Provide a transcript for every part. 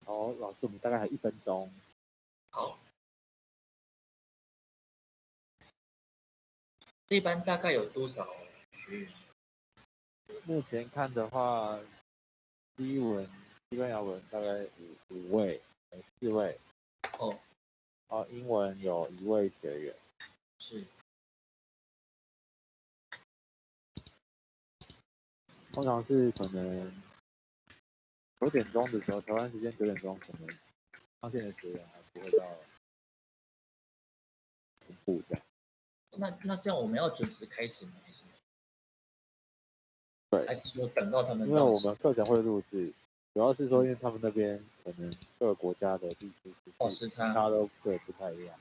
好，老师，我们大概还1分钟。好，这班大概有多少学员？目前看的话，西文、西班牙文大概五位，4位。哦，英文有1位学员。是。通常是可能9点钟的时候，台湾时间9点钟，可能上线的学员还不会到同步这样。那这样我们要准时开始吗？还是？对，还是说等到他们？因为我们课程会录制，主要是说因为他们那边可能各个国家的地区时差，大家都对不太一样。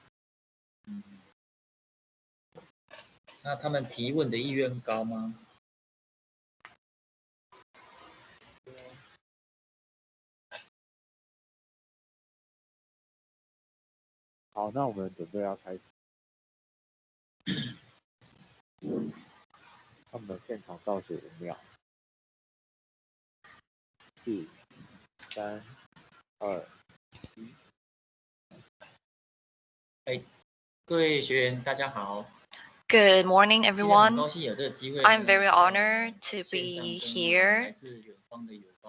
那他们提问的意愿高吗？好，那我们准备要开始。他们的现场倒数5秒，4、3、2、1。各位学员，大家好。Good morning, everyone. I'm very honored to be here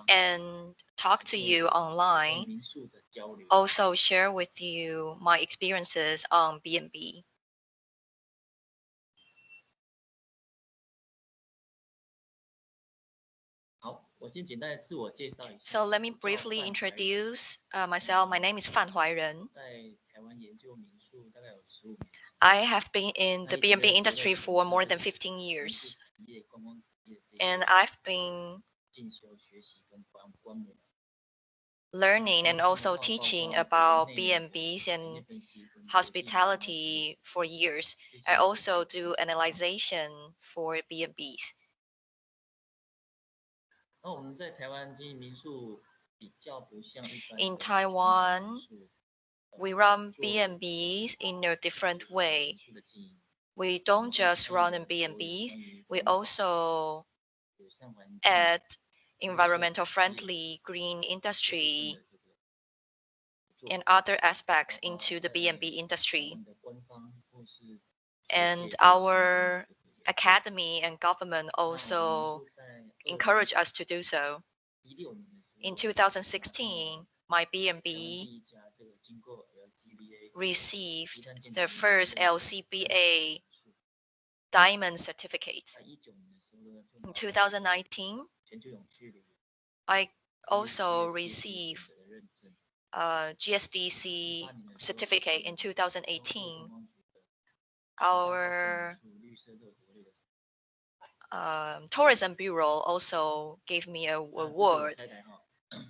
and talk to you online, also share with you my experiences on B&B. So let me briefly introduce myself. My name is Fan Huairen. I have been in the B&B industry for more than 15 years. And I've been learning and also teaching about B&Bs and hospitality for years. I also do analyzation for B&Bs. In Taiwan, we run B&Bs in a different way. We don't just run B&Bs, we also add environmental friendly green industry and other aspects into the B&B industry. And our academy and government also encourage us to do so. In 2016, my B&B received the first LCBA diamond certificate. In 2019, I also received a GSDC certificate. In 2018, our tourism bureau also gave me an award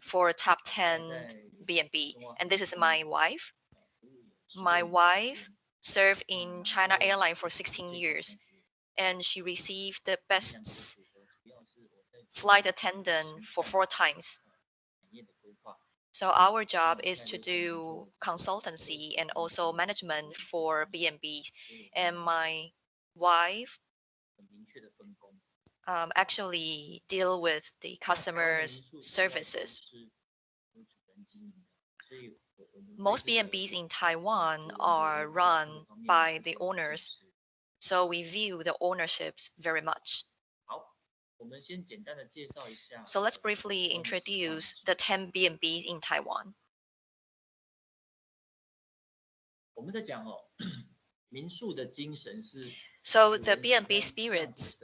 for top 10 B&B, and this is my wife. My wife served in China Airlines for 16 years, and she received the best flight attendant for 4 times. So our job is to do consultancy and also management for B&B, and my wife actually deal with the customers' services. Most B&Bs in Taiwan are run by the owners, so we view the ownerships very much. So let's briefly introduce the 10 B&Bs in Taiwan. So the B&B spirits,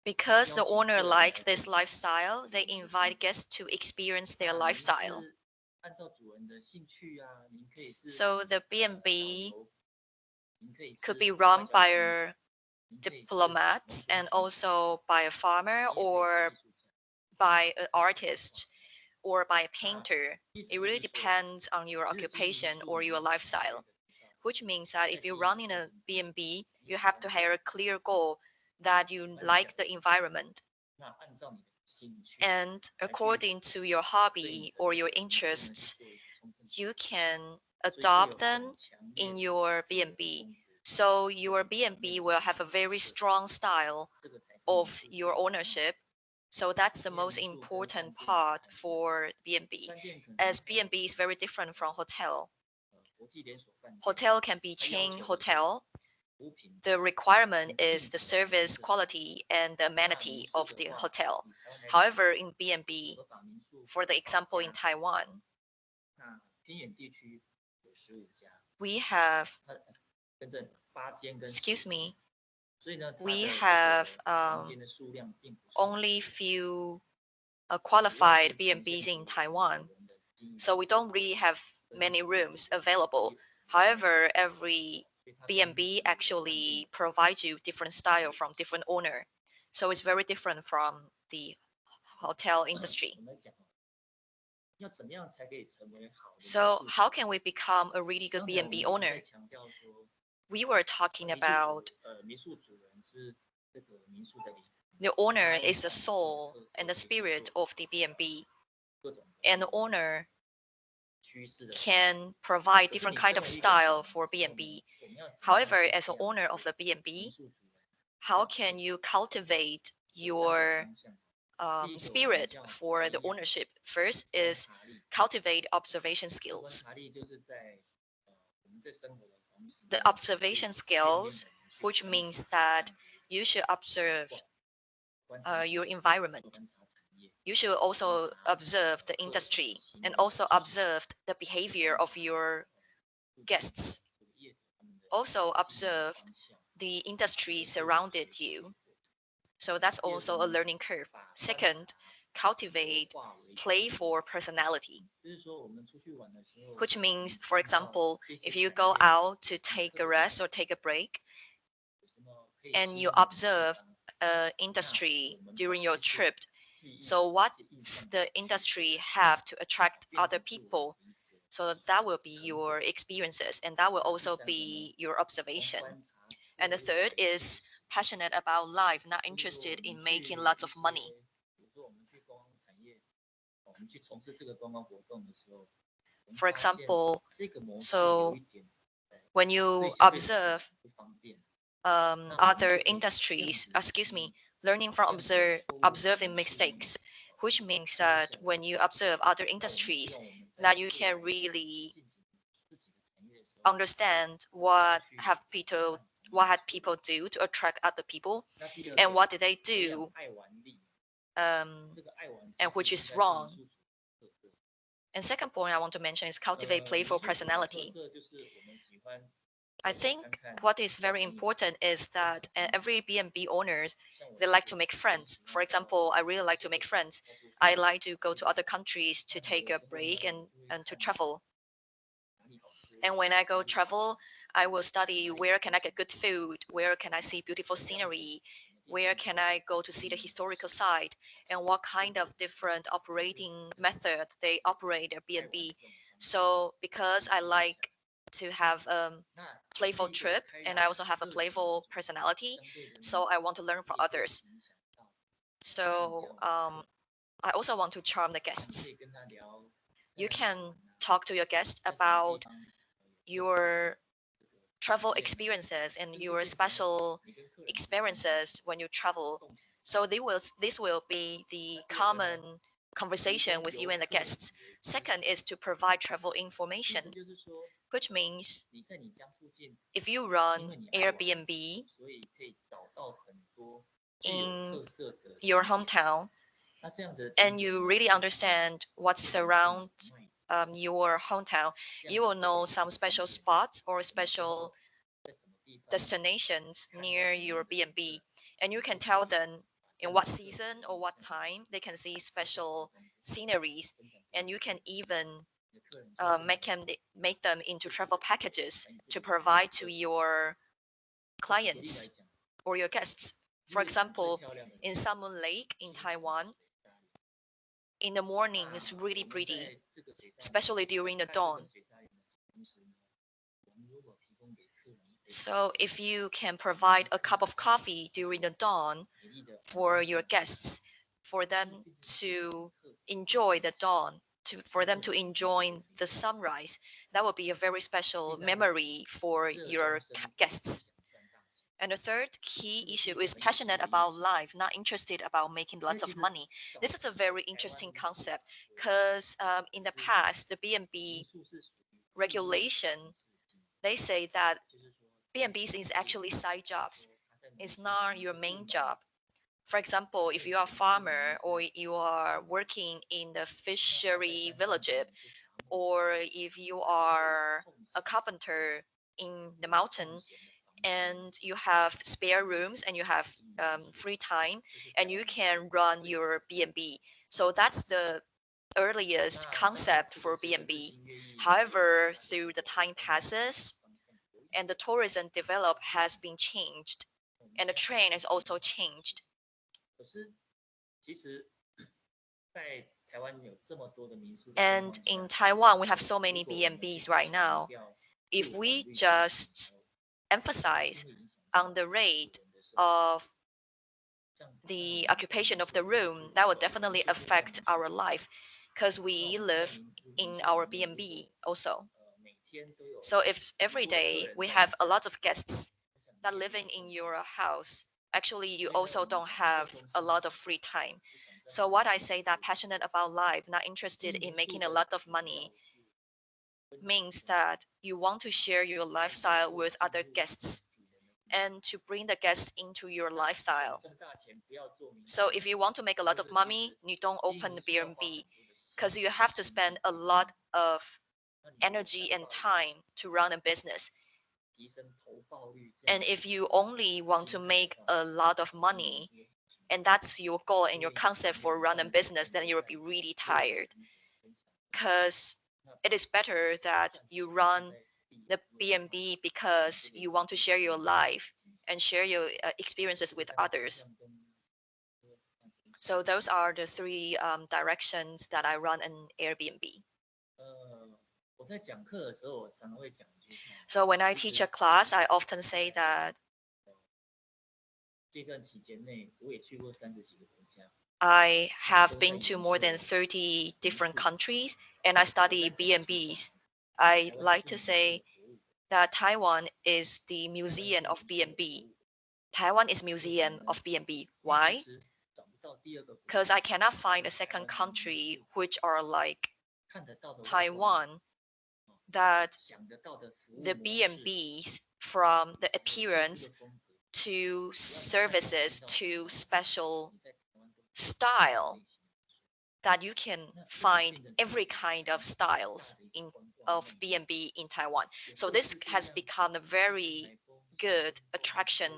because the owner likes this lifestyle, they invite guests to experience their lifestyle. So the B&B could be run by a diplomat and also by a farmer or by an artist or by a painter. It really depends on your occupation or your lifestyle, which means that if you're running a B&B, you have to have a clear goal that you like the environment. And according to your hobby or your interests, you can adopt them in your B&B. So your B&B will have a very strong style of your ownership, So that's the most important part for B&B, as B&B is very different from hotel. Hotel can be chain hotel. The requirement is the service quality and the amenity of the hotel. However, in B&B, for the example in Taiwan, we have, excuse me, we have only few qualified B&Bs in Taiwan. So we don't really have many rooms available. However, every B&B actually provides you different style from different owner. So it's very different from the hotel industry. So how can we become a really good B&B owner? We were talking about the owner is the soul and the spirit of the B&B, and the owner can provide different kind of style for B&B. However, as an owner of the B&B, how can you cultivate your spirit for the ownership? First is cultivate observation skills. The observation skills, which means that you should observe your environment. You should also observe the industry and also observe the behavior of your guests. Also observe the industry surrounded you. So that's also a learning curve. Second, cultivate playful personality, which means, for example, if you go out to take a rest or take a break, and you observe industry during your trip, so what the industry have to attract other people? So that will be your experiences, and that will also be your observation. And the third is passionate about life, not interested in making lots of money. For example, so when you observe other industries, learning from observing mistakes, which means that when you observe other industries, that you can really understand what had people do to attract other people, and what did they do, and which is wrong. And second point I want to mention is cultivate playful personality. I think what is very important is that every B&B owners, they like to make friends. For example, I really like to make friends. I like to go to other countries to take a break and to travel. And when I go travel, I will study where can I get good food, where can I see beautiful scenery, where can I go to see the historical site, and what kind of different operating method they operate a B&B. So because I like to have a playful trip and I also have a playful personality, so I want to learn from others. So I also want to charm the guests. You can talk to your guests about your travel experiences and your special experiences when you travel. So this will be the common conversation with you and the guests. Second is to provide travel information, which means if you run Airbnb in your hometown and you really understand what surrounds your hometown, you will know some special spots or special destinations near your B&B, and you can tell them in what season or what time they can see special sceneries, and you can even make them into travel packages to provide to your clients or your guests. For example, in Salmon Lake in Taiwan, in the morning it's really pretty, especially during the dawn. So if you can provide a cup of coffee during the dawn for your guests, for them to enjoy the dawn, for them to enjoy the sunrise, that will be a very special memory for your guests. And the third key issue is passionate about life, not interested about making lots of money. This is a very interesting concept because in the past, the B&B regulation, they say that B&Bs is actually side jobs. It's not your main job. For example, if you are a farmer or you are working in the fishery village, or if you are a carpenter in the mountain and you have spare rooms and you have free time and you can run your B&B. So that's the earliest concept for B&B. However, through the time passes and the tourism develop has been changed and the trend has also changed. And in Taiwan, we have so many B&Bs right now. If we just emphasize on the rate of the occupation of the room, that would definitely affect our life because we live in our B&B also. So if every day we have a lot of guests that living in your house, actually you also don't have a lot of free time. So what I say that passionate about life, not interested in making a lot of money, means that you want to share your lifestyle with other guests and to bring the guests into your lifestyle. So if you want to make a lot of money, you don't open the B&B because you have to spend a lot of energy and time to run a business. And if you only want to make a lot of money, and that's your goal and your concept for running business, then you will be really tired. Because it is better that you run the B&B because you want to share your life and share your experiences with others. So those are the three directions that I run an Airbnb. So when I teach a class, I often say that I have been to more than 30 different countries and I study B&Bs. I like to say that Taiwan is the museum of B&B. Taiwan is museum of B&B. Why? Because I cannot find a second country which are like Taiwan, that the B&Bs from the appearance to services to special style, that you can find every kind of styles of B&B in Taiwan. So this has become a very good attraction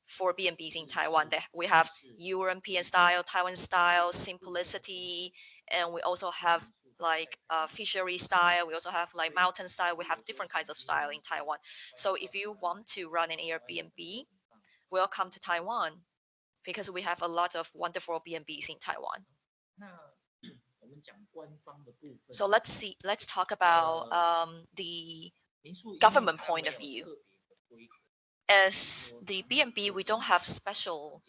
for B&Bs in Taiwan. We have European style, Taiwan style, simplicity, and we also have like fishery style. We also have like mountain style. We have different kinds of style in Taiwan. So if you want to run an Airbnb, welcome to Taiwan because we have a lot of wonderful B&Bs in Taiwan. So let's talk about the government point of view. As the B&B, we don't have special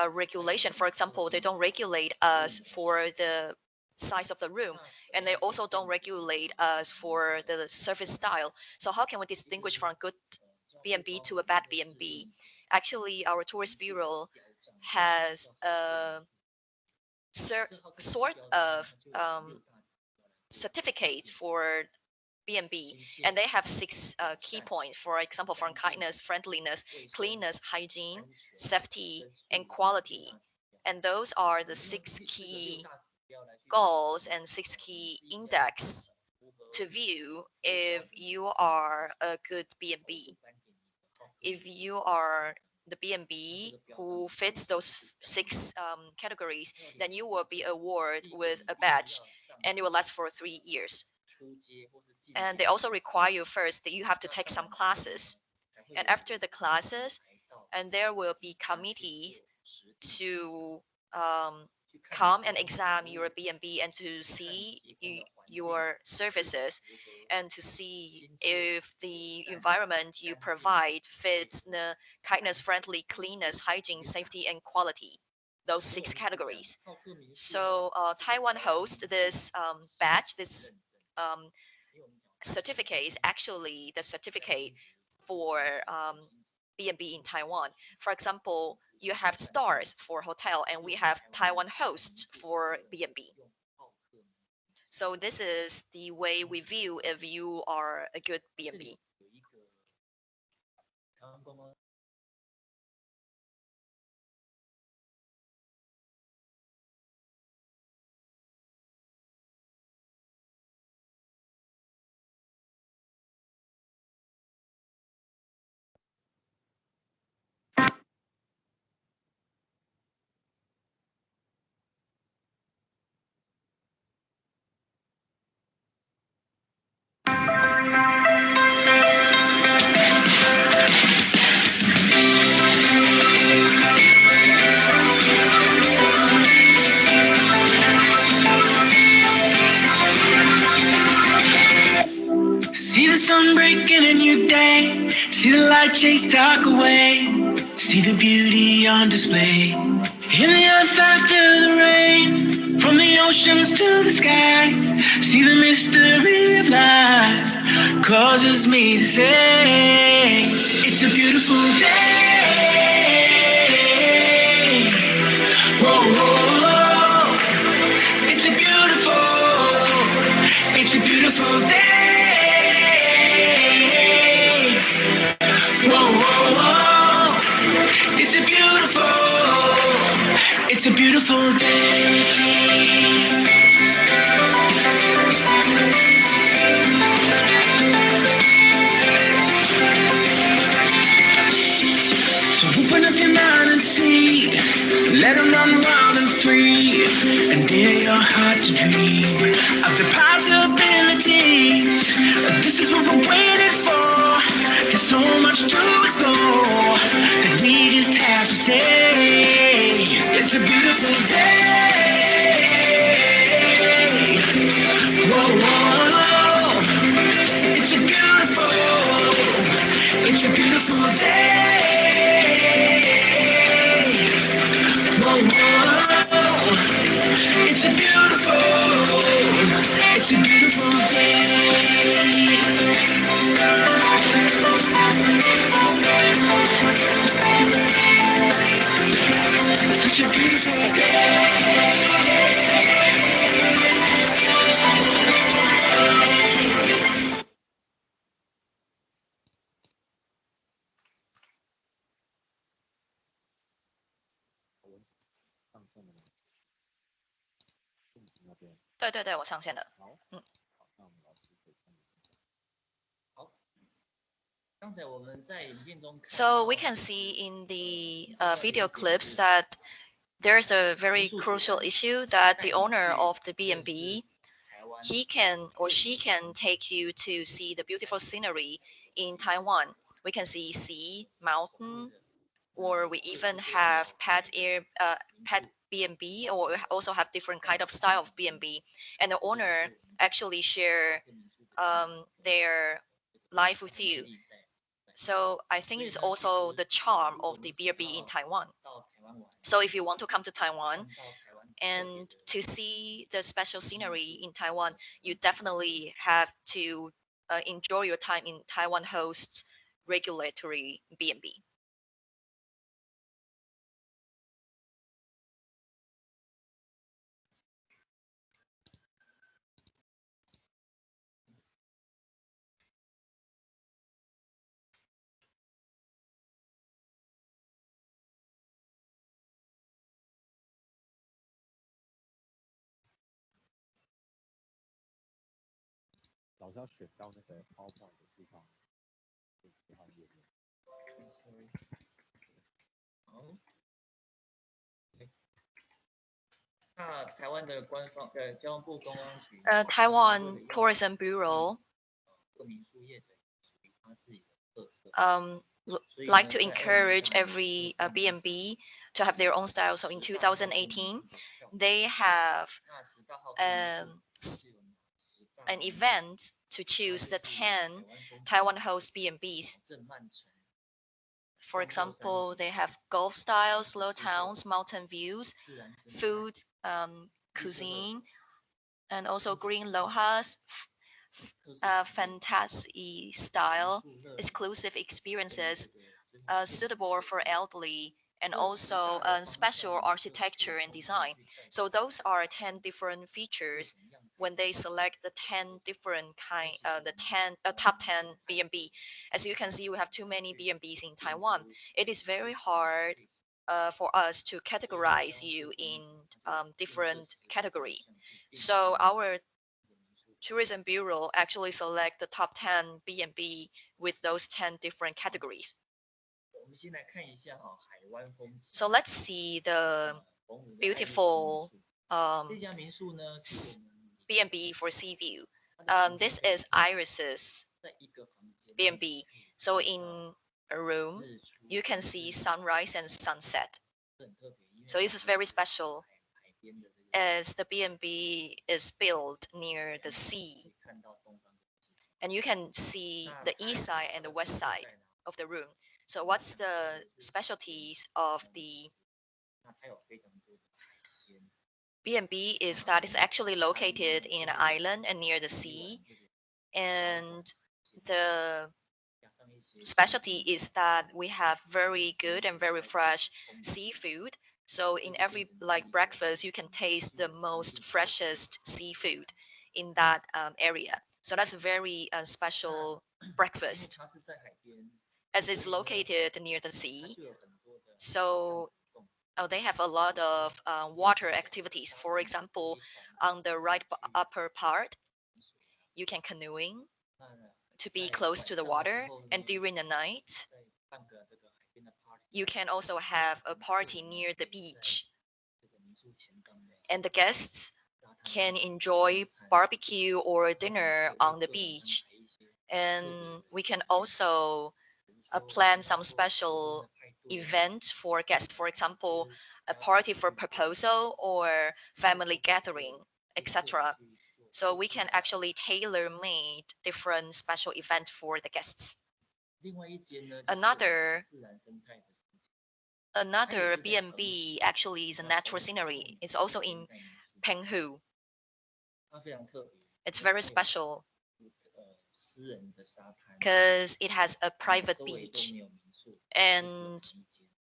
regulation. For example, they don't regulate us for the size of the room, and they also don't regulate us for the service style. So how can we distinguish from a good B&B to a bad B&B? Actually, our tourist bureau has a sort of certificate for B&B, and they have 6 key points. For example, from kindness, friendliness, cleanness, hygiene, safety, and quality. And those are the 6 key goals and 6 key index to view if you are a good B&B. If you are the B&B who fits those 6 categories, then you will be awarded with a badge, and it will last for 3 years. And they also require you first that you have to take some classes. And after the classes, and there will be committees to come and examine your B&B and to see your services and to see if the environment you provide fits the kindness, friendly, cleanness, hygiene, safety, and quality, those 6 categories. So Taiwan hosts this badge, this certificate is actually the certificate for B&B in Taiwan. For example, you have stars for hotel, and we have Taiwan host for B&B. So this is the way we view if you are a good B&B. See the sun breaking a new day. See the light chase dark away. See the beauty on display. In the earth after the rain. From the oceans to the skies. See the mystery of life. Causes me to say, it's a beautiful day. Whoa, whoa, whoa. It's a beautiful day. Whoa, whoa, whoa. It's a beautiful day. So open up your mind and see. Let them run wild and free. And dare your heart to dream of the possibilities. This is what we're waiting for. There's so much to explore that we just have to say, it's a beautiful day. Whoa, whoa, whoa. It's a beautiful day. Whoa, whoa. It's a beautiful day. Such a beautiful上线了吗？那边对，我上线了。好，嗯，好，那我们老师可以看一下。 So we can see in the video clips that there's a very crucial issue that the owner of the B&B, he can or she can take you to see the beautiful scenery in Taiwan. We can see sea, mountain, or we even have pet B&B, or we also have different kind of style of B&B. And the owner actually share their life with you. So I think it's also the charm of the B&B in Taiwan. So if you want to come to Taiwan and to see the special scenery in Taiwan, you definitely have to enjoy your time in Taiwan hosts regulatory B&B.老师要选到那个 PowerPoint 的视窗，视窗页面。好。那台湾的官方交通部观光局Taiwan Tourism Bureau like to encourage every B&B to have their own style. So in 2018, they have an event to choose the 10 Taiwan host B&Bs. For example, they have Gulf style, slow towns, mountain views, food, cuisine, and also green lohas, fantasy style, exclusive experiences suitable for elderly, and also special architecture and design. So those are 10 different features when they select the 10 different the 10 top 10 B&B. As you can see, we have too many B&Bs in Taiwan. It is very hard for us to categorize you in different category. So our tourism bureau actually select the top 10 B&B with those 10 different categories. So let's see the beautiful B&B for sea view. This is Iris's B&B. So in a room, you can see sunrise and sunset. So this is very special as the B&B is built near the sea. And you can see the east side and the west side of the room. So what's the specialties of the B&B is that it's actually located in an island and near the sea. And the specialty is that we have very good and very fresh seafood. So in every breakfast, you can taste the most freshest seafood in that area. So that's a very special breakfast as it's located near the sea. So they have a lot of water activities. For example, on the right upper part, you can canoeing to be close to the water, and during the night, you can also have a party near the beach. And the guests can enjoy barbecue or dinner on the beach. And we can also plan some special event for guests. For example, a party for proposal or family gathering, etc. So we can actually tailor-made different special events for the guests. Another B&B actually is a natural scenery. It's also in Penghu. It's very special because it has a private beach, and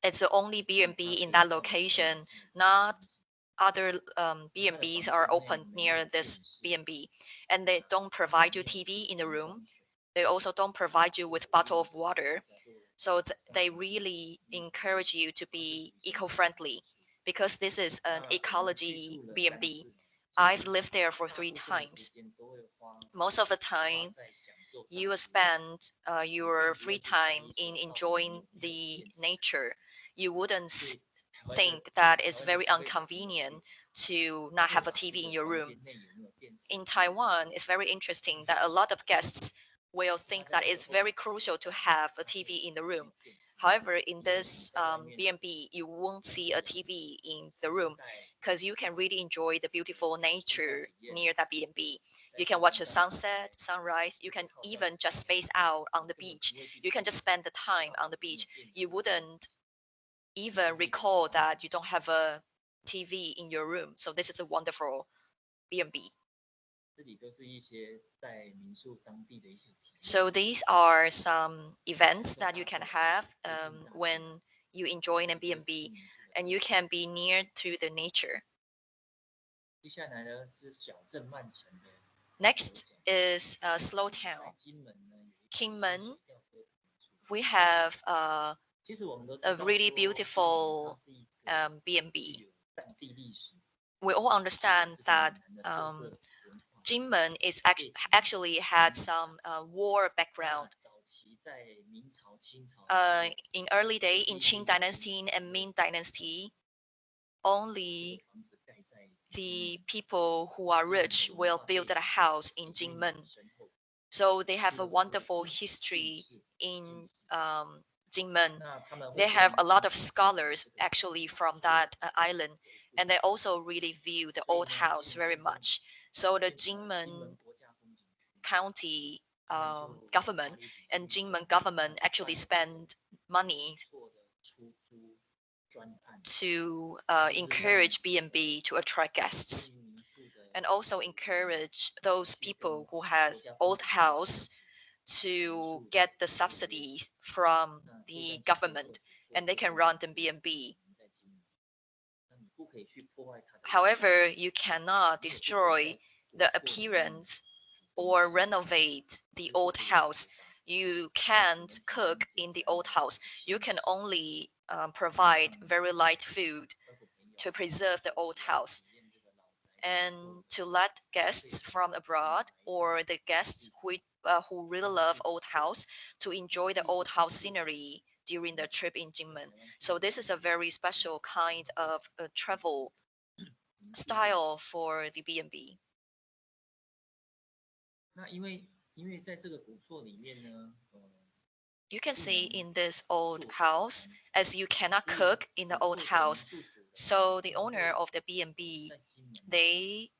it's the only B&B in that location. Not other B&Bs are open near this B&B, and they don't provide you TV in the room. They also don't provide you with bottle of water. So they really encourage you to be eco-friendly because this is an ecology B&B. I've lived there for 3 times. Most of the time, you will spend your free time in enjoying the nature. You wouldn't think that it's very inconvenient to not have a TV in your room. In Taiwan, it's very interesting that a lot of guests will think that it's very crucial to have a TV in the room. However, in this B&B, you won't see a TV in the room because you can really enjoy the beautiful nature near that B&B. You can watch the sunset, sunrise. You can even just space out on the beach. You can just spend the time on the beach. You wouldn't even recall that you don't have a TV in your room. So this is a wonderful B&B. So these are some events that you can have when you enjoy an B&B, and you can be near to the nature. Next is Slow Town. Kinmen, we have a really beautiful B&B. We all understand that Kinmen is actually had some war background. In early day, in Qing Dynasty and Ming Dynasty, only the people who are rich will build a house in Kinmen. So they have a wonderful history in Kinmen. They have a lot of scholars actually from that island, and they also really view the old house very much. So the Kinmen County government and Kinmen government actually spend money to encourage B&B to attract guests. and also encourage those people who has old house to get the subsidies from the government, and they can run the B&B. However, you cannot destroy the appearance or renovate the old house. You can't cook in the old house. You can only provide very light food to preserve the old house and to let guests from abroad or the guests who really love old house to enjoy the old house scenery during the trip in Jinmen. So this is a very special kind of travel style for the B&B. 那因为在这个古厝里面呢， You can see in this old house, as you cannot cook in the old house, so the owner of the B&B, they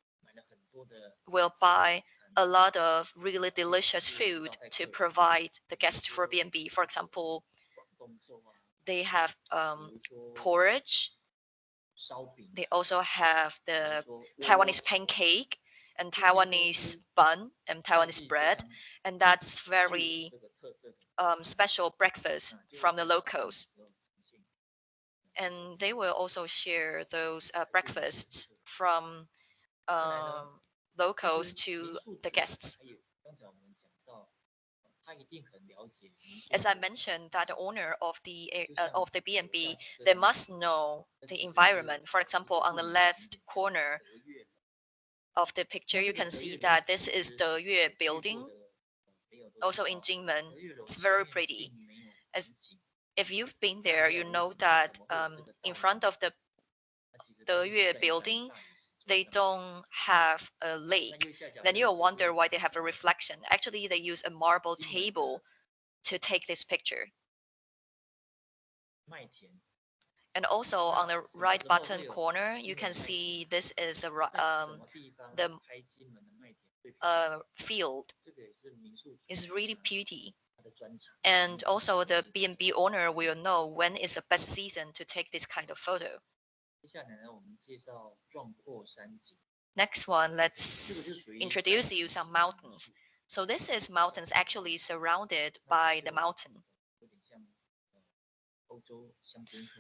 will buy a lot of really delicious food to provide the guests for B&B. For example, they have porridge. They also have the Taiwanese pancake and Taiwanese bun and Taiwanese bread, and that's very special breakfast from the locals. And they will also share those breakfasts from locals to the guests. As I mentioned, that the owner of the B&B, they must know the environment. For example, on the left corner of the picture, you can see that this is the Yue building, also in Jinmen. It's very pretty. As if you've been there, you know that in front of the Yue building, they don't have a lake. Then you'll wonder why they have a reflection. Actually, they use a marble table to take this picture. And also on the right bottom corner, you can see this is the field. It's really pretty. And also the B&B owner will know when is the best season to take this kind of photo. Next one, let's introduce you some mountains. So this is mountains actually surrounded by the mountain.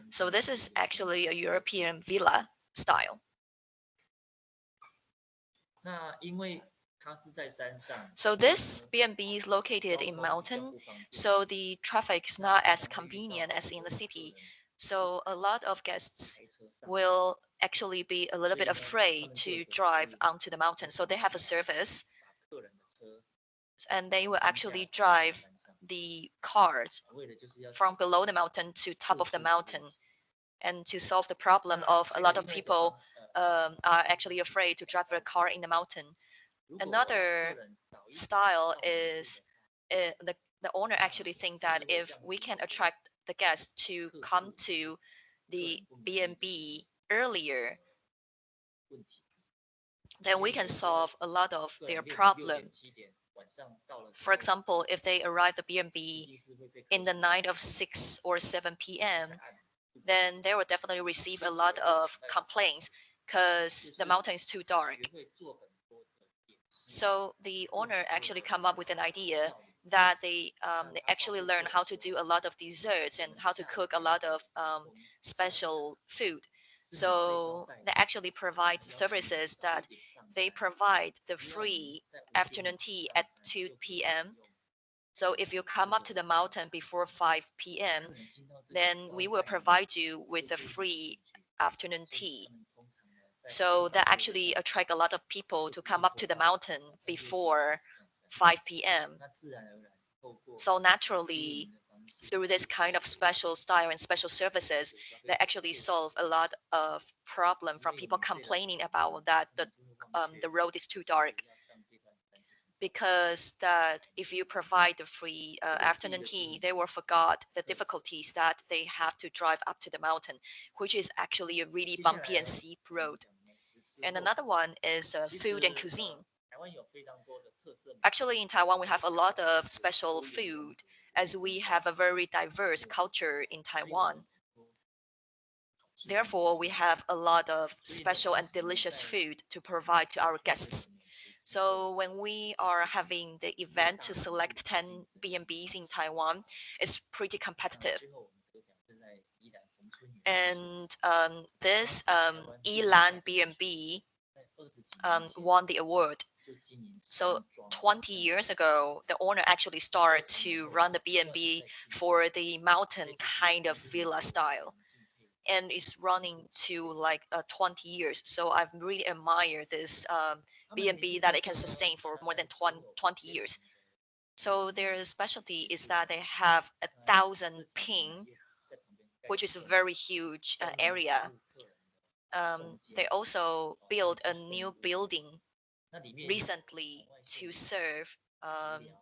So this is actually a European villa style. So this B&B is located in mountain, so the traffic is not as convenient as in the city. So a lot of guests will actually be a little bit afraid to drive onto the mountain. So they have a service, and they will actually drive the cars from below the mountain to top of the mountain, and to solve the problem of a lot of people are actually afraid to drive a car in the mountain. Another style is the owner actually think that if we can attract the guests to come to the B&B earlier, then we can solve a lot of their problem. For example, if they arrive at the B&B in the night of 6 or 7 p.m., then they will definitely receive a lot of complaints because the mountain is too dark. So the owner actually come up with an idea that they actually learn how to do a lot of desserts and how to cook a lot of special food. So they actually provide services that they provide the free afternoon tea at 2 p.m. So if you come up to the mountain before 5 p.m., then we will provide you with a free afternoon tea. So that actually attract a lot of people to come up to the mountain before 5 p.m. So naturally, through this kind of special style and special services, they actually solve a lot of problem from people complaining about that the road is too dark. Because that if you provide the free afternoon tea, they will forget the difficulties that they have to drive up to the mountain, which is actually a really bumpy and steep road. And another one is food and cuisine. Actually, in Taiwan, we have a lot of special food as we have a very diverse culture in Taiwan. Therefore, we have a lot of special and delicious food to provide to our guests. So when we are having the event to select 10 B&Bs in Taiwan, it's pretty competitive. And this Yilan B&B won the award. So 20 years ago, the owner actually started to run the B&B for the mountain kind of villa style, and it's running to like 20 years. So I've really admired this B&B that it can sustain for more than 20 years. So their specialty is that they have 1,000 ping, which is a very huge area. They also built a new building recently to serve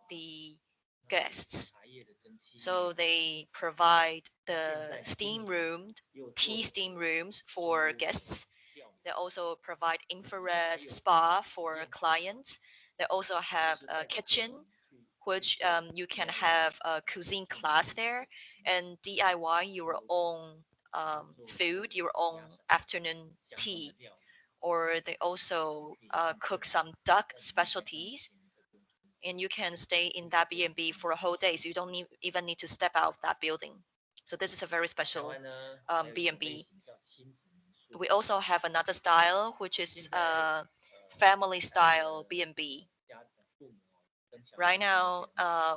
the guests. So they provide the steam room, tea steam rooms for guests. They also provide infrared spa for clients. They also have a kitchen, which you can have a cuisine class there and DIY your own food, your own afternoon tea. Or they also cook some duck specialties, and you can stay in that B&B for a whole day, so you don't even need to step out of that building. So this is a very special B&B. We also have another style, which is family style B&B. Right now,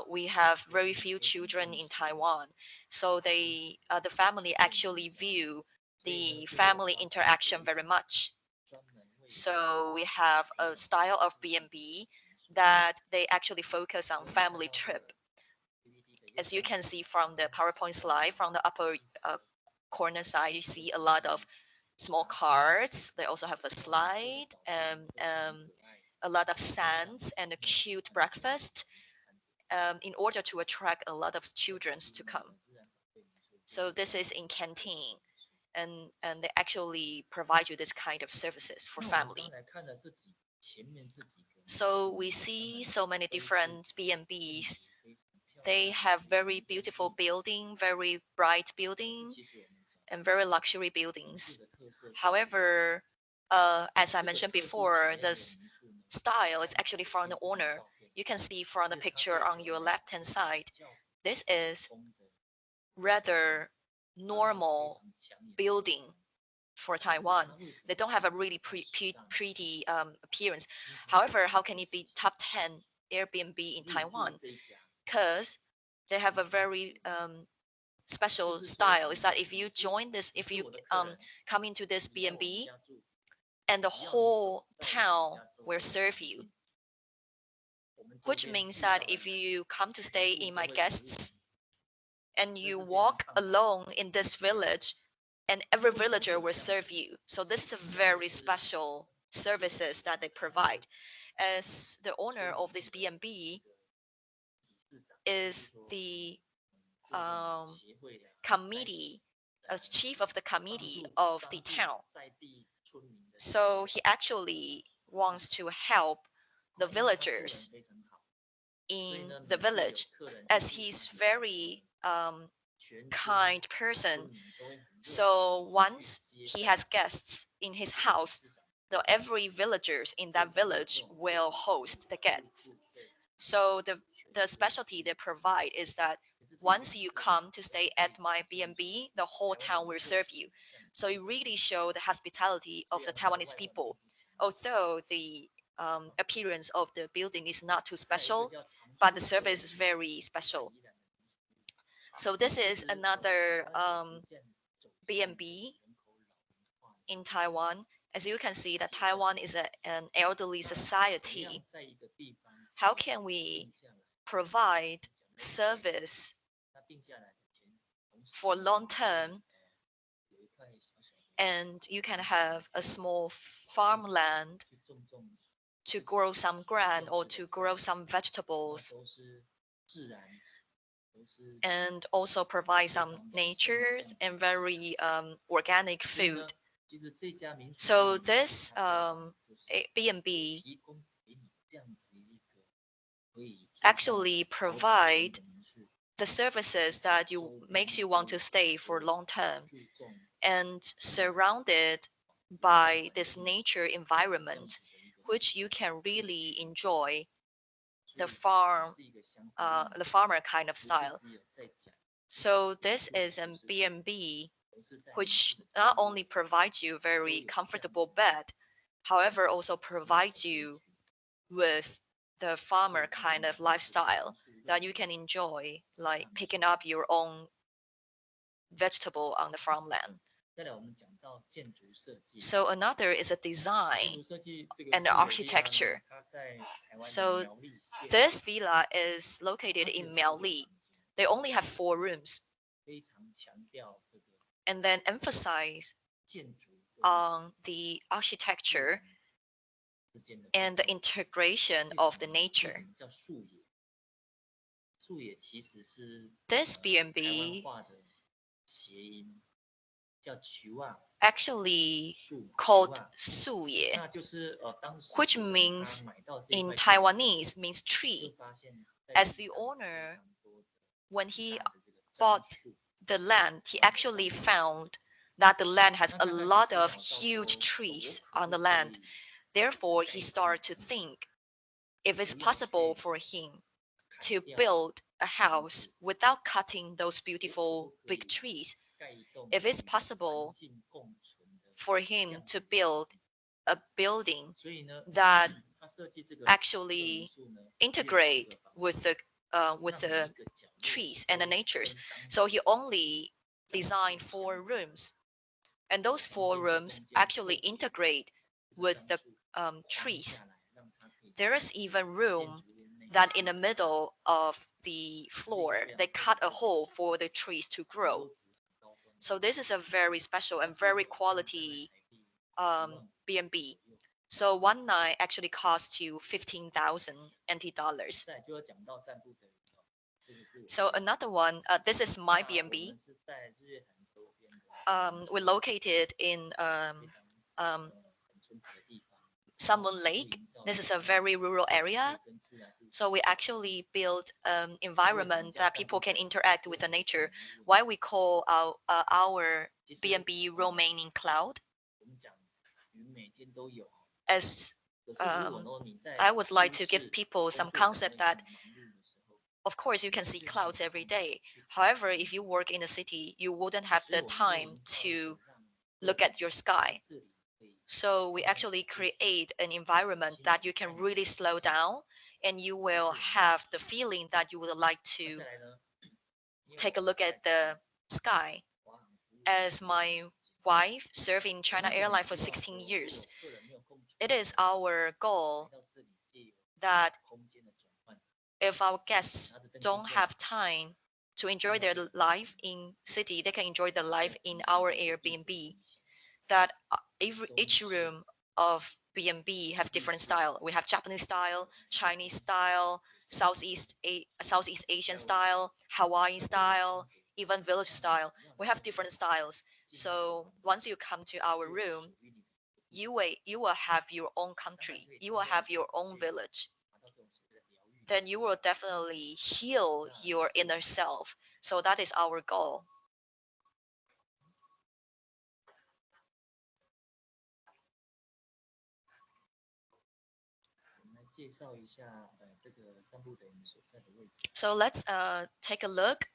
we have very few children in Taiwan, so the family actually view the family interaction very much. So we have a style of B&B that they actually focus on family trip. As you can see from the PowerPoint slide, from the upper corner side, you see a lot of small cards. They also have a slide and a lot of sands and a cute breakfast in order to attract a lot of children to come. So this is in canteen. And they actually provide you this kind of services for family. So we see so many different B&Bs. They have very beautiful building, very bright building, and very luxury buildings. However, as I mentioned before, this style is actually from the owner. You can see from the picture on your left-hand side. This is rather normal building for Taiwan. They don't have a really pretty appearance. However, how can it be top 10 Airbnb in Taiwan? Because they have a very special style. Is that if you join this, if you come into this B&B, and the whole town will serve you, which means that if you come to stay in my guests and you walk alone in this village, and every villager will serve you. So this is a very special services that they provide. As the owner of this B&B is the committee, as chief of the committee of the town. So he actually wants to help the villagers in the village, as he's very kind person. So once he has guests in his house, every villagers in that village will host the guests. So the specialty they provide is that once you come to stay at my B&B, the whole town will serve you. So it really shows the hospitality of the Taiwanese people. Although the appearance of the building is not too special, but the service is very special. So this is another B&B in Taiwan. As you can see, that Taiwan is an elderly society. How can we provide service for long term, and you can have a small farmland to grow some grain or to grow some vegetables, and also provide some nature and very organic food. So this B&B actually provide the services that makes you want to stay for long term. and surrounded by this nature environment, which you can really enjoy the farmer kind of style. So this is a B&B which not only provides you very comfortable bed, however also provides you with the farmer kind of lifestyle that you can enjoy, like picking up your own vegetable on the farmland. So another is a design and the architecture. So this villa is located in Miaoli. They only have 4 rooms. And then emphasize on the architecture and the integration of the nature. This B&B actually called Suye, which means in Taiwanese means tree. As the owner, when he bought the land, he actually found that the land has a lot of huge trees on the land. Therefore, he started to think if it's possible for him to build a house without cutting those beautiful big trees. If it's possible for him to build a building that actually integrate with the trees and the natures. So he only designed 4 rooms, and those 4 rooms actually integrate with the trees. There is even room that in the middle of the floor, they cut a hole for the trees to grow. So this is a very special and very quality B&B. So one night actually costs you 15,000 NT dollars. So another one, this is my B&B. We're located in Salmon Lake. This is a very rural area. So we actually build an environment that people can interact with the nature. Why we call our B&B remaining cloud? As I would like to give people some concept that, of course, you can see clouds every day. However, if you work in a city, you wouldn't have the time to look at your sky. So we actually create an environment that you can really slow down, and you will have the feeling that you would like to take a look at the sky. As my wife served in China Airlines for 16 years, it is our goal that if our guests don't have time to enjoy their life in city, they can enjoy their life in our Airbnb. That each room of B&B have different style. We have Japanese style, Chinese style, Southeast Asian style, Hawaiian style, even village style. We have different styles. So once you come to our room, you will have your own country. You will have your own village. Then you will definitely heal your inner self. So that is our goal. So let's take a look.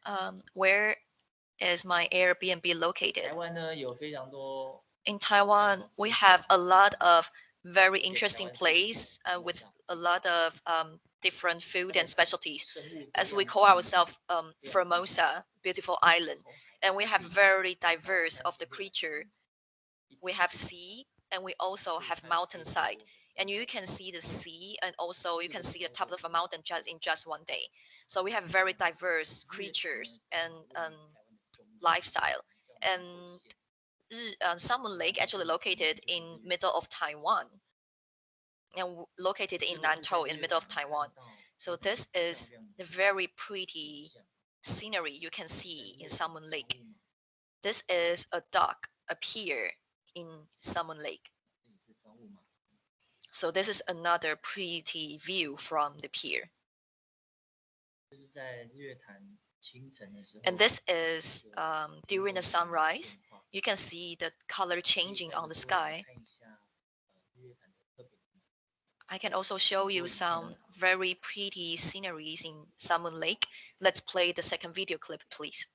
Where is my Airbnb located? In Taiwan, we have a lot of very interesting place with a lot of different food and specialties. As we call ourselves Formosa, beautiful island. And we have very diverse of the creature. We have sea, and we also have mountainside. And you can see the sea, and also you can see the top of a mountain just one day. So we have very diverse creatures and lifestyle. And Salmon Lake actually located in middle of Taiwan and located in Nantou in middle of Taiwan. So this is the very pretty scenery you can see in Salmon Lake. This is a duck, a pier in Salmon Lake. So this is another pretty view from the pier. And this is during the sunrise. You can see the color changing on the sky. I can also show you some very pretty sceneries in Salmon Lake. Let's play the second video clip, please.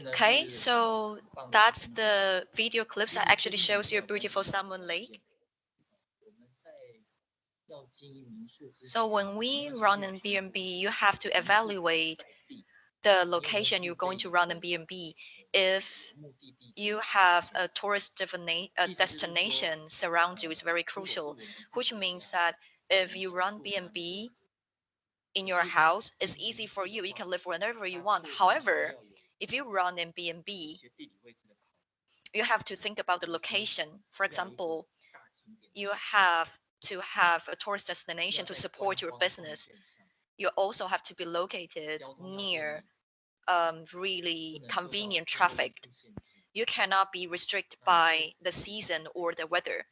Okay, so that's the video clips that actually shows your beautiful salmon lake. So when we run an B&B, you have to evaluate the location you're going to run a B&B. If you have a tourist destination surround you, is very crucial, which means that if you run B&B in your house, it's easy for you. You can live whenever you want. However, if you run in B&B, you have to think about the location. For example, you have to have a tourist destination to support your business. You also have to be located near really convenient traffic. You cannot be restricted by the season or the weather.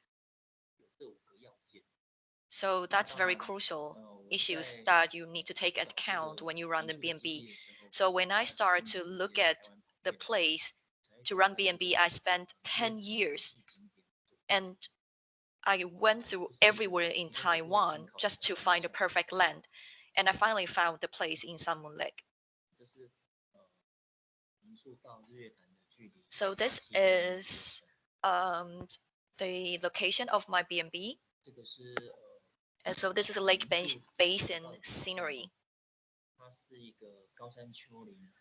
So that's very crucial issues that you need to take account when you run the B&B. So when I started to look at the place to run B&B, I spent 10 years and I went through everywhere in Taiwan just to find the perfect land. And I finally found the place in Salmon Lake. So this is the location of my B&B. And so this is a lake basin scenery.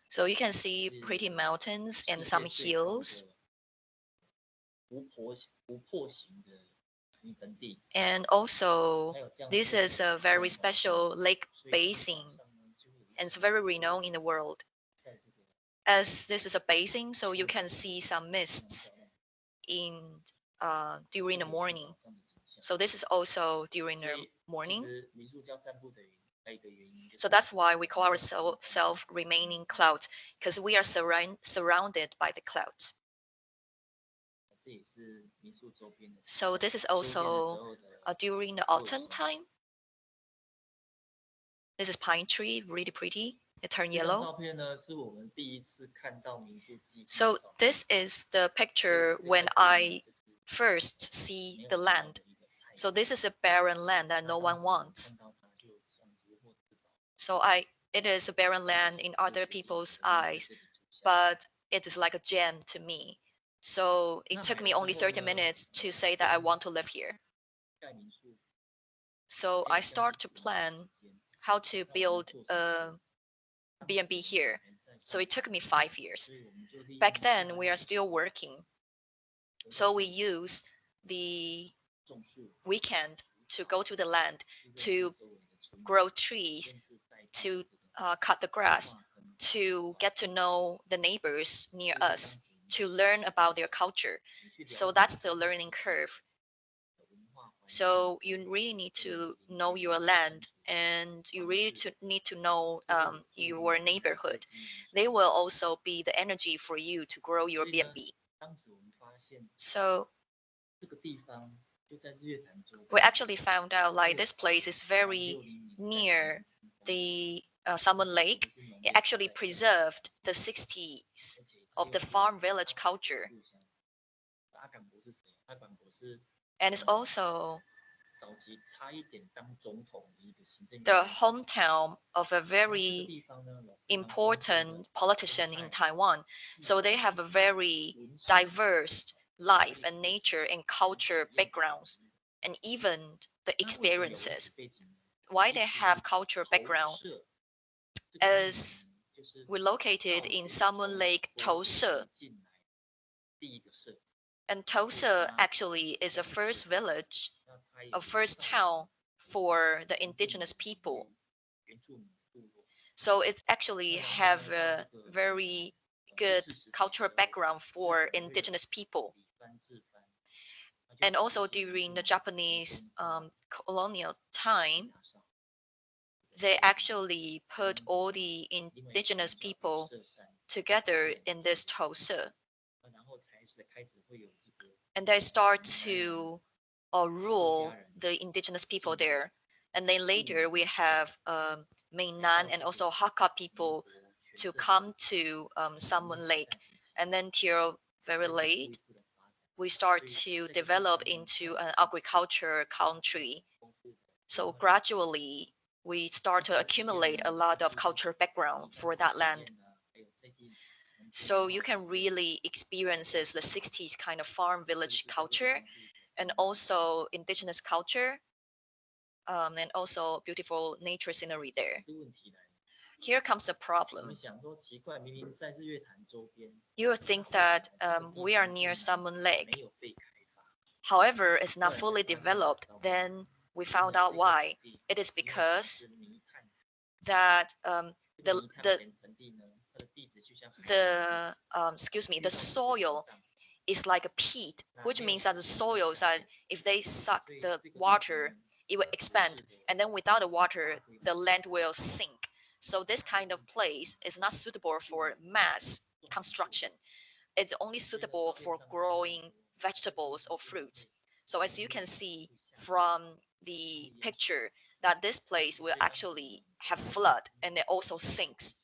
So you can see pretty mountains and some hills. And also, this is a very special lake basin, and it's very renowned in the world. As this is a basin, so you can see some mists during the morning. So this is also during the morning. So that's why we call ourselves remaining clouds, because we are surrounded by the clouds. So this is also during the autumn time. This is pine tree, really pretty. It turned yellow. So this is the picture when I first see the land. So this is a barren land that no one wants. So it is a barren land in other people's eyes, but it is like a gem to me. So it took me only 30 minutes to say that I want to live here. So I start to plan how to build a B&B here. So it took me 5 years. Back then, we are still working. So we use the weekend to go to the land, to grow trees, to cut the grass, to get to know the neighbors near us, to learn about their culture. So that's the learning curve. So you really need to know your land, and you really need to know your neighborhood. They will also be the energy for you to grow your B&B. So we actually found out like this place is very near the Salmon Lake. It actually preserved the 60s of the farm village culture. And it's also the hometown of a very important politician in Taiwan. So they have a very diverse life and nature and culture backgrounds, and even the experiences. Why they have culture background? As we're located in Salmon Lake, Touse. And Touse actually is a first village, a first town for the indigenous people. So it actually have a very good cultural background for indigenous people. And also during the Japanese colonial time, they actually put all the indigenous people together in this Touse. And they start to rule the indigenous people there. And then later we have Mainnan and also Hakka people to come to Salmon Lake. And then till very late, we start to develop into an agriculture country. So gradually, we start to accumulate a lot of cultural background for that land. So you can really experience the 60s kind of farm village culture and also indigenous culture, and also beautiful nature scenery there. Here comes the problem. You would think that we are near Salmon Lake. However, it's not fully developed. Then we found out why. It is because that the soil is like a peat, which means that the soils that if they suck the water, it will expand, and then without the water, the land will sink. So this kind of place is not suitable for mass construction. It's only suitable for growing vegetables or fruits. So as you can see from the picture, that this place will actually have flood and it also sinks.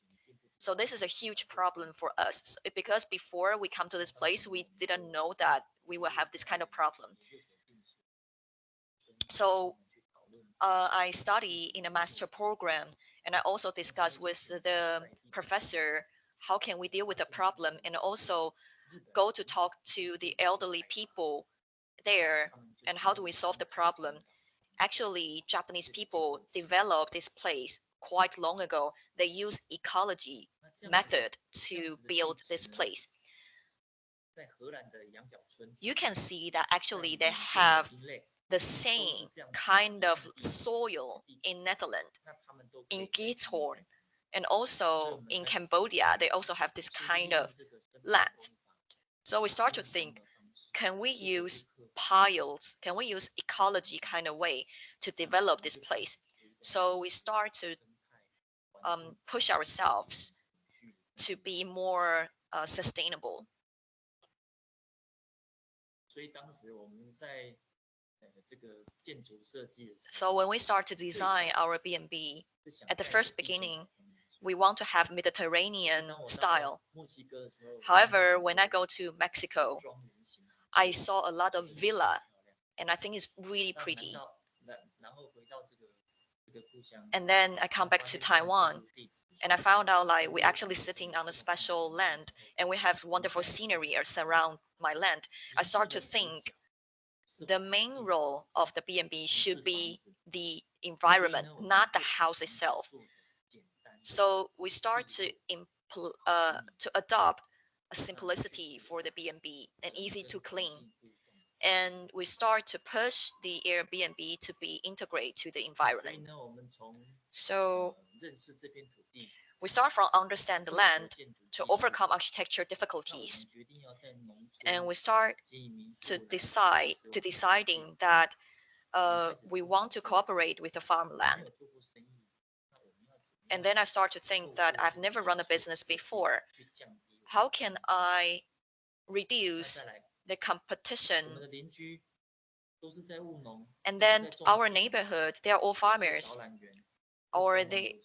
So this is a huge problem for us because before we come to this place, we didn't know that we will have this kind of problem. So I study in a master program, and I also discuss with the professor how can we deal with the problem, and also go to talk to the elderly people there and how do we solve the problem. Actually, Japanese people developed this place quite long ago. They use ecology method to build this place. You can see that actually they have the same kind of soil in Netherlands, in Giethoorn, and also in Cambodia. They also have this kind of land. So we start to think, can we use piles? Can we use ecology kind of way to develop this place? So we start to push ourselves to be more sustainable. So when we start to design our B&B, at the first beginning, we want to have Mediterranean style. However, when I go to Mexico, I saw a lot of villa, and I think it's really pretty. And then I come back to Taiwan, and I found out like we're actually sitting on a special land, and we have wonderful scenery around my land. I start to think the main role of the B&B should be the environment, not the house itself. So we start to adopt a simplicity for the B&B and easy to clean. And we start to push the Airbnb to be integrated to the environment. So we start from understand the land to overcome architecture difficulties. And we start to deciding that we want to cooperate with the farmland. And then I start to think that I've never run a business before. How can I reduce the competition? And then our neighborhood, they are all farmers, or they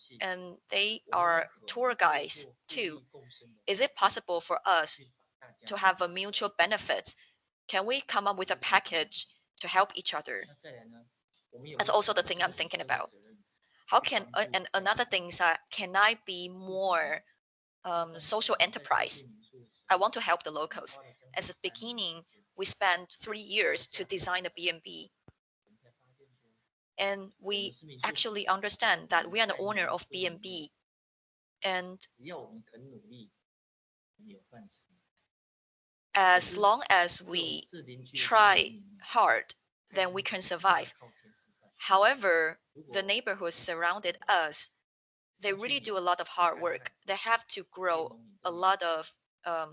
are tour guides too. Is it possible for us to have a mutual benefit? Can we come up with a package to help each other? That's also the thing I'm thinking about. How can and another thing is that can I be more social enterprise? I want to help the locals. At the beginning, we spent 3 years to design a B&B. And we actually understand that we are the owner of B&B. And as long as we try hard, then we can survive. However, the neighborhoods surrounded us, they really do a lot of hard work. They have to grow a lot of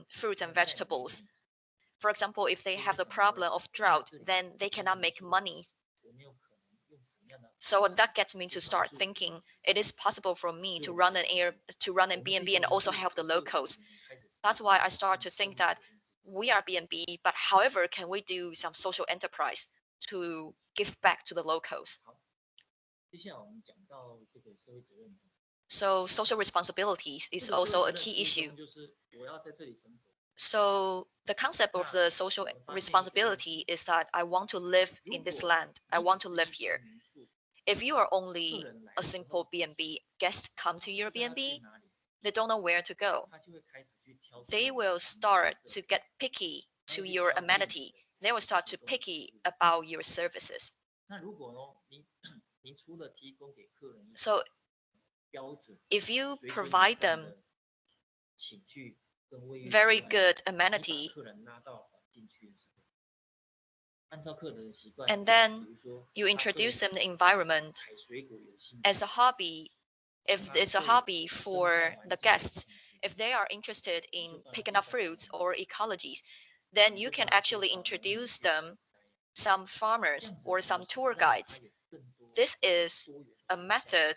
fruits and vegetables. For example, if they have the problem of drought, then they cannot make money. So that gets me to start thinking it is possible for me to run an B&B and also help the locals. That's why I start to think that we are B&B, but however, can we do some social enterprise to give back to the locals? So social responsibilities is also a key issue. So the concept of the social responsibility is that I want to live in this land. I want to live here. If you are only a simple B&B, guests come to your B&B, they don't know where to go. they will start to get picky to your amenity. They will start to picky about your services. So if you provide them very good amenity, and then you introduce them the environment as a hobby. If it's a hobby for the guests, if they are interested in picking up fruits or ecologies, then you can actually introduce them some farmers or some tour guides. This is a method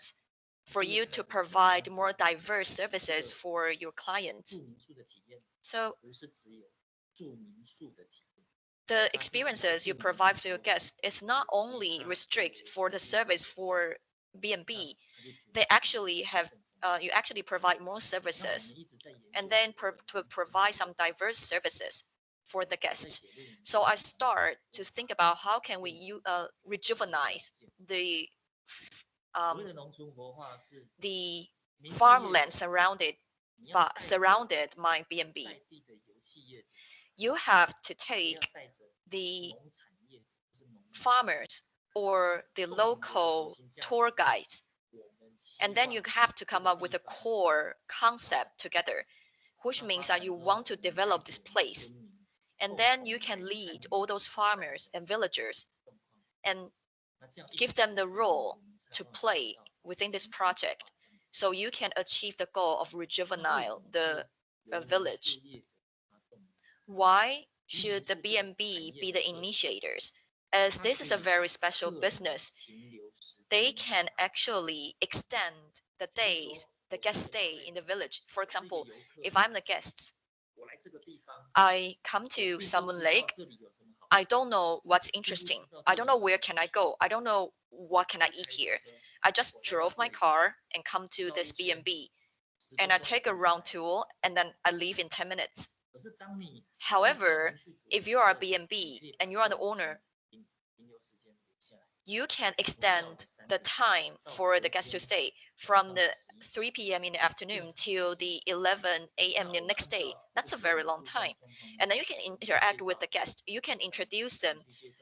for you to provide more diverse services for your clients. So the experiences you provide to your guests is not only restrict for the service for B&B. They actually have you actually provide more services, and then to provide some diverse services for the guests. So I start to think about how can we rejuvenate um, the farmland surrounded my B&B. You have to take the farmers or the local tour guides, and then you have to come up with a core concept together, which means that you want to develop this place. And then you can lead all those farmers and villagers and give them the role to play within this project, so you can achieve the goal of rejuvenate the village. Why should the B&B be the initiators? As this is a very special business, they can actually extend the days, the guest stay in the village. For example, if I'm the guest, I come to Salmon Lake, I don't know what's interesting. I don't know where can I go. I don't know what can I eat here. I just drove my car and come to this B&B, and I take a round tour, and then I leave in 10 minutes. However, if you are a B&B and you are the owner, you can extend the time for the guests to stay from the 3 p.m. in the afternoon till the 11 a.m. the next day. That's a very long time. And then you can interact with the guests. You can introduce them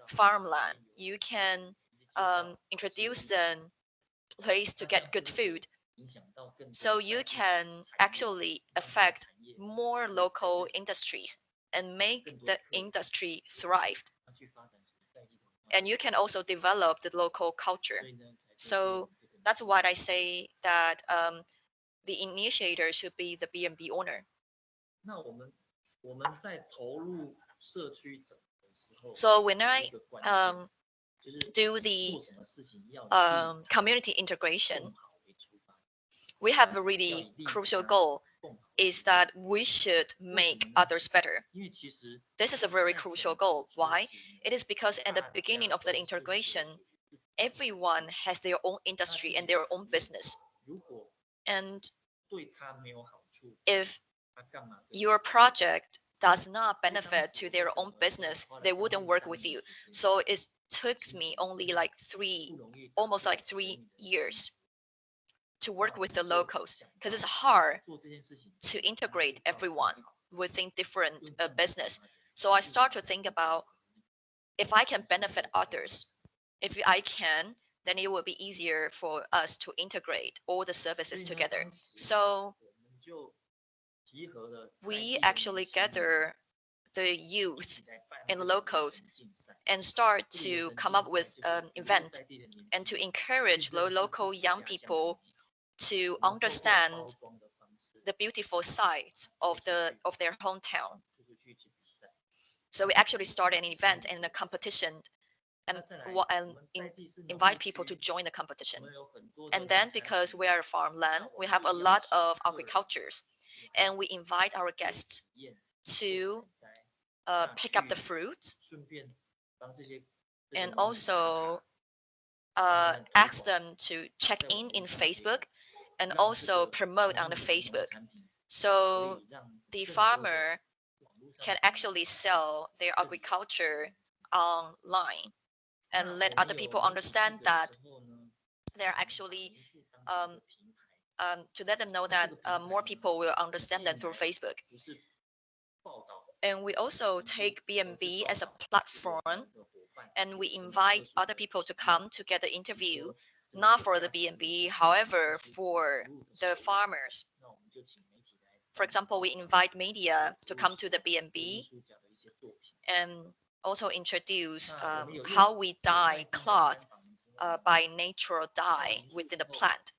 farmland. You can introduce them place to get good food. So you can actually affect more local industries and make the industry thrive. And you can also develop the local culture. So that's what I say, that the initiator should be the B&B owner. So when I do the community integration, we have a really crucial goal, is that we should make others better. This is a very crucial goal. Why? It is because at the beginning of the integration, everyone has their own industry and their own business. And if your project does not benefit to their own business, they wouldn't work with you. So it took me only like almost 3 years to work with the locals, because it's hard to integrate everyone within different business. So I start to think about, if I can benefit others, if I can, then it will be easier for us to integrate all the services together. So we actually gather the youth and locals and start to come up with an event and to encourage the local young people to understand the beautiful sides of their hometown. So we actually started an event and a competition, and invite people to join the competition. And then, because we are a farmland, we have a lot of agricultures, and we invite our guests to pick up the fruits, and also ask them to check in Facebook, and also promote on the Facebook. So the farmer can actually sell their agriculture online and let other people understand that they're actually to let them know that more people will understand them through Facebook. And we also take B&B as a platform, and we invite other people to come to get the interview, not for the B&B, however, for the farmers. For example, we invite media to come to the B&B and also introduce how we dye cloth by natural dye within the plant.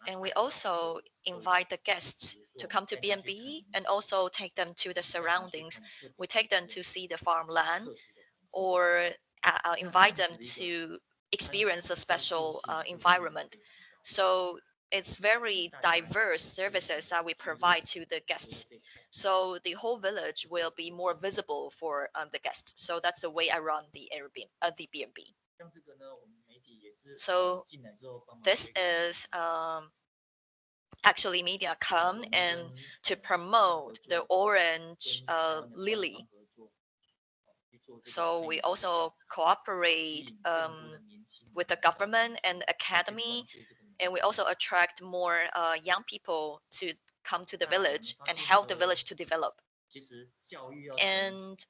And we also invite the guests to come to B&B and also take them to the surroundings. We take them to see the farmland or invite them to experience a special environment. So it's very diverse services that we provide to the guests. So the whole village will be more visible for the guests. So that's the way I run the Airbnb, the B&B. So this is actually media come and to promote the orange lily. So we also cooperate with the government and academy, and we also attract more young people to come to the village and help the village to develop. And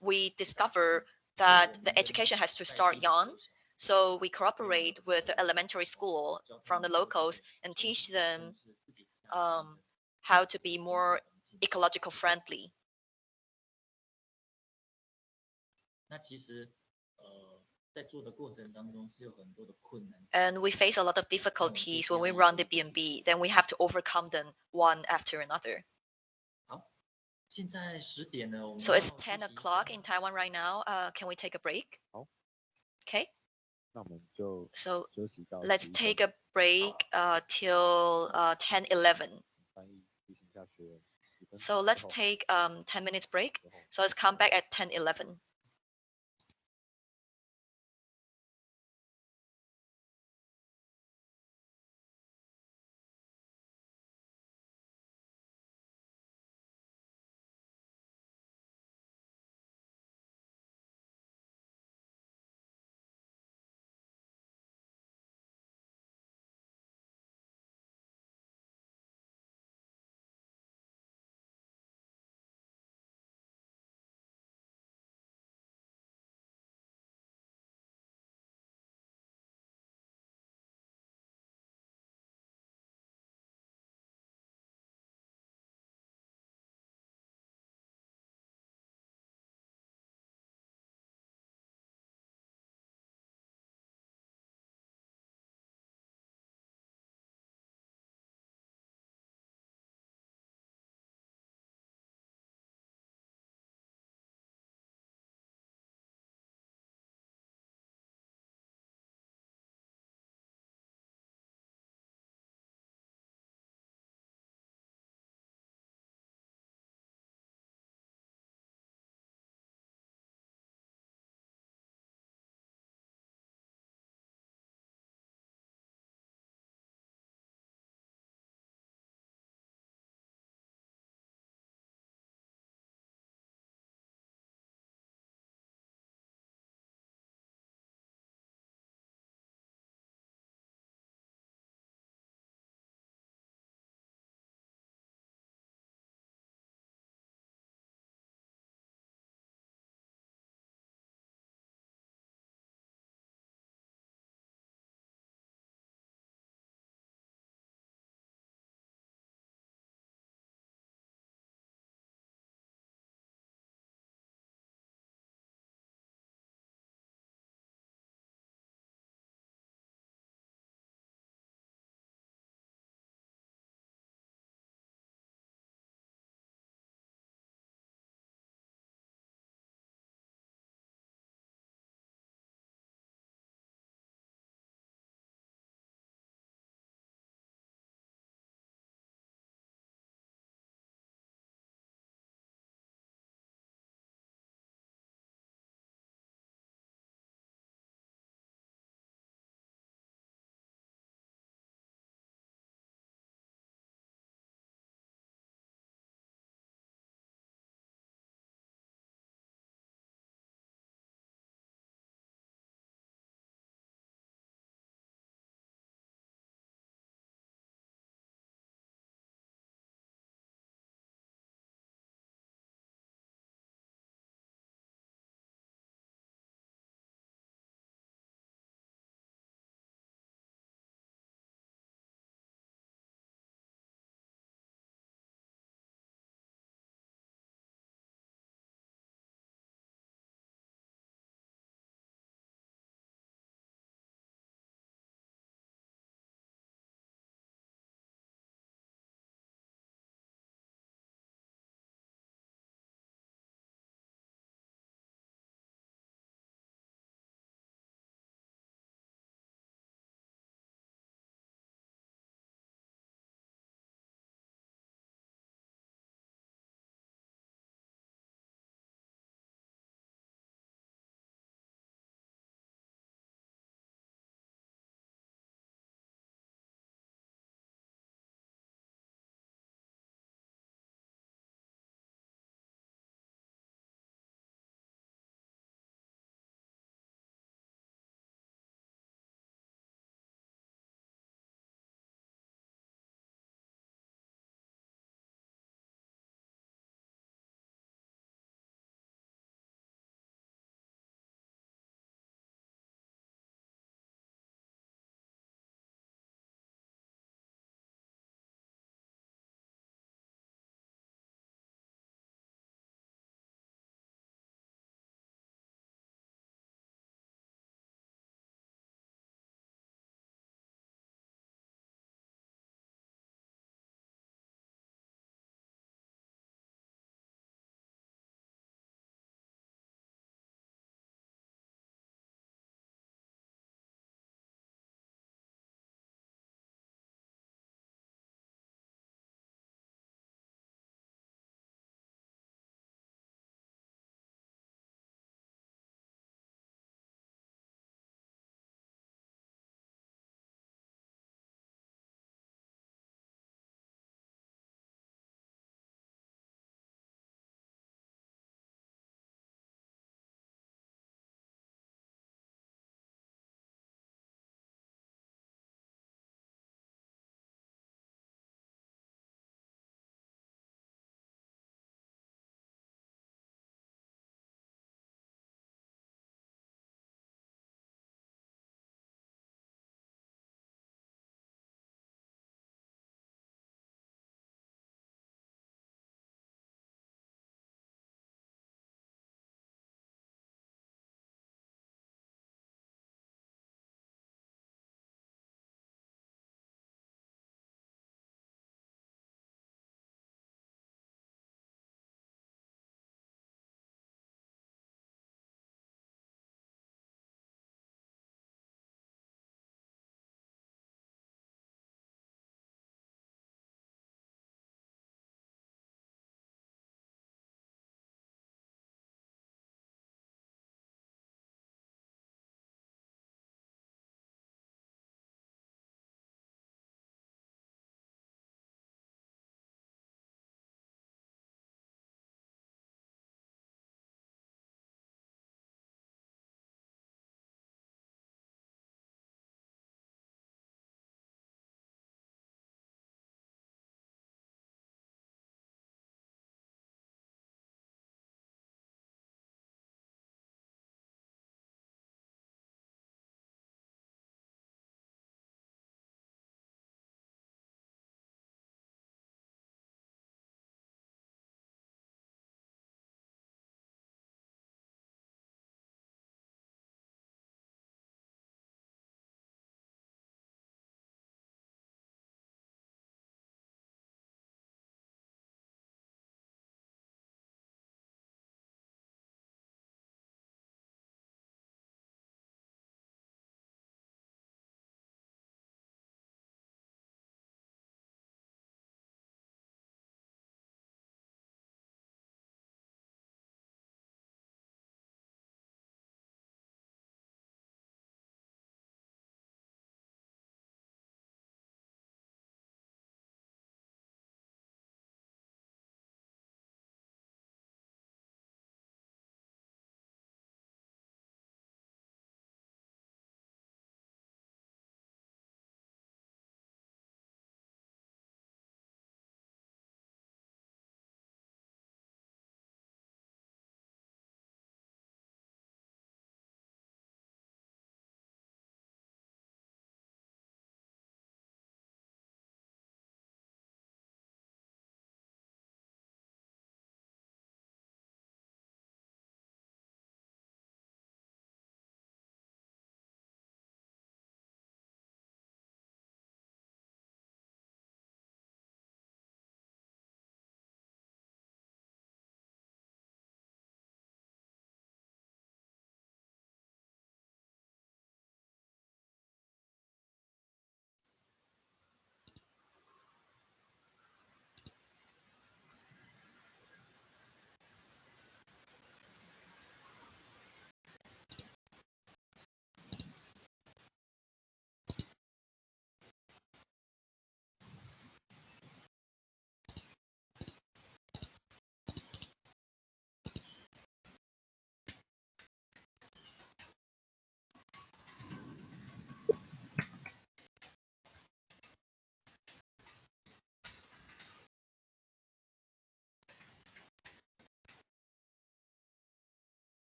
we discover that the education has to start young. So we cooperate with the elementary school from the locals and teach them how to be more ecological friendly. And we face a lot of difficulties when we run the B&B. Then we have to overcome them one after another. So it's 10 o'clock in Taiwan right now. Can we take a break? Okay. So let's take a break till 10:11. So let's take 10 minutes break. So let's come back at 10:11.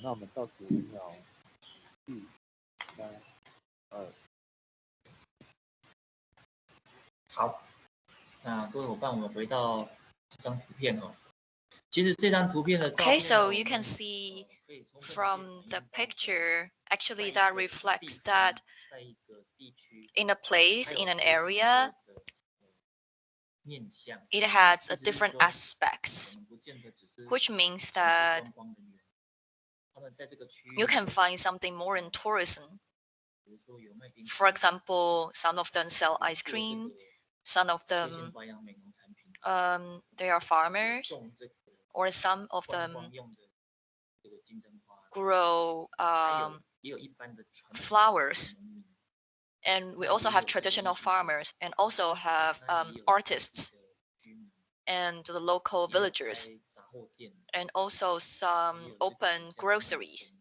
那我们倒数5秒，4、3、2。好，那各位伙伴，我们回到这张图片哦。其实这张图片的照片 Okay, so you can see from the picture, actually that reflects that in a place, in an area, it has a different aspects, which means that you can find something more in tourism. For example, some of them sell ice cream, some of them they are farmers, or some of them grow flowers. And we also have traditional farmers and also have artists and the local villagers, and also some open groceries.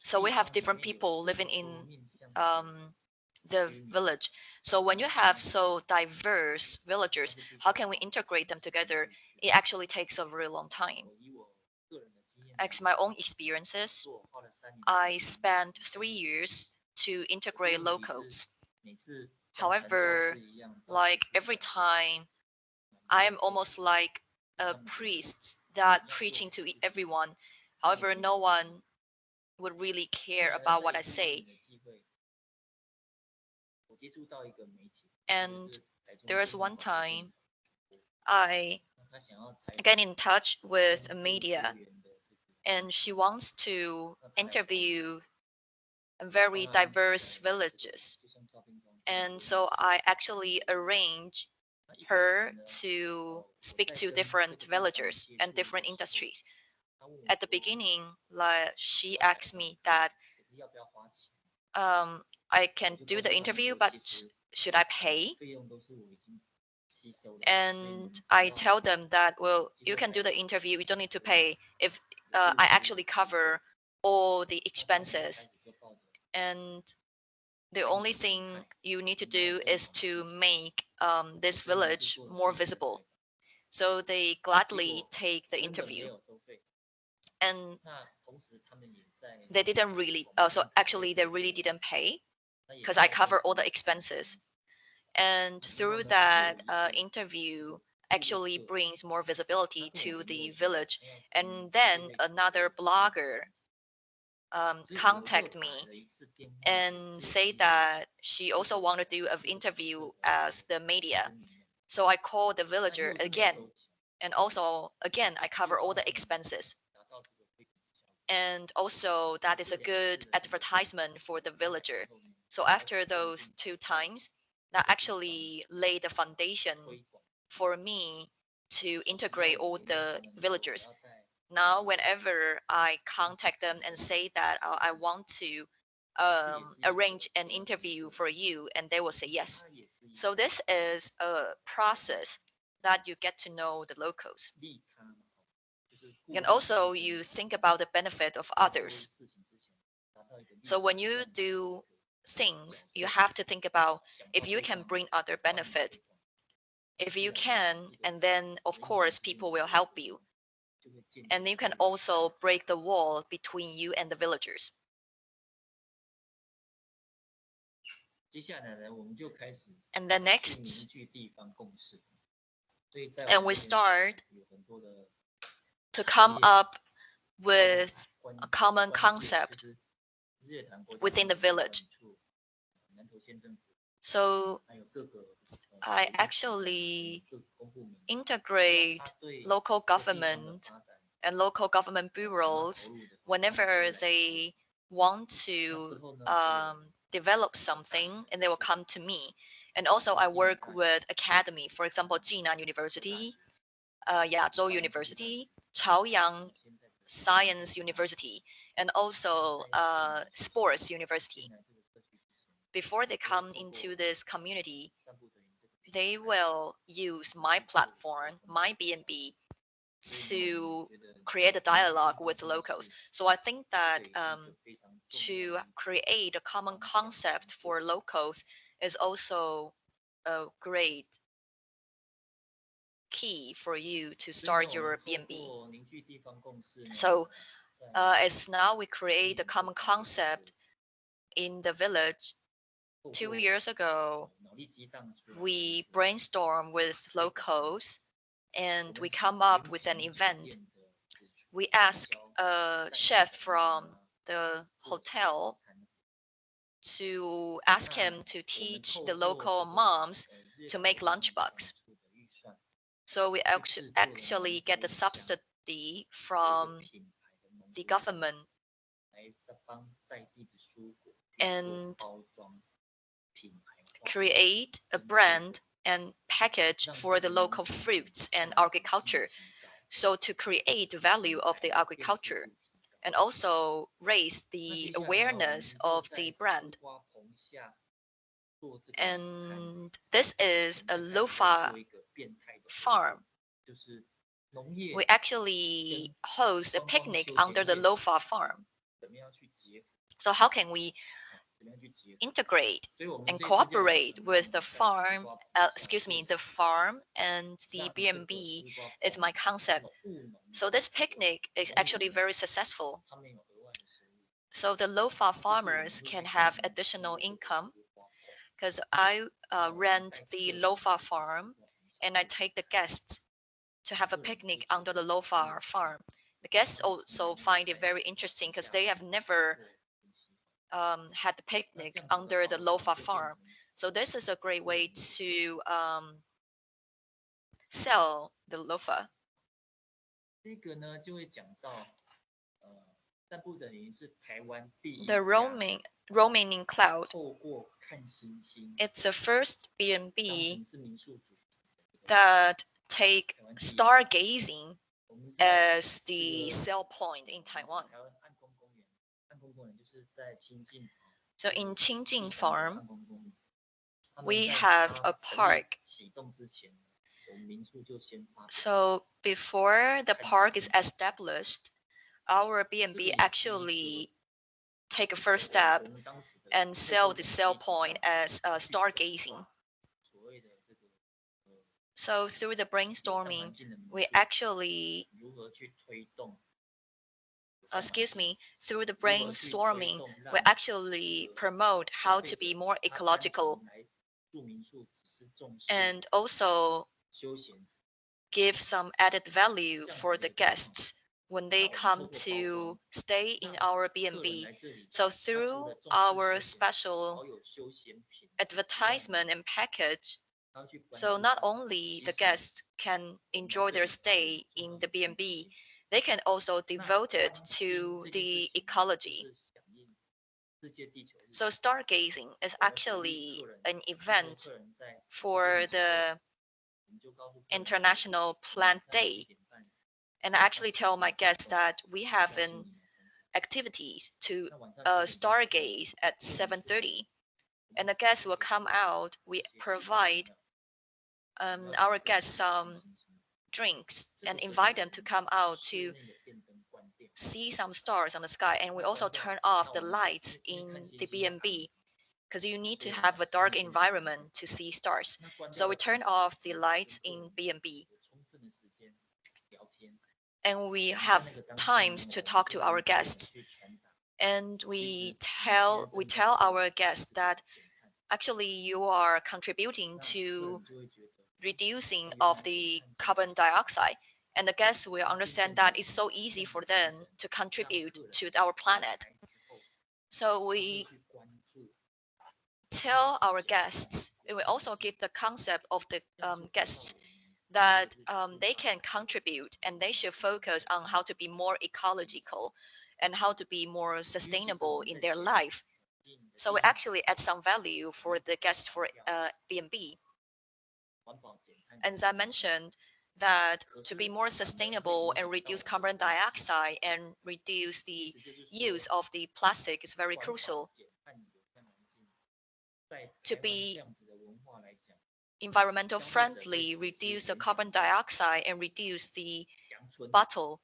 So we have different people living in the village. So when you have so diverse villagers, how can we integrate them together? It actually takes a very long time. As my own experiences, I spent 3 years to integrate locals. However, like every time, I am almost like a priest that preaching to everyone. However, no one would really care about what I say. And there was one time I get in touch with a media, and she wants to interview very diverse villages. And so I actually arranged her to speak to different villagers and different industries. At the beginning, like she asked me that I can do the interview, but should I pay? And I tell them that, well, you can do the interview, you don't need to pay if I actually cover all the expenses. And the only thing you need to do is to make this village more visible. So they gladly take the interview. And they didn't really, so actually they really didn't pay because I cover all the expenses. And through that interview, actually brings more visibility to the village. And then another blogger contact me and say that she also wanted to do an interview as the media. So I called the villager again, and also again I cover all the expenses. And also that is a good advertisement for the villager. So after those 2 times, that actually laid the foundation for me to integrate all the villagers. Now, whenever I contact them and say that I want to arrange an interview for you, and they will say yes. So this is a process that you get to know the locals. And also you think about the benefit of others. So when you do things, you have to think about if you can bring other benefit. If you can, and then of course people will help you. And you can also break the wall between you and the villagers. And then next, and we start to come up with a common concept within the village. So I actually integrate local government and local government bureaus whenever they want to develop something, and they will come to me. And also I work with academy, for example, Jinan University, Yazhou University, Chaoyang Science University, and also Sports University. Before they come into this community, they will use my platform, my B&B, to create a dialogue with locals. So I think that to create a common concept for locals is also a great key for you to start your B&B. So as now we create a common concept in the village, 2 years ago, we brainstorm with locals and we come up with an event. We ask a chef from the hotel to ask him to teach the local moms to make lunchbox. So we actually get the subsidy from the government and create a brand and package for the local fruits and agriculture. So to create the value of the agriculture and also raise the awareness of the brand. And this is a lofa farm. We actually host a picnic under the lofa farm. So how can we integrate and cooperate with the farm, the farm and the B&B is my concept. So this picnic is actually very successful. So the lofa farmers can have additional income because I rent the lofa farm and I take the guests to have a picnic under the lofa farm. The guests also find it very interesting because they have never had the picnic under the lofa farm. So this is a great way to sell the lofa. The roaming in cloud. It's the first B&B that take stargazing as the sell point in Taiwan. So in Qingjing Farm, we have a park. So before the park is established, our B&B actually take a first step and sell the sell point as stargazing. So through the brainstorming, we actually promote how to be more ecological and also give some added value for the guests when they come to stay in our B&B. So through our special advertisement and package, so not only the guests can enjoy their stay in the B&B, they can also devote it to the ecology. So stargazing is actually an event for the International Plant Day. And I actually tell my guests that we have an activities to stargaze at 7:30. And the guests will come out. We provide our guests some drinks and invite them to come out to see some stars on the sky. And we also turn off the lights in the B&B because you need to have a dark environment to see stars. So we turn off the lights in B&B. And we have times to talk to our guests. And we tell our guests that actually you are contributing to reducing of the carbon dioxide. And the guests will understand that it's so easy for them to contribute to our planet. So we tell our guests, we will also give the concept of the guests that they can contribute and they should focus on how to be more ecological and how to be more sustainable in their life. So we actually add some value for the guests for B&B. And as I mentioned, that to be more sustainable and reduce carbon dioxide and reduce the use of the plastic is very crucial. To be environmental friendly, reduce the carbon dioxide and reduce the bottle,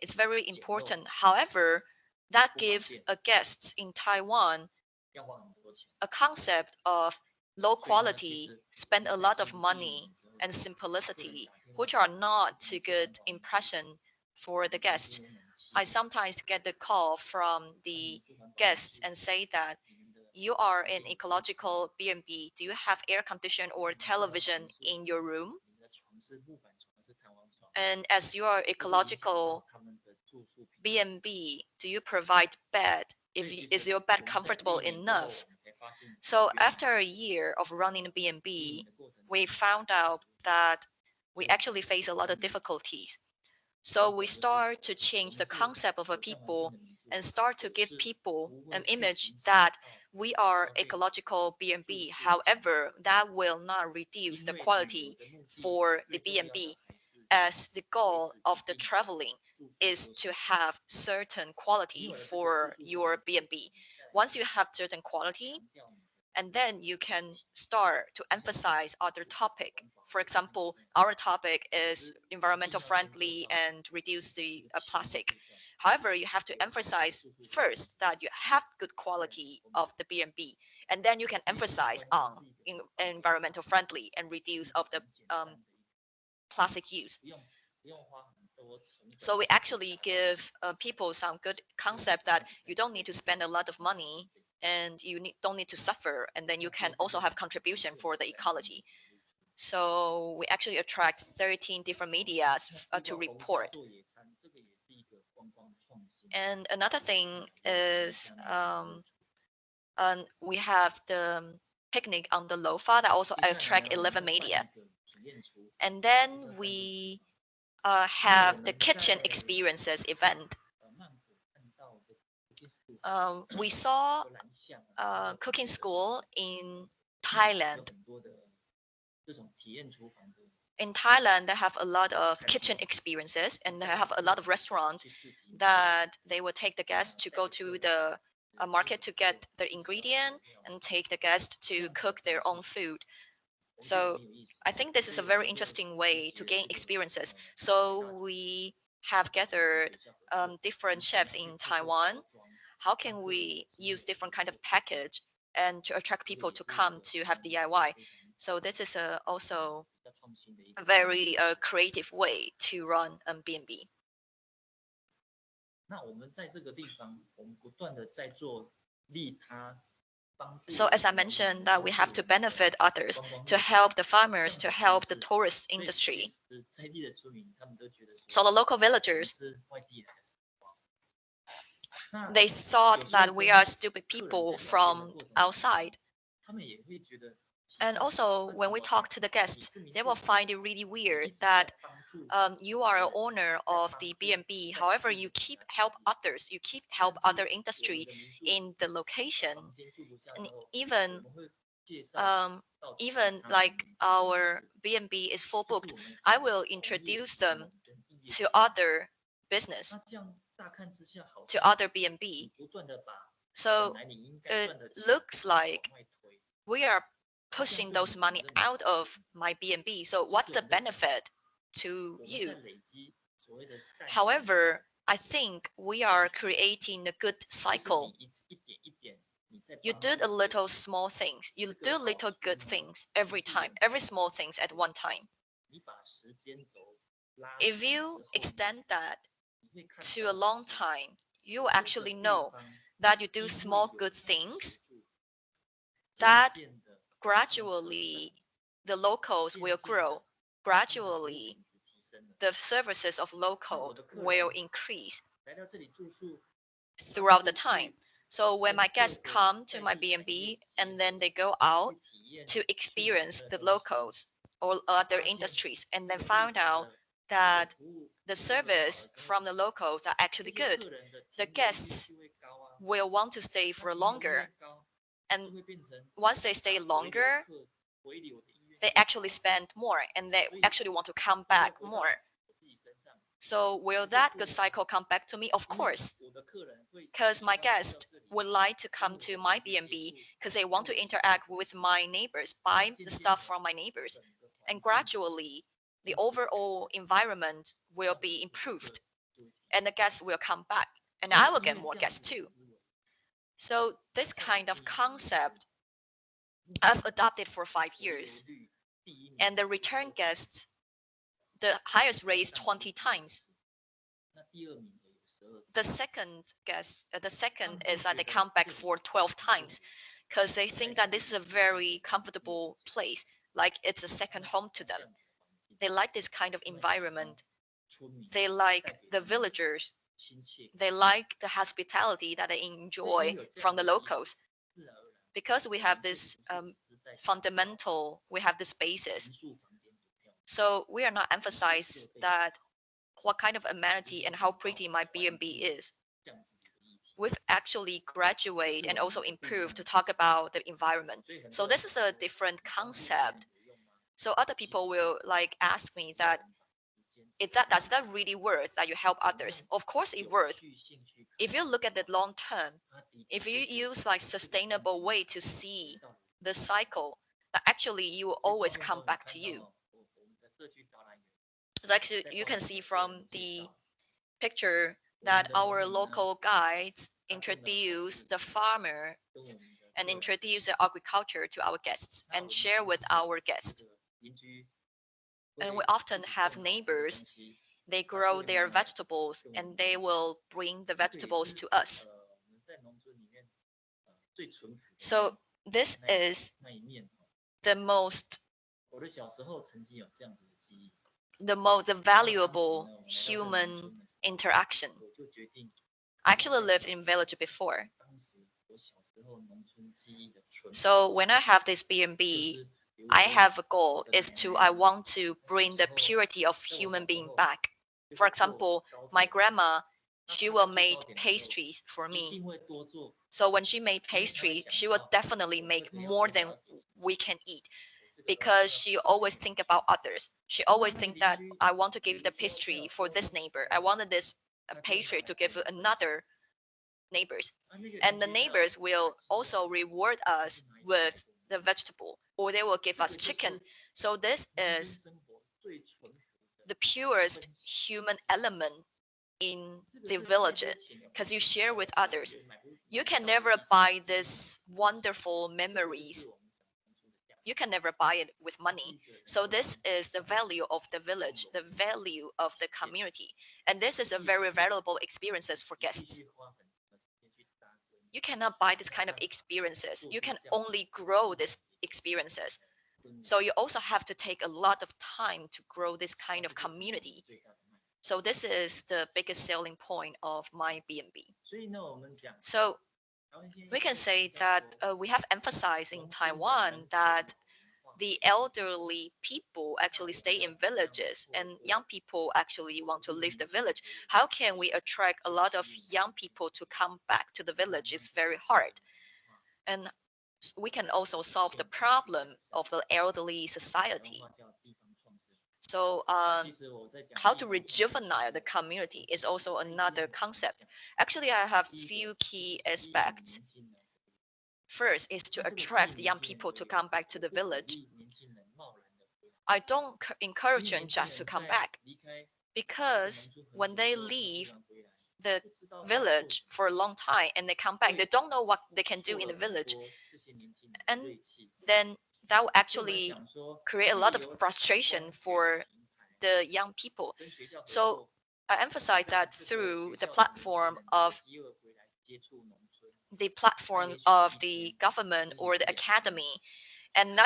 it's very important. However, that gives a guest in Taiwan a concept of low quality, spend a lot of money, and simplicity, which are not a good impression for the guests. I sometimes get the call from the guests and say that you are an ecological B&B. Do you have air condition or television in your room? And as you are ecological B&B, do you provide bed? Is your bed comfortable enough? So after a year of running a B&B, we found out that we actually face a lot of difficulties. So we start to change the concept of a people and start to give people an image that we are ecological B&B. However, that will not reduce the quality for the B&B, as the goal of the traveling is to have certain quality for your B&B. Once you have certain quality, and then you can start to emphasize other topic. For example, our topic is environmental friendly and reduce the plastic. However, you have to emphasize first that you have good quality of the B&B, and then you can emphasize on environmental friendly and reduce of the plastic use. So we actually give people some good concept that you don't need to spend a lot of money and you don't need to suffer, and then you can also have contribution for the ecology. So we actually attract 13 different medias to report. And another thing is we have the picnic on the Lofa that also attract 11 media. And then we have the kitchen experiences event. We saw cooking school in Thailand. In Thailand, they have a lot of kitchen experiences, and they have a lot of restaurants that they will take the guests to go to the market to get the ingredient and take the guests to cook their own food. So I think this is a very interesting way to gain experiences. So we have gathered different chefs in Taiwan. How can we use different kind of package and to attract people to come to have DIY? So this is also a very creative way to run B&B. So as I mentioned, that we have to benefit others, to help the farmers, to help the tourist industry. So the local villagers, they thought that we are stupid people from outside. And also, when we talk to the guests, they will find it really weird that you are an owner of the B&B. However, you keep help others, you keep help other industry in the location. And even like our B&B is full booked, I will introduce them to other business, to other B&B. So it looks like we are pushing those money out of my B&B. So what's the benefit to you? However, I think we are creating a good cycle. You do a little small things. You do little good things every time, every small things at one time. If you extend that to a long time, you actually know that you do small good things, that gradually the locals will grow. Gradually, the services of local will increase throughout the time. So when my guests come to my B&B and then they go out to experience the locals or other industries and then found out that the service from the locals are actually good, the guests will want to stay for longer. And once they stay longer, they actually spend more and they actually want to come back more. So will that good cycle come back to me? Of course, because my guests would like to come to my B&B because they want to interact with my neighbors, buy the stuff from my neighbors. And gradually, the overall environment will be improved and the guests will come back and I will get more guests too. So this kind of concept I've adopted for 5 years. And the return guests, the highest rate is 20 times. The second is that they come back for 12 times because they think that this is a very comfortable place, like it's a second home to them. They like this kind of environment. They like the villagers. They like the hospitality that they enjoy from the locals. Because we have this we have this basis. So we are not emphasize that what kind of amenity and how pretty my B&B is. We've actually graduate and also improved to talk about the environment. So this is a different concept. So other people will like ask me that, does that really worth that you help others? Of course it worth. If you look at the long term, if you use like sustainable way to see the cycle, that actually you will always come back to you. So actually you can see from the picture that our local guides introduce the farmer and introduce the agriculture to our guests and share with our guests. And we often have neighbors, they grow their vegetables and they will bring the vegetables to us. So this is the most valuable human interaction. I actually lived in village before. So when I have this B&B, I have a goal I want to bring the purity of human being back. For example, my grandma, she will make pastries for me. So when she made pastry, she will definitely make more than we can eat because she always think about others. She always think that I want to give the pastry for this neighbor. I wanted this pastry to give another neighbors. And the neighbors will also reward us with the vegetable or they will give us chicken. So this is the purest human element in the villages because you share with others. You can never buy these wonderful memories. You can never buy it with money. So this is the value of the village, the value of the community. And this is a very valuable experiences for guests. You cannot buy this kind of experiences. You can only grow these experiences. So you also have to take a lot of time to grow this kind of community. So this is the biggest selling point of my B&B. So we can say that we have emphasized in Taiwan that the elderly people actually stay in villages and young people actually want to leave the village. How can we attract a lot of young people to come back to the village? It's very hard. And we can also solve the problem of the elderly society. So how to rejuvenate the community is also another concept. Actually, I have few key aspects. First is to attract young people to come back to the village. I don't encourage them just to come back because when they leave the village for a long time and they come back, they don't know what they can do in the village. And then that will actually create a lot of frustration for the young people. So I emphasize that through the platform of the government or the academy, and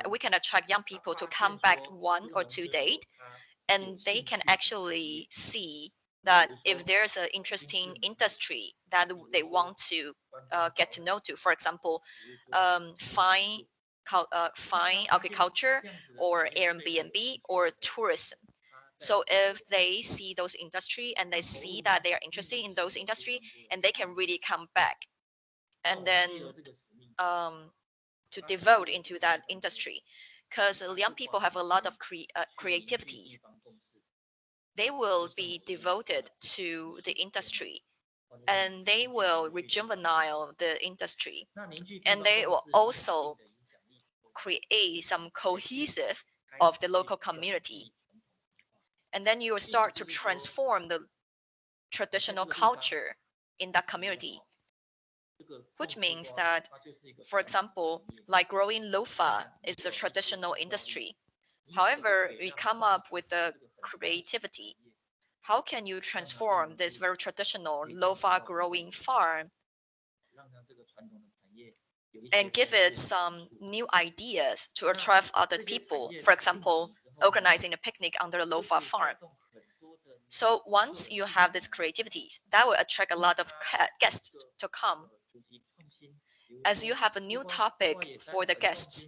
we can attract young people to come back 1 or 2 days, and they can actually see that if there's an interesting industry that they want to get to know to, for example, fine agriculture or Airbnb or tourism. So if they see those industry and they see that they are interested in those industry, and they can really come back and then to devote into that industry, because young people have a lot of creativity. They will be devoted to the industry and they will rejuvenate the industry, and they will also create some cohesive of the local community. And then you will start to transform the traditional culture in that community. which means that, for example, like growing lofa is a traditional industry. However, we come up with the creativity. How can you transform this very traditional lofa growing farm and give it some new ideas to attract other people? For example, organizing a picnic under the lofa farm. So once you have this creativity, that will attract a lot of guests to come. As you have a new topic for the guests.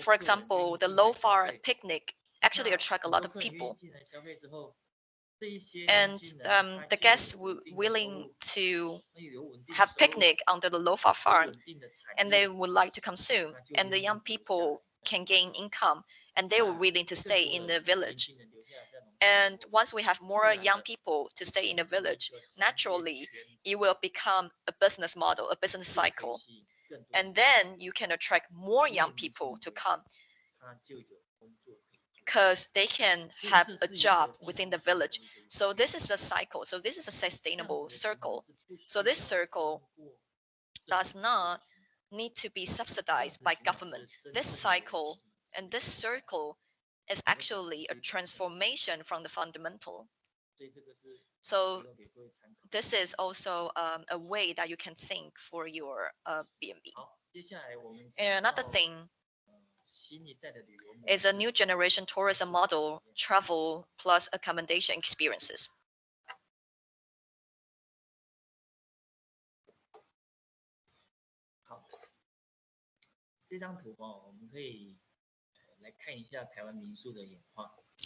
For example, the low-far picnic actually attract a lot of people. And the guests willing to have picnic under the low-far farm, and they would like to consume. And the young people can gain income, and they were willing to stay in the village. And once we have more young people to stay in the village, naturally, it will become a business model, a business cycle. And then you can attract more young people to come because they can have a job within the village. So this is a cycle. So this is a sustainable circle. So this circle does not need to be subsidized by government. This cycle and this circle is actually a transformation from the fundamental. So this is also a way that you can think for your B&B. And another thing is a new generation tourism model, travel plus accommodation experiences.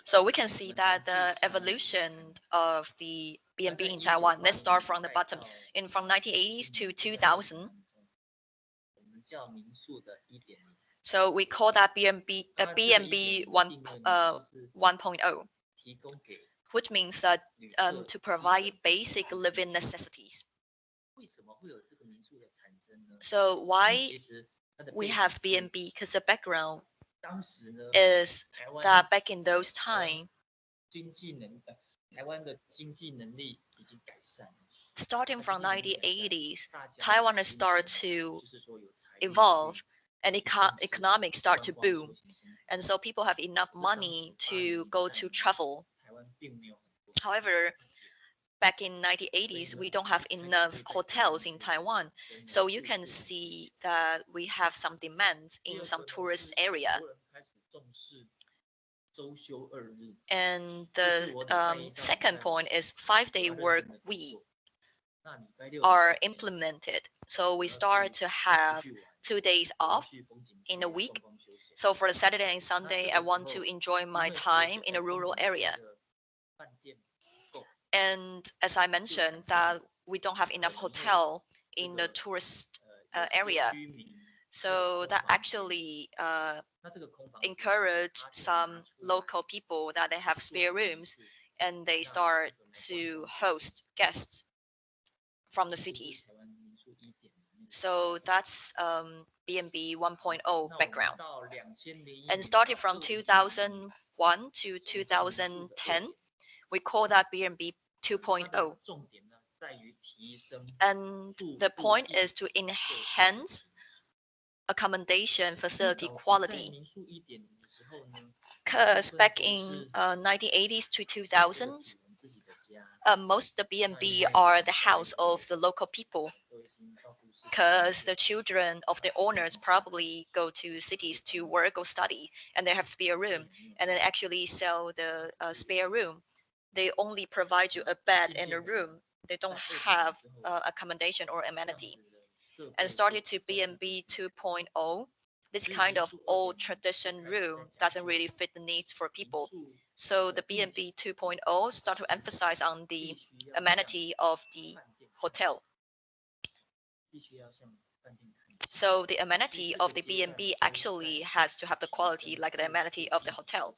So we can see that the evolution of the B&B in Taiwan. Let's start from the bottom. From 1980s to 2000. So we call that B&B 1.0, which means that to provide basic living necessities. So why we have B&B? Because the background is that back in those times, starting from 1980s, Taiwan has started to evolve and economics start to boom. And so people have enough money to go to travel. However, back in 1980s, we don't have enough hotels in Taiwan. So you can see that we have some demands in some tourist area. And the second point is 5-day work week are implemented. So we start to have 2 days off in a week. So for the Saturday and Sunday, I want to enjoy my time in a rural area. And as I mentioned, that we don't have enough hotel in the tourist area. So that actually encourage some local people that they have spare rooms and they start to host guests from the cities. So that's B&B 1.0 background. And starting from 2001 to 2010, we call that B&B 2.0. And the point is to enhance accommodation facility quality. Because back in 1980s to 2000s, most of the B&B are the house of the local people. Because the children of the owners probably go to cities to work or study, and they have spare room, and then actually sell the spare room. They only provide you a bed and a room. They don't have accommodation or amenity. And started to B&B 2.0, this kind of old tradition room doesn't really fit the needs for people. So the B&B 2.0 start to emphasize on the amenity of the hotel. So the amenity of the B&B actually has to have the quality like the amenity of the hotel.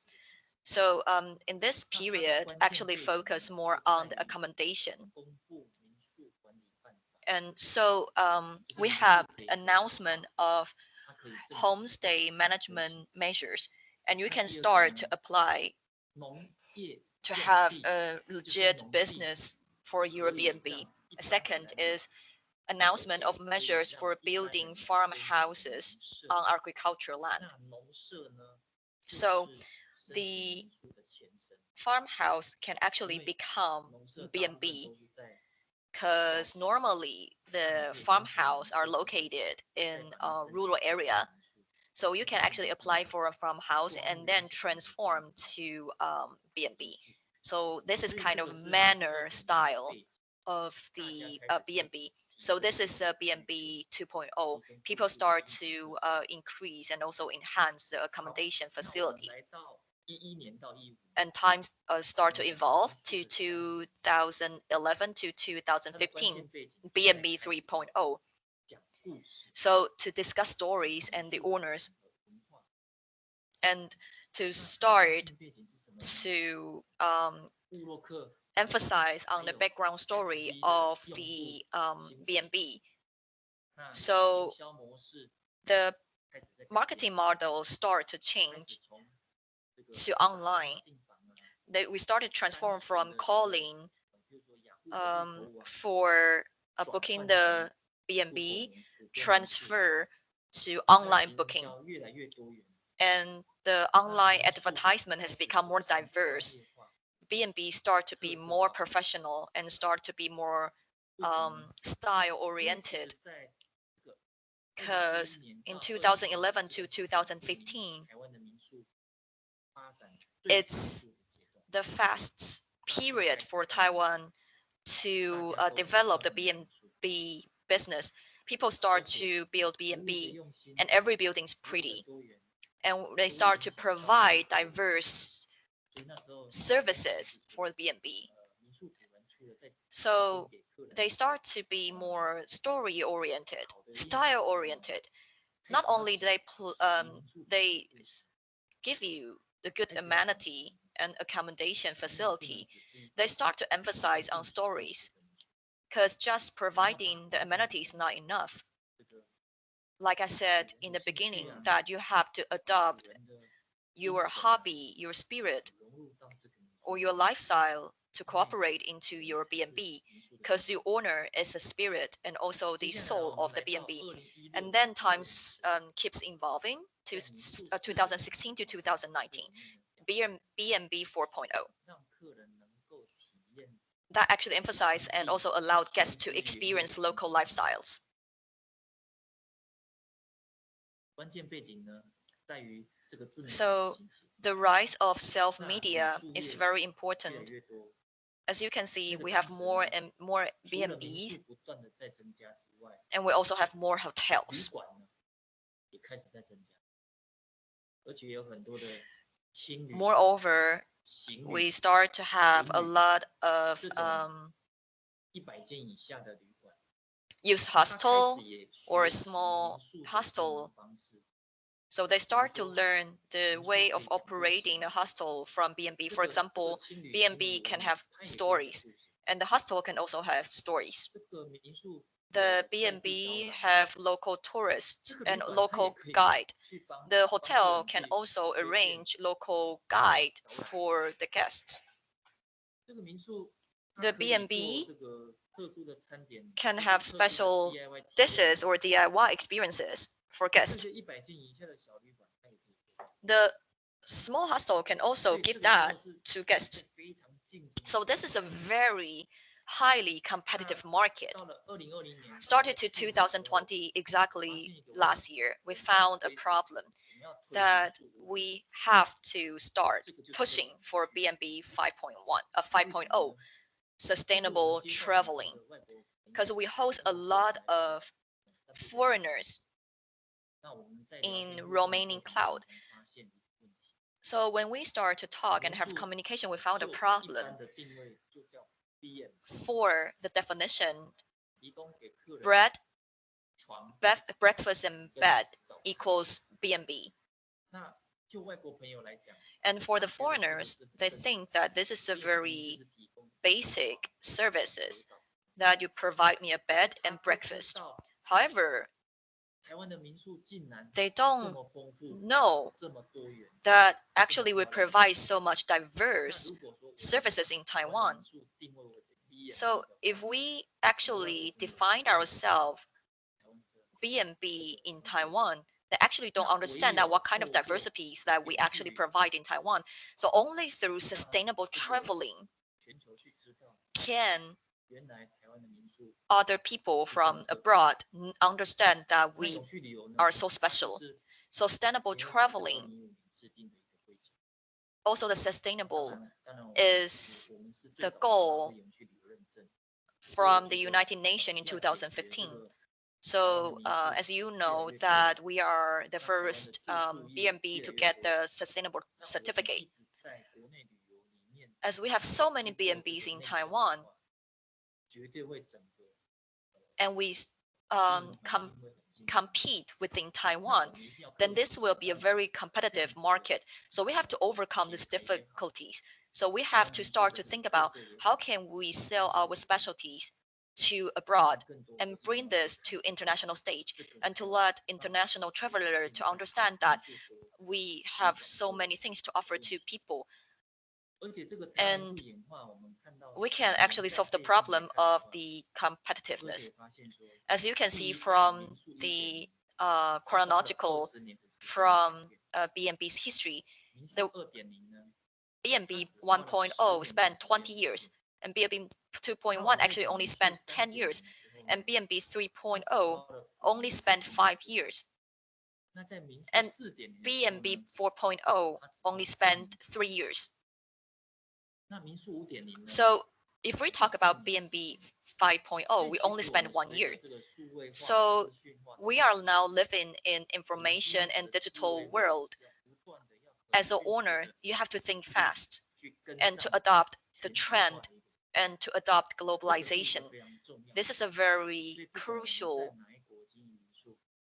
So in this period, actually focus more on the accommodation. And so we have announcement of homestay management measures, and you can start to apply to have a legit business for your B&B. Second is announcement of measures for building farmhouses on agricultural land. So the farmhouse can actually become B&B because normally the farmhouse are located in a rural area. So you can actually apply for a farmhouse and then transform to B&B. So this is kind of manner style of the B&B. So this is B&B 2.0. People start to increase and also enhance the accommodation facility. And times start to evolve to 2011 to 2015, B&B 3.0. So to discuss stories and the owners, and to start to emphasize on the background story of the B&B. So the marketing model start to change to online. We started transform from calling for booking the B&B, transfer to online booking. And the online advertisement has become more diverse. B&B start to be more professional and start to be more style oriented. Because in 2011 to 2015, it's the fast period for Taiwan to develop the B&B business. People start to build B&B, and every building is pretty. And they start to provide diverse services for B&B. So they start to be more story oriented, style oriented. Not only do they give you the good amenity and accommodation facility, they start to emphasize on stories, because just providing the amenities is not enough. Like I said in the beginning, that you have to adopt your hobby, your spirit, or your lifestyle to cooperate into your B&B, because the owner is a spirit and also the soul of the B&B. And then times keeps evolving to 2016 to 2019, B&B 4.0. That actually emphasized and also allowed guests to experience local lifestyles. So the rise of self-media is very important. As you can see, we have more and more B&Bs, and we also have more hotels. Moreover, we start to have a lot of youth hostel or small hostel. So they start to learn the way of operating a hostel from B&B. For example, B&B can have stories, and the hostel can also have stories. The B&B have local tourists and local guide. The hotel can also arrange local guide for the guests. The B&B can have special dishes or DIY experiences for guests. The small hostel can also give that to guests. So this is a very highly competitive market. Started to 2020, exactly last year, we found a problem that we have to start pushing for B&B 5.0, sustainable traveling, because we host a lot of foreigners in Romanian cloud. So when we start to talk and have communication, we found a problem. For the definition, breakfast and bed equals B&B. And for the foreigners, they think that this is a very basic services, that you provide me a bed and breakfast. However, they don't know that actually we provide so much diverse services in Taiwan. So if we actually define ourselves B&B in Taiwan, they actually don't understand that what kind of diversities that we actually provide in Taiwan. So only through sustainable traveling can other people from abroad understand that we are so special. Sustainable traveling, also the sustainable is the goal from the United Nations in 2015. So as you know that we are the first B&B to get the sustainable certificate. As we have so many B&Bs in Taiwan, and we compete within Taiwan, then this will be a very competitive market. So we have to overcome these difficulties. So we have to start to think about how can we sell our specialties to abroad and bring this to international stage and to let international travelers to understand that we have so many things to offer to people. And we can actually solve the problem of the competitiveness. As you can see from the chronological from B&B's history, the B&B 1.0 spent 20 years, and B&B 2.1 actually only spent 10 years, and B&B 3.0 only spent 5 years, and B&B 4.0 only spent 3 years. So if we talk about B&B 5.0, we only spent 1 year. So we are now living in information and digital world. As an owner, you have to think fast and to adopt the trend and to adopt globalization. This is a very crucial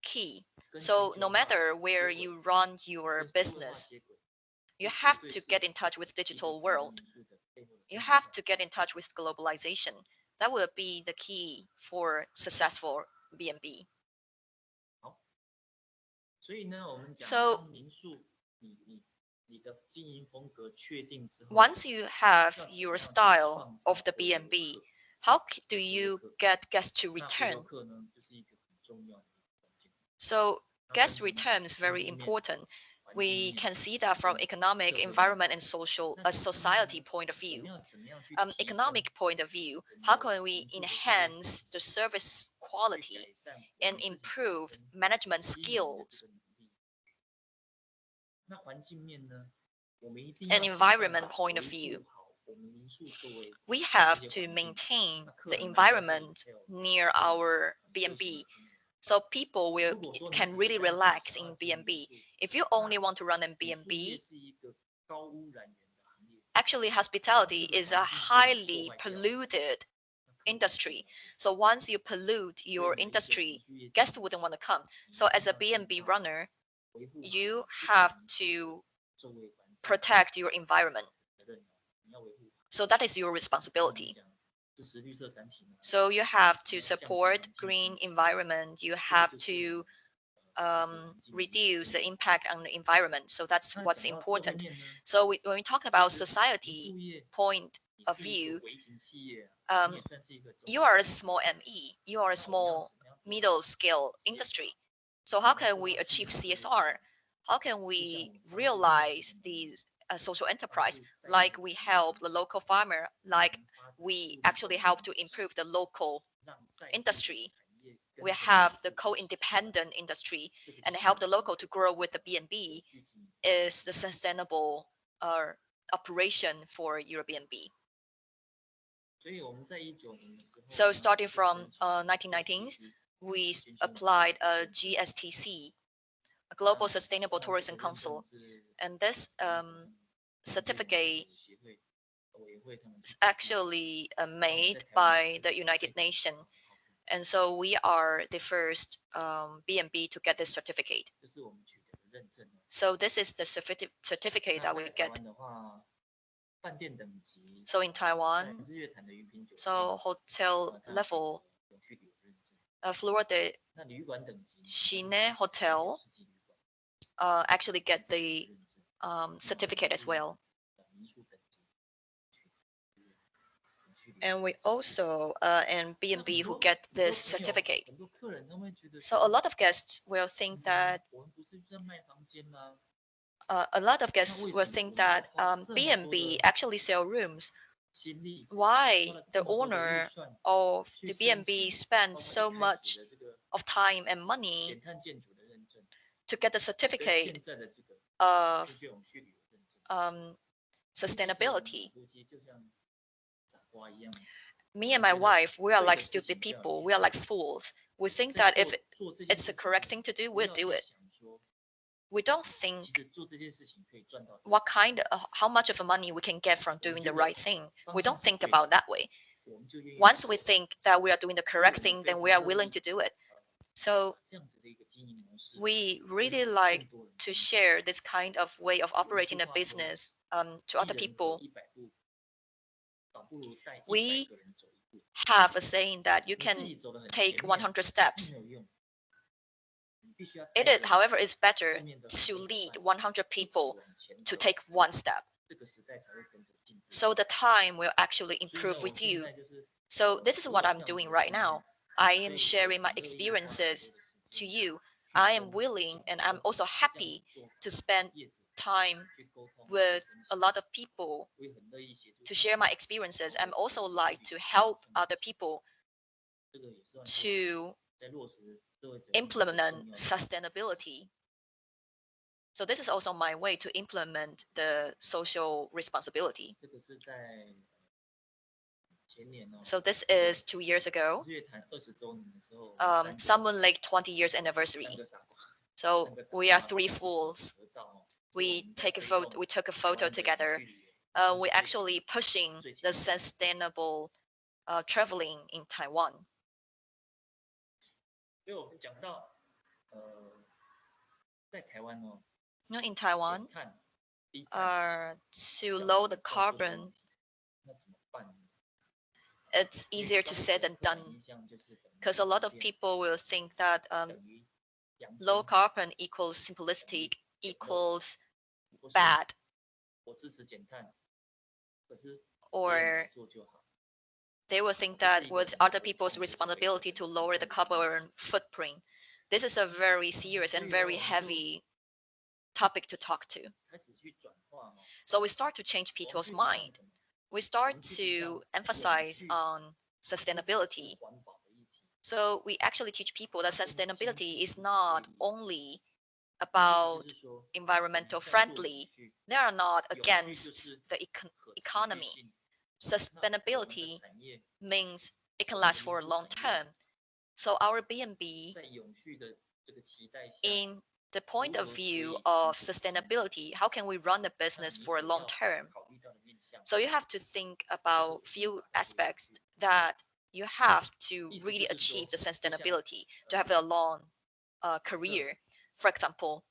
key. So no matter where you run your business, you have to get in touch with digital world. You have to get in touch with globalization. That will be the key for successful B&B. So once you have your style of the B&B, how do you get guests to return? So guest return is very important. We can see that from economic, environment, and society point of view. Economic point of view, how can we enhance the service quality and improve management skills? An environment point of view, we have to maintain the environment near our B&B so people can really relax in B&B. If you only want to run a B&B, actually hospitality is a highly polluted industry. So once you pollute your industry, guests wouldn't want to come. So as a B&B runner, you have to protect your environment. So that is your responsibility. So you have to support green environment. You have to reduce the impact on the environment. So that's what's important. So when we talk about society point of view, you are a small ME. You are a small middle scale industry. So how can we achieve CSR? How can we realize these social enterprise? Like we help the local farmer, like we actually help to improve the local industry. We have the co-independent industry and help the local to grow with the B&B is the sustainable operation for your B&B. So starting from 1990s, we applied a GSTC, a Global Sustainable Tourism Council, and this certificate is actually made by the United Nations. And so we are the first B&B to get this certificate. So this is the certificate that we get. So in Taiwan, so hotel level, Fleur de Chine Hotel actually get the certificate as well. And we also and B&B who get this certificate. So a lot of guests will think that B&B actually sell rooms. Why the owner of the B&B spend so much of time and money to get the certificate of sustainability? Me and my wife, we are like stupid people. We are like fools. We think that if it's the correct thing to do, we'll do it. We don't think how much of money we can get from doing the right thing. We don't think about that way. Once we think that we are doing the correct thing, then we are willing to do it. So we really like to share this kind of way of operating a business to other people. We have a saying that you can take 100 steps. However, it's better to lead 100 people to take one step. So the time will actually improve with you. So this is what I'm doing right now. I am sharing my experiences to you. I am willing and I'm also happy to spend time with a lot of people to share my experiences. I'm also like to help other people to implement sustainability. So this is also my way to implement the social responsibility. So this is 2 years ago. Someone like 20 years anniversary. So we are three fools. We took a photo together. We actually pushing the sustainable traveling in Taiwan. In Taiwan, to lower the carbon, it's easier to say than done, because a lot of people will think that low carbon equals simplistic, equals bad, or they will think that with other people's responsibility to lower the carbon footprint. This is a very serious and very heavy topic to talk to. So we start to change people's mind. We start to emphasize on sustainability. So we actually teach people that sustainability is not only about environmental friendly. They are not against the economy. Sustainability means it can last for a long term. So our B&B, in the point of view of sustainability, how can we run a business for a long term? So you have to think about few aspects that you have to really achieve the sustainability to have a long career. For example,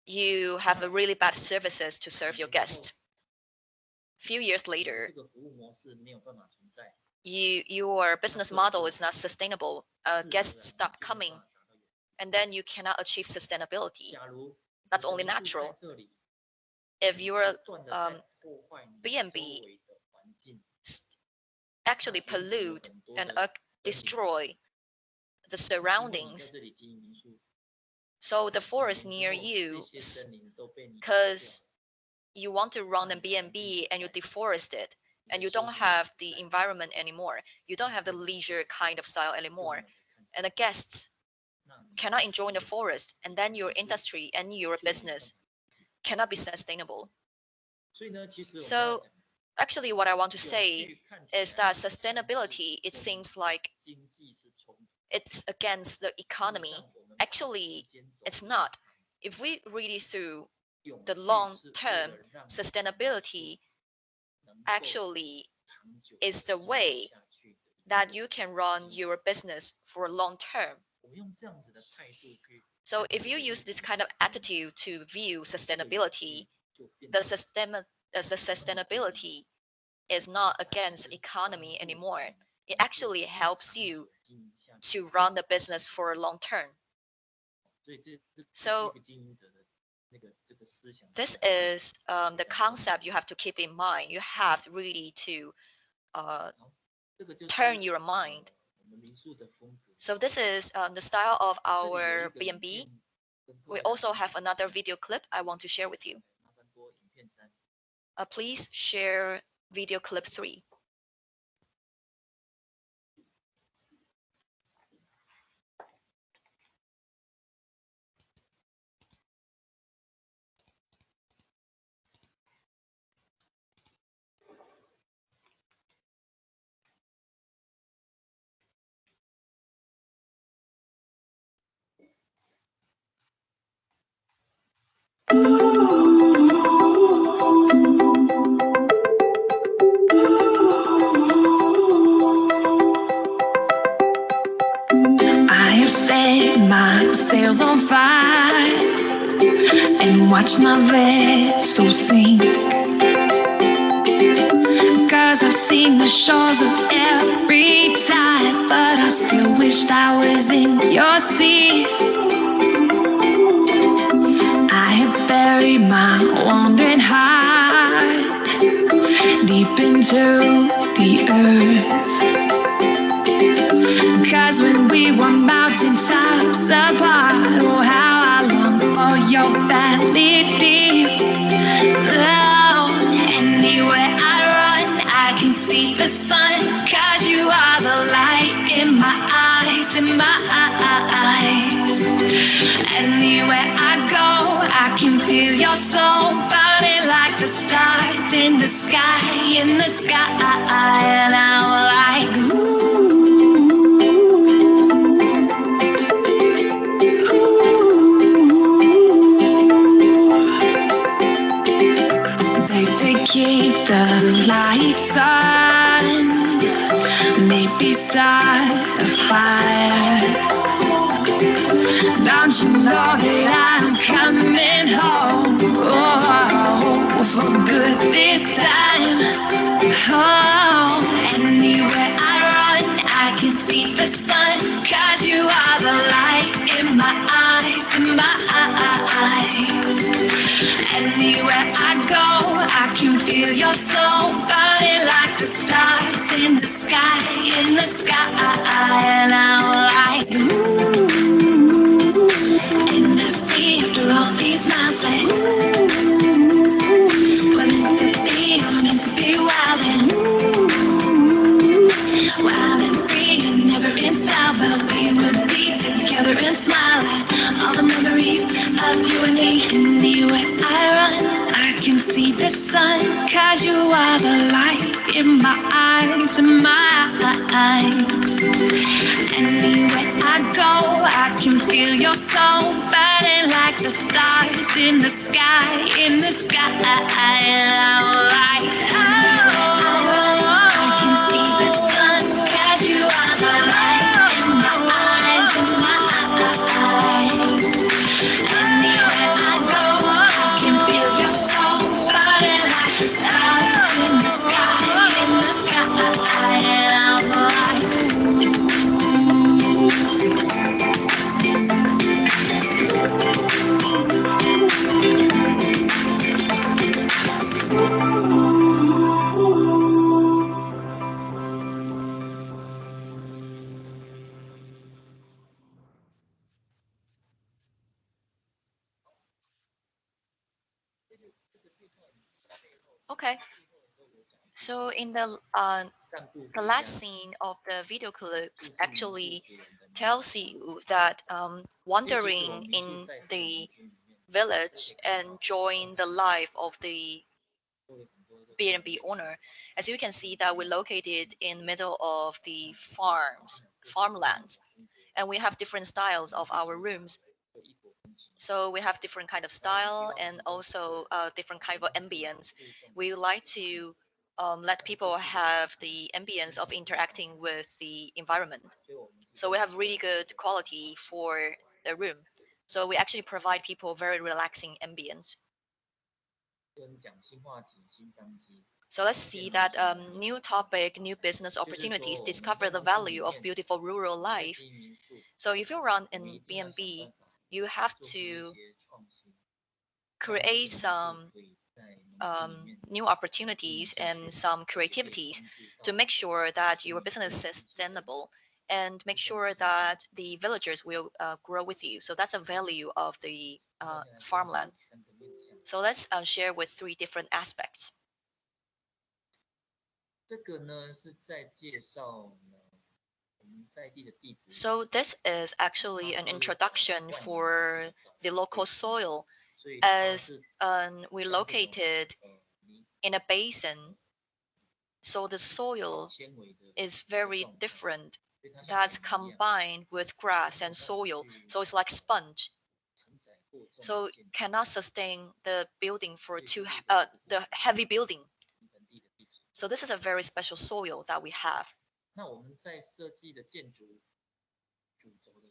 you have a really bad services to serve your guests. Few years later, your business model is not sustainable. Guests stop coming, and then you cannot achieve sustainability. That's only natural. If your B&B actually pollute and destroy the surroundings, so the forest near you, because you want to run a B&B and you deforest it, and you don't have the environment anymore, you don't have the leisure kind of style anymore, and the guests cannot enjoy the forest, and then your industry and your business cannot be sustainable. So actually what I want to say is that sustainability, it seems like it's against the economy. Actually, it's not. If we read it through the long term, sustainability actually is the way that you can run your business for long term. So if you use this kind of attitude to view sustainability, the sustainability is not against economy anymore. It actually helps you to run the business for a long term. So This is the concept you have to keep in mind. You have really to turn your mind. So this is the style of our B&B. We also have another video clip I want to share with you. Please share video clip 3. I have set my sails on fire and watched my vessel sink. 'Cause I've seen the shores of every tide, but I still wished I was in your sea. I have buried my wandering heart deep into the earth. 'Cause when we were mountain tops apart, oh how I long for your valley deep. Oh, anywhere I run, I can see the sun. 'Cause you are the light in my eyes, in my eyes. Anywhere I go, I can feel your soul burning like the stars in the sky, in the sky. And I'm like, they keep the lights on, maybe start a fire. Don't you know that I'm coming home, oh, for good this time. Oh, anywhere I run, I can see the sun. 'Cause you are the light in my eyes, in my eyes. Anywhere I go, I can feel your soul burning like the stars in the sky, in the sky. And I'm like, ooh. And I see after all these miles that we're meant to be wild and free and never in style. But we would be together and smile at all the memories of you and me. Anywhere I run, I can see the sun. 'Cause you are the light in my eyes, in my eyes. Anywhere I go, I can feel your soul burning like the stars in the sky, in the sky. And I'm like, oh, I can see the sun. 'Cause you are the light in my eyes, in my eyes. Anywhere I go, I can feel your soul burning like the stars in the sky, in the sky. And I'm like, Okay. So in the last scene of the video clips actually tells you that wandering in the village and enjoying the life of the B&B owner. As you can see that we're located in the middle of the farmlands, and we have different styles of our rooms. So we have different kind of style and also different kind of ambience. We like to let people have the ambience of interacting with the environment. So we have really good quality for the room. So we actually provide people very relaxing ambience. So let's see that new topic, new business opportunities, discover the value of beautiful rural life. So if you run in B&B, you have to create some new opportunities and some creativities to make sure that your business is sustainable and make sure that the villagers will grow with you. So that's a value of the farmland. So let's share with 3 different aspects. So this is actually an introduction for the local soil, as we're located in a basin. So the soil is very different. That's combined with grass and soil. So it's like sponge. So cannot sustain the building for the heavy building. So this is a very special soil that we have.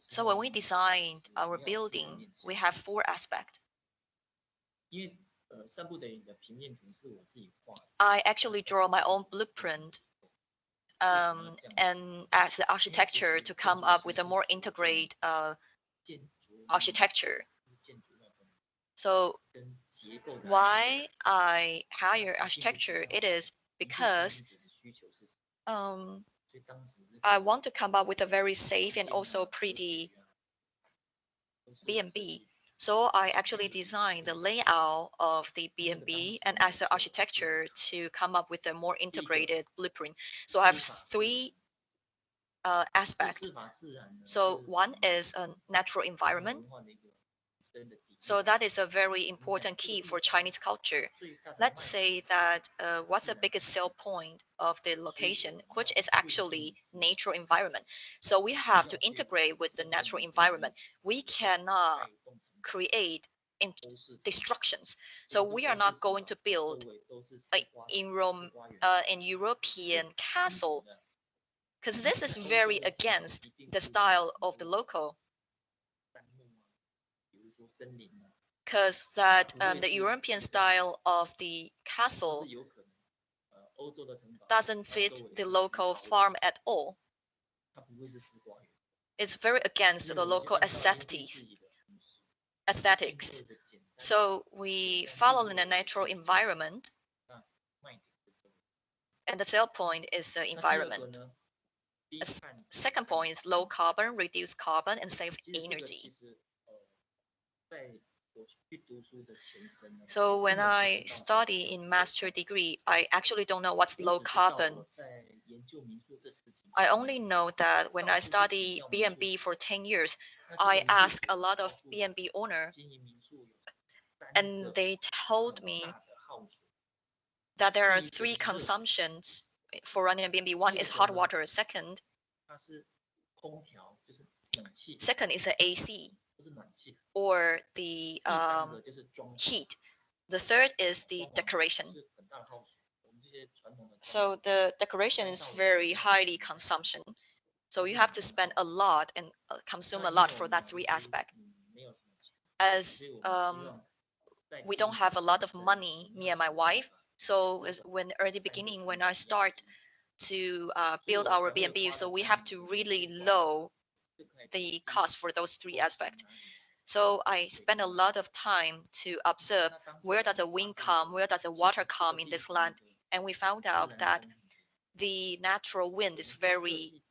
So when we designed our building, we have 4 aspects. I actually draw my own blueprint and as the architecture to come up with a more integrated architecture. So why I hire architecture? It is because I want to come up with a very safe and also pretty B&B. So I actually designed the layout of the B&B and as the architecture to come up with a more integrated blueprint. So I have 3 aspects. So one is a natural environment. So that is a very important key for Chinese culture. Let's say that what's the biggest sell point of the location, which is actually natural environment. So we have to integrate with the natural environment. We cannot create destructions. So we are not going to build an European castle, because this is very against the style of the local. Because that the European style of the castle doesn't fit the local farm at all. It's very against the local aesthetics. So we follow in a natural environment, and the sell point is the environment. Second point is low carbon, reduce carbon, and save energy. So when I study in master degree, I actually don't know what's low carbon. I only know that when I study B&B for 10 years, I asked a lot of B&B owner, and they told me that there are 3 consumptions for running a B&B. One is hot water. Second is the AC or the heat. The third is the decoration. So the decoration is very highly consumption. So you have to spend a lot and consume a lot for that 3 aspects. As we don't have a lot of money, me and my wife. So when early beginning, when I start to build our B&B, so we have to really low the cost for those 3 aspects. So I spend a lot of time to observe where does the wind come, where does the water come in this land, and we found out that the natural wind is very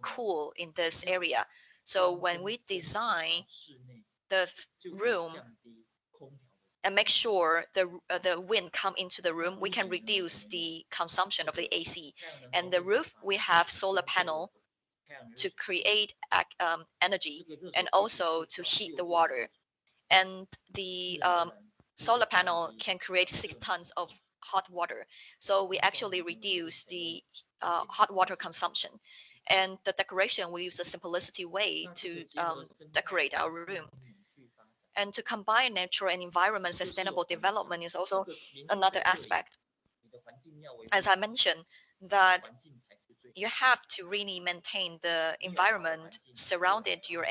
cool in this area. So when we design the room and make sure the wind come into the room, we can reduce the consumption of the AC. And the roof, we have solar panel to create energy and also to heat the water. And the solar panel can create 6 tons of hot water. So we actually reduce the hot water consumption. And the decoration, we use a simplicity way to decorate our room. And to combine natural and environment, sustainable development is also another aspect. As I mentioned, that you have to really maintain the environment surrounded your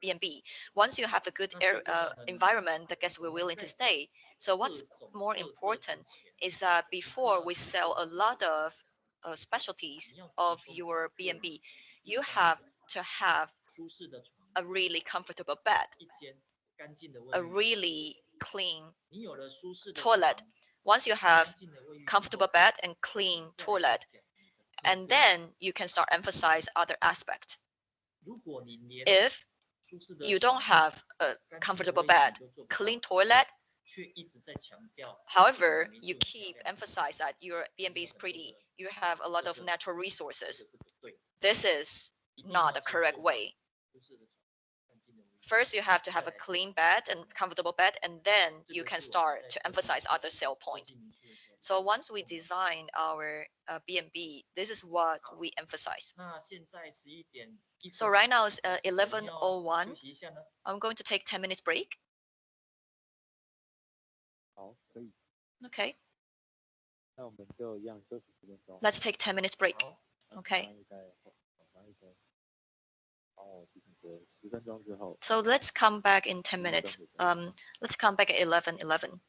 B&B. Once you have a good environment, the guests will willing to stay. So what's more important is that before we sell a lot of specialties of your B&B, you have to have a really comfortable bed, a really clean 你有了舒适的 toilet. 床 Once you have 干净的卫浴之后 comfortable bed and clean 再来 toilet, 讲你的特 and 色 then you can start emphasize other aspect. 如果你连 If 舒适的 you 床 don't have a 干净的 comfortable 卫浴 bed, 你都做不到 clean toilet, 却一直在强调 however, 民 you 宿很漂 keep 亮 emphasize that your B&B is pretty, you have a lot of natural 这 resources. 个是不对 This is 一定 not 要 the 先 correct 做好 way. 舒适的床干净的卫浴 First, you have to have a clean bed and comfortable bed, and then 这 you 个 can 是我们 start 在 to 设计 emphasize other sale 设 point. 计民宿的时候 So once we design our B&B, this is what we emphasize. 那现在11点 So right now it's 我们要 11:01. 休息一下呢 I'm going to take 10 minutes break. 好，可以。 Okay, 那我们就一样休息10分钟。 let's take 10 minutes break. 好 Okay. 10分钟之后。 So let's come back in 10 minutes. Let's come back at 11:11.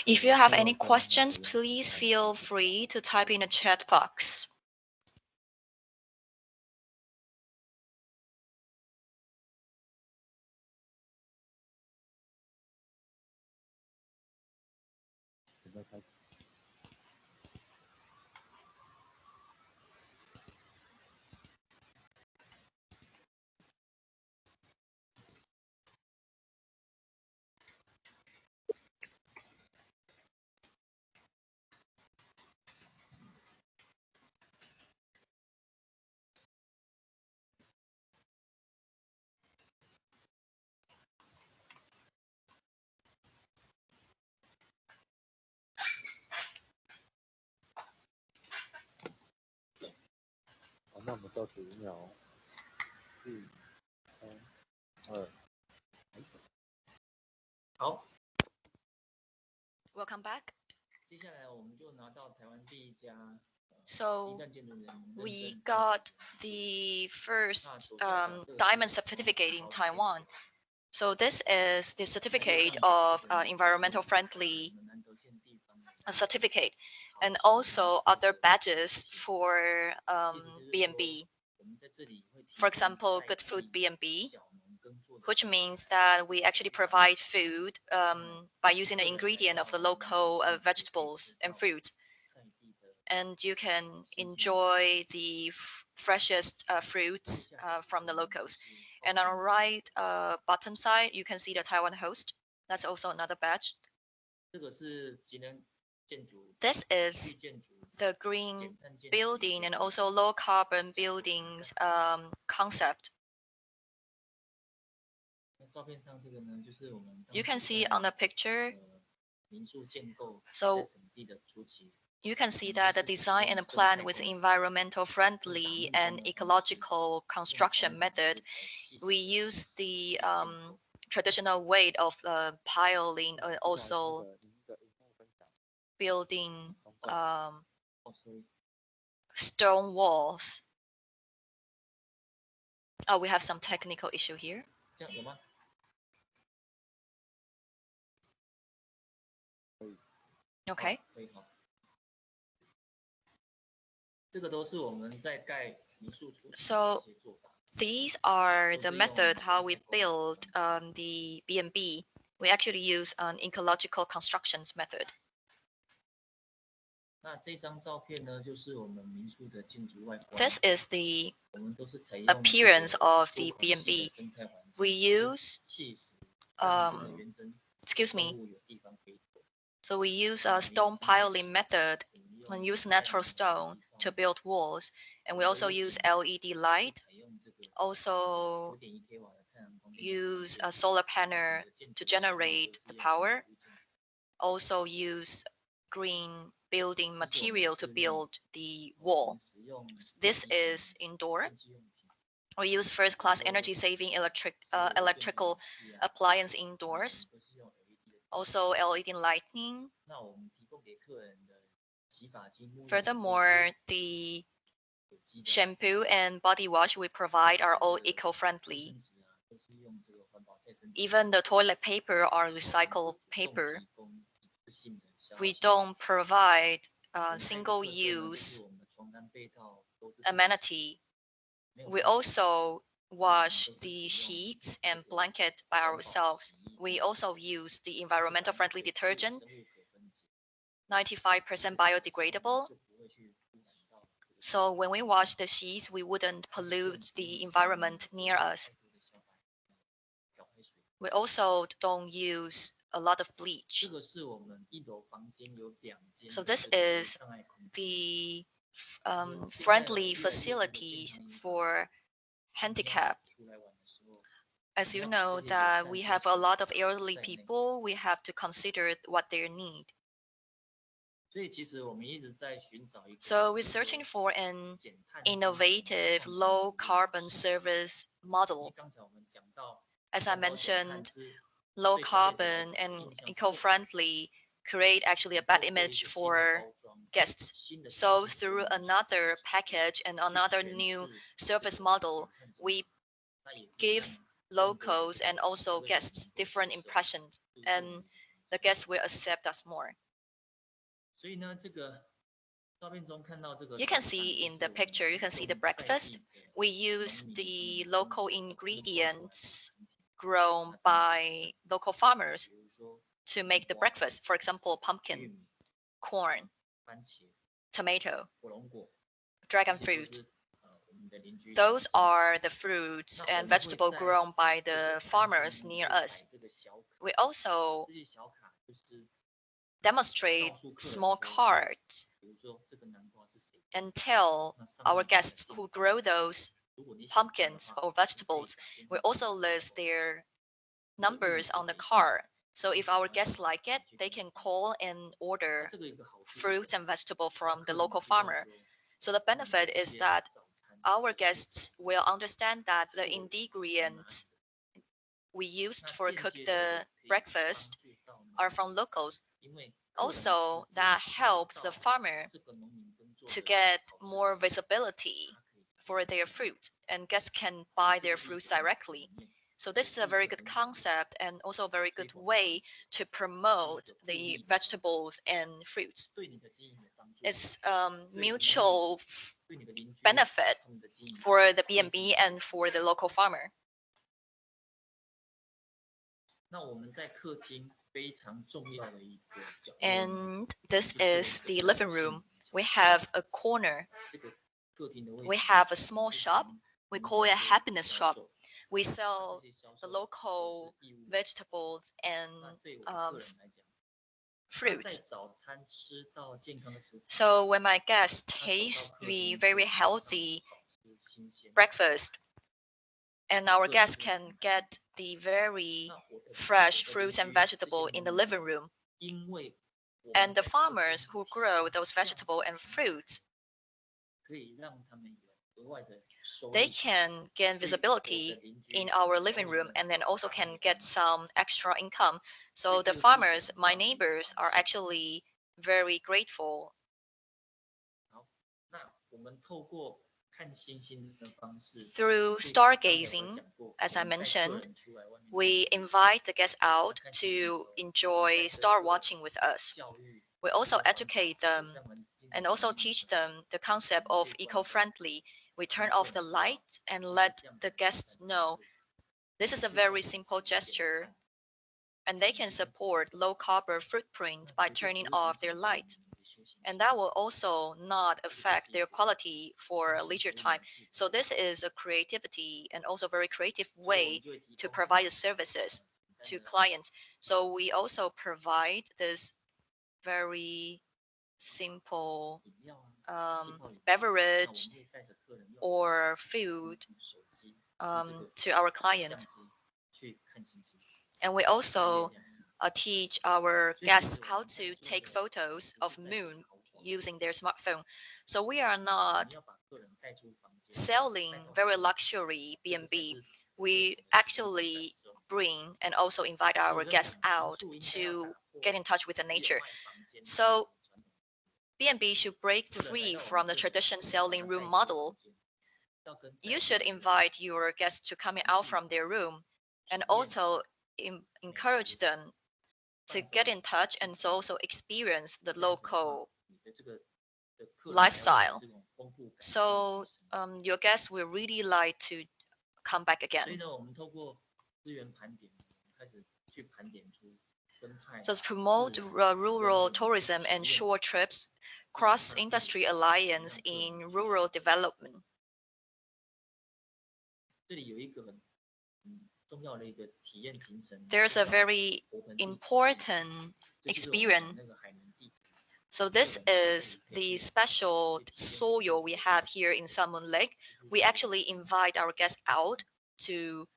If you have any questions, please feel free to type in the chat box.那我们倒数5秒，4、3、2。好。Welcome back. 接下来我们就拿到台湾第一家。So we got the first diamond certificate in Taiwan. So this is the certificate of environmental friendly certificate, and also other badges for B&B. For example, Good Food B&B, which means that we actually provide food by using the ingredient of the local vegetables and fruits. And you can enjoy the freshest fruits from the locals. And on the right bottom side, you can see the Taiwan Host. That's also another badge. This is the green building and also low carbon buildings concept. You can see on the picture. So you can see that the design and the plan with environmental friendly and ecological construction method. We use the traditional way of piling and also building stone walls. Oh, we have some technical issue here. Okay. So these are the method how we build the B&B. We actually use an ecological constructions method. This is the appearance of the B&B. We use, so we use a stone piling method and use natural stone to build walls. And we also use LED light, also use a solar panel to generate the power, also use green building material to build the wall. This is indoor. We use first-class energy-saving electrical appliance indoors. Also LED lighting. Furthermore, the shampoo and body wash we provide are all eco-friendly. Even the toilet paper are recycled paper. We don't provide single-use amenity. We also wash the sheets and blanket by ourselves. We also use the environmental friendly detergent, 95% biodegradable. So when we wash the sheets, we wouldn't pollute the environment near us. We also don't use a lot of bleach. So this is the friendly facilities for handicapped. As you know that we have a lot of elderly people, we have to consider what they need. So we're searching for an innovative low carbon service model. As I mentioned, low carbon and eco-friendly create actually a bad image for guests. So through another package and another new service model, we give locals and also guests different impressions. And the guests will accept us more. 所以呢，这个照片中看到这个 You can see in the picture, you can see the breakfast. We use the local ingredients grown by local farmers to make the breakfast. For example, pumpkin, corn, 番茄、 tomato, 火龙果， dragon 这些 fruit. 都是我们的邻居。 Those are the fruits and vegetables grown by the farmers near us. 这个小卡， We also 这些小卡就是， demonstrate small cards 比如说这个南瓜是谁？ and tell 那上 our 面 guests who grow those 如果你喜欢的 pumpkins 话 or vegetables, we also list their numbers on the card. So if our guests like it, they can call and 那 order 这个有一个好处是 fruits 什么 and vegetables 让 from the 客人 local 知道 farmer. 说 So the 我们 benefit 这 is 些 that 早餐 our 的食 guests 材 will understand that 是 the 我们 ingredients we used 那 for 间 cook 接 the 的可以帮 breakfast 助到呢 are from locals. 因为客人 Also, 直接 that 知 helps 道 the farmer 这个农民耕作 to 的 get 好吃 more 的食材 visibility 他可以直接 for their fruit, and guests can buy their fruits directly. So this is a very good concept and also a very good way to promote the vegetables and fruits. 对你的经营有帮助， It's 对你的 mutual 对你的邻居 benefit 他们的经营 for the B&B and for the local farmer. 那我们在客厅非常重要的一个角落呢， And this is the living room. We have a corner. 这个客厅的位 We 置 have a small 非 shop. 常 We 我们 call it a 做 happiness 销 shop. 售 We 那 sell 这些销 the 售 local 都是义务的 vegetables 那 and 对我的客 um, 人来讲，他在 fruits. 早餐吃到健康的食材， So when my guests 他走到 taste 客 the 厅 very 就马上 healthy 好吃新鲜。 breakfast, and our 个人 guests 就 can 很 get the very 那我的 fresh 我的邻 fruits and 居这些 vegetable in the 农民 living room. 因为我 And 们 the 在客厅 farmers who 提 grow 供 those 这样子 vegetables 的 and 服务 fruits, 可以让他们有额外的收入。 they can gain 所以我的 visibility 邻居 in our 小 living 李 room 们 and then also 他 can 们 get 帮 some extra income. 所 So 以这 the 个是一个 farmers, 很 my 棒的一个 neighbors, 方 are 式。 actually very grateful. 好，那我们透过看星星的方式， Through 对刚才我有 stargazing, 讲过， as 我 I 们带客 mentioned, 人出来外面 we 看星星 invite the guests 那 out 看星星的时 to 候，我们 enjoy 带着 star 客人 watching with us. 教育 We 这 also 个环保 educate 改 them 善环境 and 的 also 能源 teach 的 them the concept 我们 of 可以灌溉 eco-friendly. We 让 turn 客 off 人 the 知道 light and 这是 let 这样 the 的 guests 的 know 方式 this is a 可以在 very 你 simple 视野 gesture, 看 and they can support low carbon footprint 那 by 绝对 turning 不会影 off their 响到我 lights. 们的休闲 And 时 that 间 will also not 这个就 affect 是一 their 个 quality 创 for 新 leisure 服务 time. 模式 So this is a creativity and also very creative 这个我们 way 就会提 to 供 provide the services 简 to 单的 clients. So we also provide this very simple 饮料啊，气 um, 泡饮料，那我 beverage 们会带着客人用 or 我 food 们手机跟这 um, 个 to our 相 client. 机去看星星， And we 看月 also 亮。 teach our 所以其 guests 实我 how 们在 to 做 take 的 photos 不 of 是在做 moon 豪华， using their smartphone. So we are 我们 not 要把客人带出房间， selling 带到 very 家里， luxury 这个才 B&B. 是 We 我们的 actually 感受。 bring and also invite 所以 our 我就 guests 讲，民 out 宿应该要 to 打破 get in touch with the 只有 nature. 卖房间的 So 那种传统， B&B should break 客人来 free 到我们 from the 这里， tradition 不是把 selling 他 room 带出 model. 房间，要跟在 You 地 should 的人 invite your guests to come out from their room and also encourage them to get in touch and also experience the 这样子的话 local 你的这个的客人来会有 lifestyle. 这种丰富感， So 丰富性 your guests will really like to come back 所以 again. 呢，我们透过资源盘点，开始去盘点出生态、 So to promote 自然 rural 人文 tourism and 实验 short trips, 非常大的 cross-industry 力 alliance 让客人 in 去 rural 实践 development. 这里有一个很重要的一个体验行程， There's a 叫 very 火盆地体验 important 这就是我们讲 experience. 那个海绵地质 So this is the special soil we have here in Salmon Lake. We actually invite our guests out to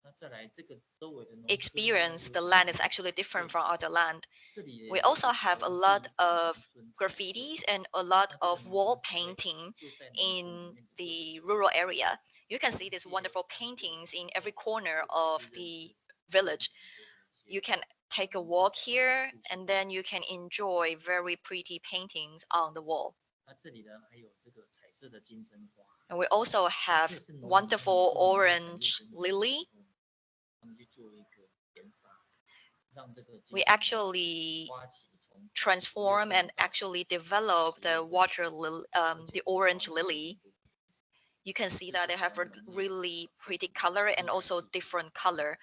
那再来这个周围的农村 experience 呢 the land is actually different from other land. 这里也 We 有 also 一 have a 条 lot 地 of 农村彩色 graffitis and a lot 那这个 of 农 wall 村彩色 painting 就在农村里 in 面的各个 the 角 rural 落 area. You can see these wonderful paintings in every corner of the village. You can take a walk here and then you can enjoy very pretty paintings on the wall. 那这里呢还有这个彩色的金针花， And we also 这 have 也是农民他们 wonderful 做农业产业 orange 跟 lily. 他们去做一个研发， we actually transform and actually develop the the orange lily. You can see that they have a really pretty color and also different color.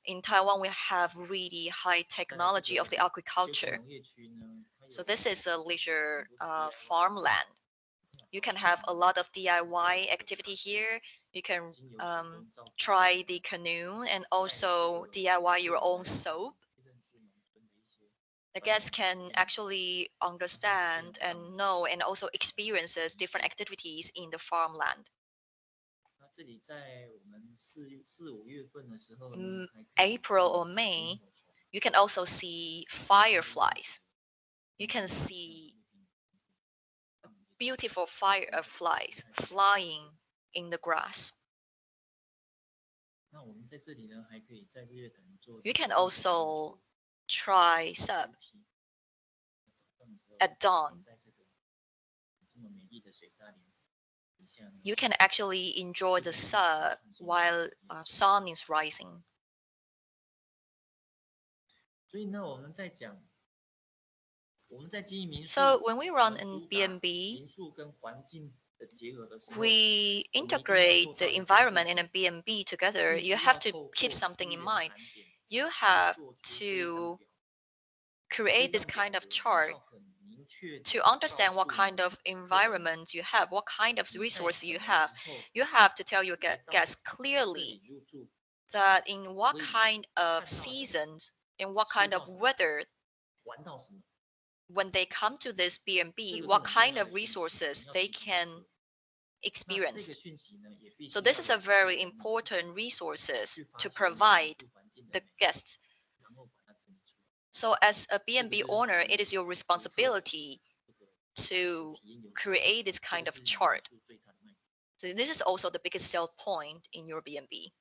In Taiwan, we have really high technology of the agriculture. So this is a leisure farmland. You can have a lot of DIY activity here. You can try the canoe and also DIY your own soap. The guests can actually understand and know and also experiences different activities in the farmland. April or May, you can also see fireflies. You can see beautiful fireflies flying in the grass. You can also try sub at dawn. You can actually enjoy the sun while sun is rising. So when we run in B&B, we integrate the environment and a B&B together. You have to keep something in mind. You have to create this kind of chart to understand what kind of environment you have, what kind of resource you have. You have to tell your guests clearly that in what kind of seasons, in what kind of weather, when they come to this B&B, what kind of resources they can experience. So this is a very important resources to provide the guests. So as a B&B owner, it is your responsibility to create this kind of chart. So this is also the biggest sell point in your B&B.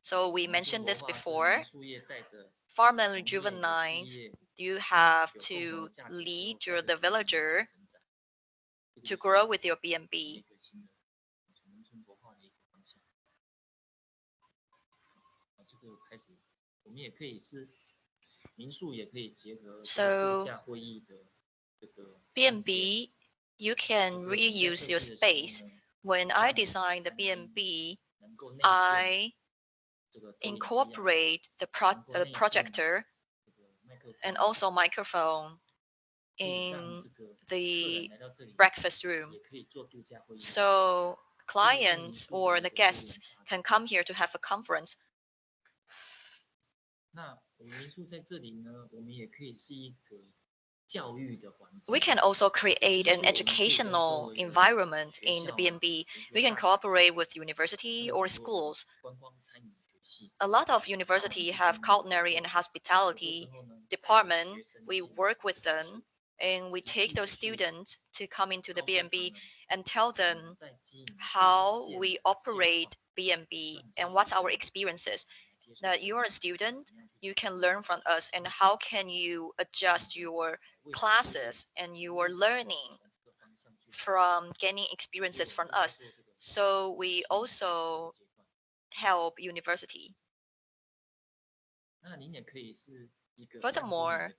So we mentioned this before. Farmland Rejuvenate, you have to lead the villager to grow with your B&B. So B&B, you can reuse your space. When I designed the B&B, I incorporate the projector and also microphone in the breakfast room. So clients or the guests can come here to have a conference. We can also create an educational environment in the B&B. We can cooperate with university or schools. A lot of university have culinary and hospitality department. We work with them and we take those students to come into the B&B and tell them how we operate B&B and what's our experiences. That you're a student, you can learn from us and how can you adjust your classes and your learning from gaining experiences from us. So we also help university. Furthermore,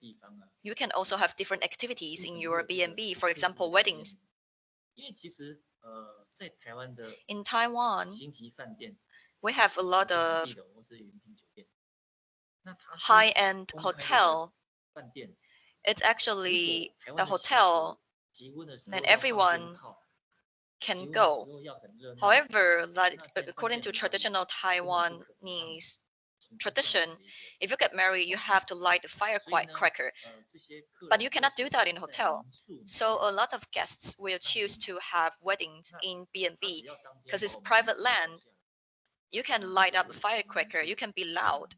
you can also have different activities in your B&B, for example, weddings. In Taiwan, we have a lot of high-end hotel. It's actually a hotel that everyone can go. However, like, according to traditional Taiwanese tradition, if you get married, you have to light a firecracker. But you cannot do that in a hotel. So a lot of guests will choose to have weddings in B&B because it's private land. You can light up a firecracker, you can be loud,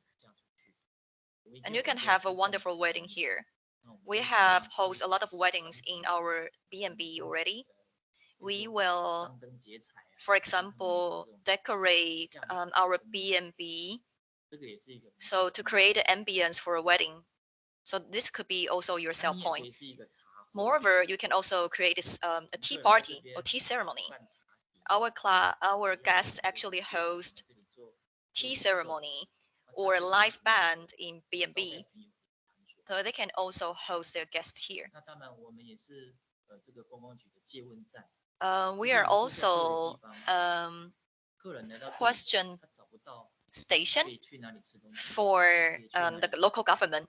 and you can have a wonderful wedding here. We have hosted a lot of weddings in our B&B already. We will, for example, decorate our B&B so to create an ambience for a wedding. So this could be also your sell point. Moreover, you can also create a tea party or tea ceremony. Our guests actually host tea ceremony or a live band in B&B. So they can also host their guests here. We are also question station for the local government.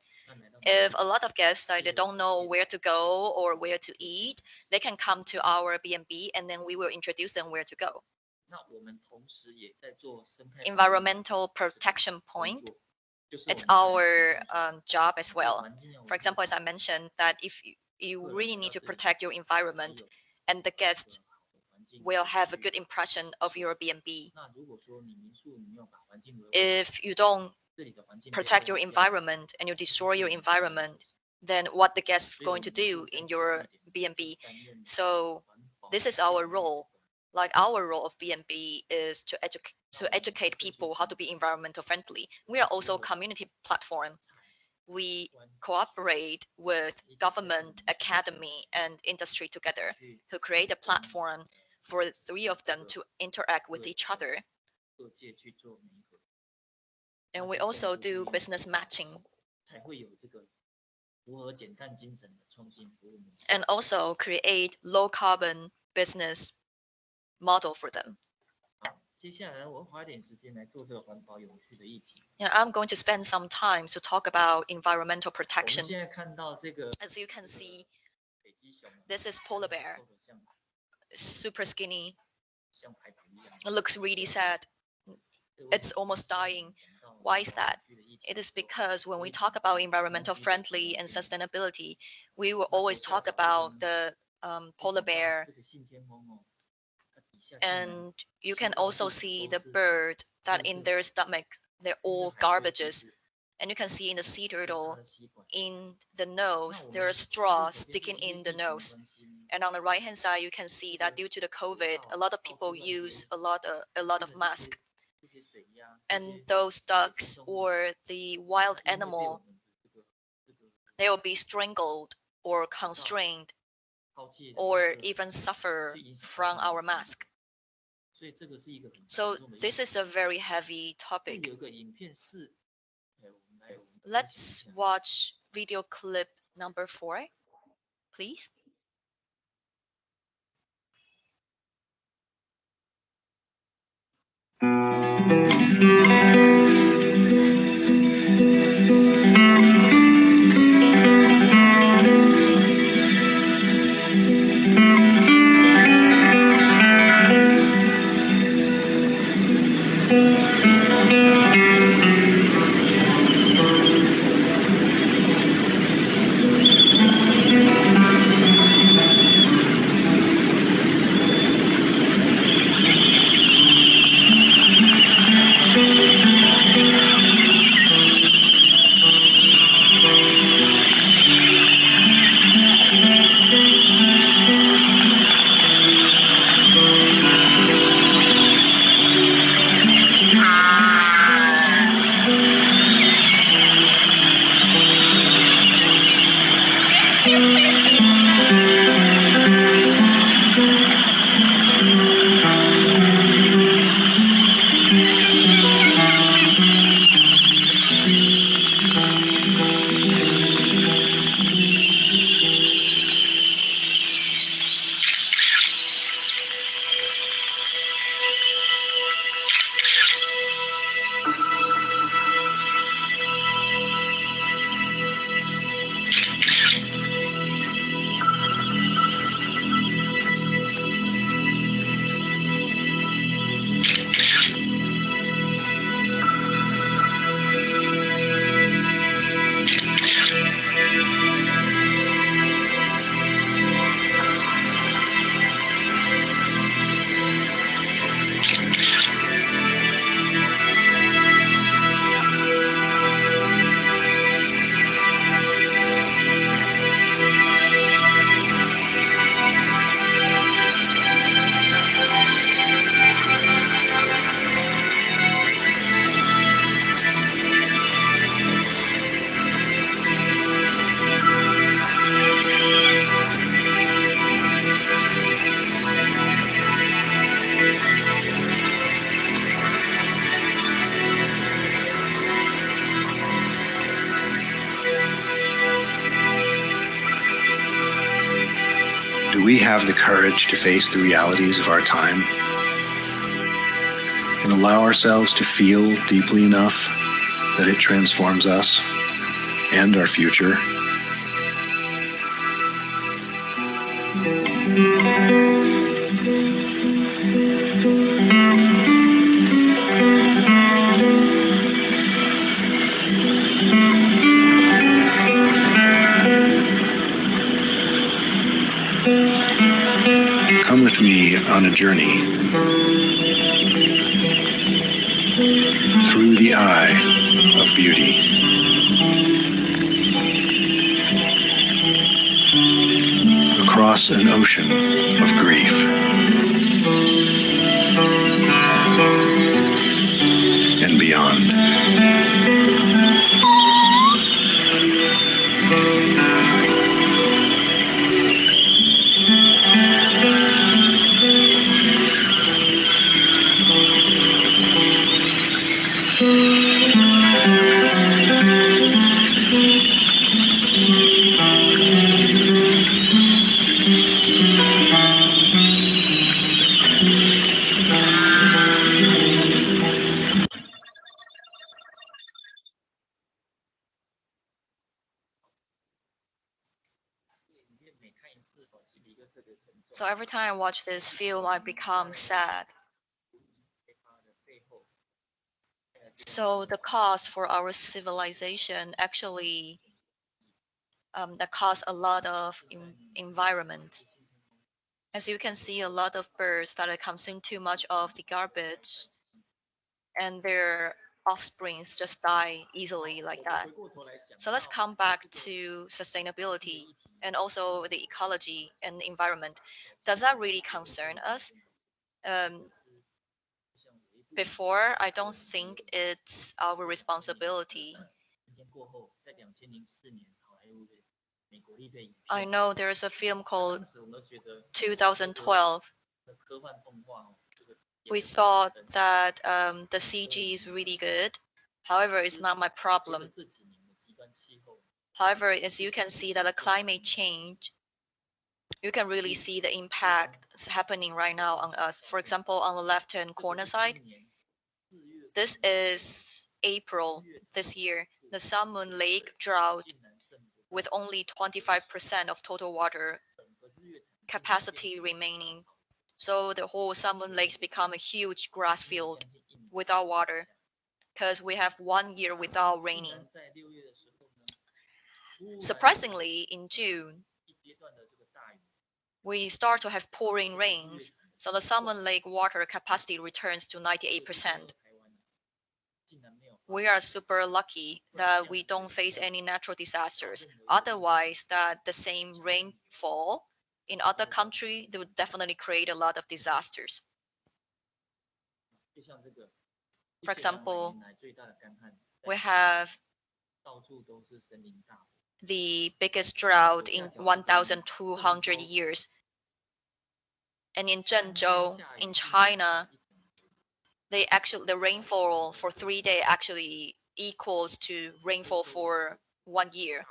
If a lot of guests they don't know where to go or where to eat, they can come to our B&B and then we will introduce them where to go. Environmental protection point, it's our job as well. For example, as I mentioned, that if you really need to protect your environment and the guests will have a good impression of your B&B. If you don't protect your environment and you destroy your environment, then what the guests going to do in your B&B? So this is our role. Like our role of B&B is to educate people how to be environmental friendly. We are also a community platform. We cooperate with government, academy, and industry together to create a platform for the three of them to interact with each other. And we also do business matching. And also create low carbon business model for them. Yeah, I'm going to spend some time to talk about environmental protection. As you can see, this is polar bear, super skinny. It looks really sad. It's almost dying. Why is that? It is because when we talk about environmental friendly and sustainability, we will always talk about the polar bear. And you can also see the bird that in their stomach, they're all garbages. And you can see in the sea turtle, in the nose, there are straws sticking in the nose. And on the right hand side, you can see that due to the COVID, a lot of people use a lot of masks. And those ducks or the wild animal, they will be strangled or constrained or even suffer from our mask. So this is a very heavy topic. Let's watch video clip number 4, please. we have the courage to face the realities of our time and allow ourselves to feel deeply enough that it transforms us and our future? Come with me on a journey through the eye of beauty. Across an ocean of grief. And beyond. So every time I watch this film, I become sad. So the cause for our civilization actually that cause a lot of environment. As you can see, a lot of birds that consume too much of the garbage, and their offsprings just die easily like that. So let's come back to sustainability and also the ecology and the environment. Does that really concern us? Before, I don't think it's our responsibility. I know there's a film called 2012. We thought that the CG is really good. However, it's not my problem. However, as you can see that the climate change, you can really see the impact happening right now on us. For example, on the left-hand corner side, this is April this year. The Salmon Lake drought with only 25% of total water capacity remaining. So the whole Salmon Lakes become a huge grass field without water because we have 1 year without raining. Surprisingly, in June, we start to have pouring rains. So the Salmon Lake water capacity returns to 98%. We are super lucky that we don't face any natural disasters. Otherwise, that the same rainfall in other countries, they would definitely create a lot of disasters. For example, we have the biggest drought in 1,200 years. And in Zhengzhou, in China, the rainfall for 3 days actually equals to rainfall for 1 year.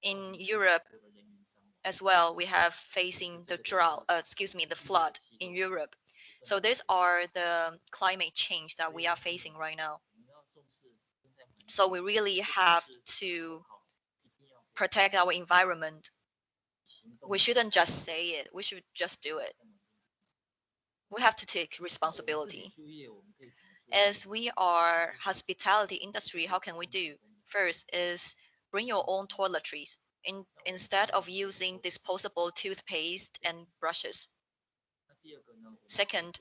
In Europe as well, we have facing the the flood in Europe. So these are the climate change that we are facing right now. So we really have to protect our environment. We shouldn't just say it, we should just do it. We have to take responsibility. As we are hospitality industry, how can we do? First is bring your own toiletries instead of using disposable toothpaste and brushes. Second,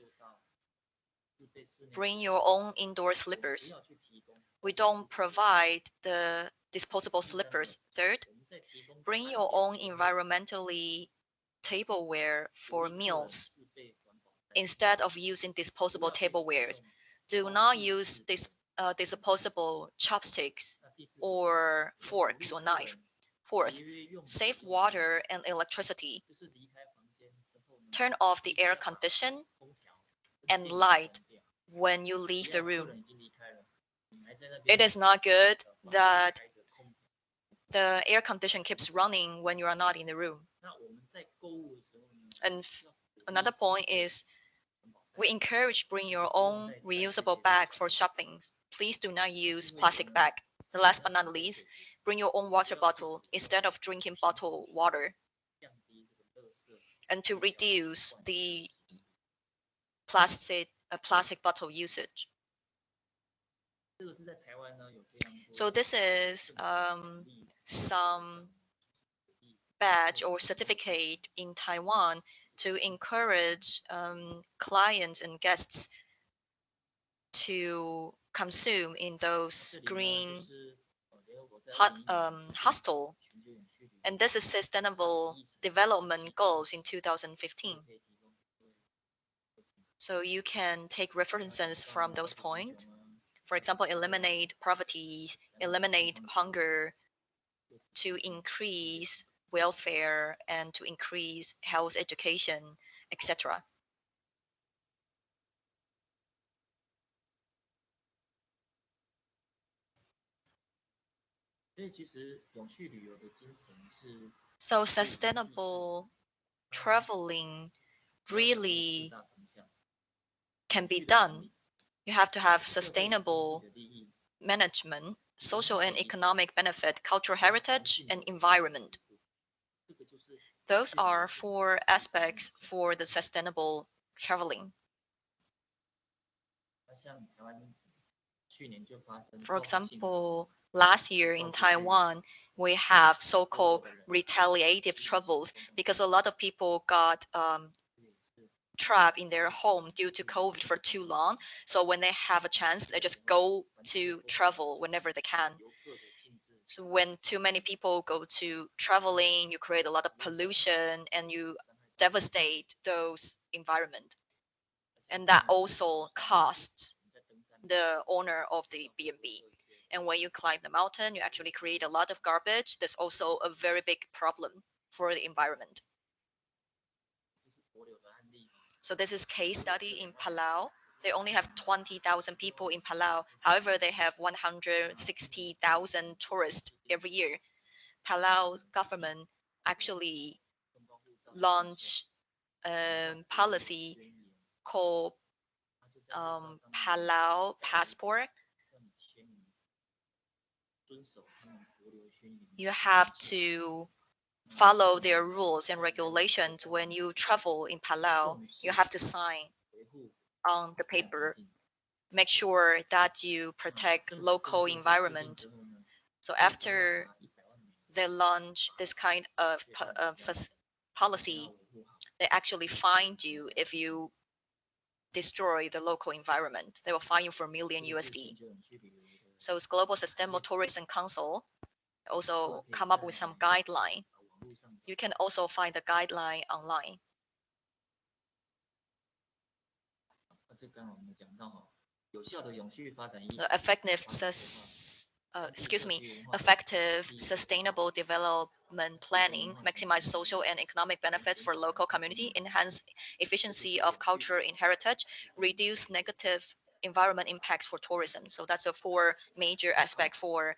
bring your own indoor slippers. We don't provide the disposable slippers. Third, bring your own environmentally tableware for meals instead of using disposable tablewares. Do not use disposable chopsticks or forks or knife. Fourth, save water and electricity. Turn off the air condition and light when you leave the room. It is not good that the air condition keeps running when you are not in the room. And another point is we encourage bring your own reusable bag for shopping. Please do not use plastic bag. The last but not least, bring your own water bottle instead of drinking bottled water. And to reduce the plastic bottle usage. So this is some badge or certificate in Taiwan to encourage clients and guests to consume in those green hostel. And this is sustainable development goals in 2015. So you can take references from those points. For example, eliminate poverty, eliminate hunger, to increase welfare and to increase health education, etc. So sustainable traveling really can be done. You have to have sustainable management, social and economic benefit, cultural heritage, and environment. Those are 4 aspects for the sustainable traveling. For example, last year in Taiwan, we have so-called retaliative troubles because a lot of people got trapped in their home due to COVID for too long. So when they have a chance, they just go to travel whenever they can. So when too many people go to traveling, you create a lot of pollution and you devastate those environment. And that also costs the owner of the B&B. And when you climb the mountain, you actually create a lot of garbage. That's also a very big problem for the environment. So this is case study in Palau. They only have 20,000 people in Palau. However, they have 160,000 tourists every year. Palau government actually launched a policy called Palau Passport. You have to follow their rules and regulations when you travel in Palau. You have to sign on the paper. Make sure that you protect local environment. So after they launch this kind of policy, they actually fine you if you destroy the local environment. They will fine you for $1 million USD. So it's Global Sustainable Tourism Council also come up with some guideline. You can also find the guideline online. Effective sustainable development planning, maximize social and economic benefits for local community, enhance efficiency of cultural heritage, reduce negative environment impacts for tourism. So that's a 4 major aspect for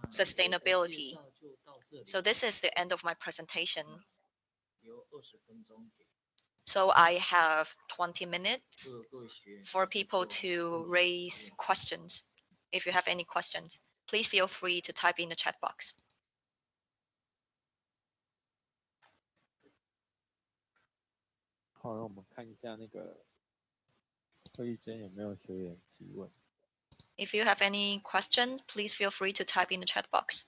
sustainability. So this is the end of my presentation. So I have 20 minutes for people to raise questions. If you have any questions, please feel free to type in the chat box. If you have any questions, please feel free to type in the chat box.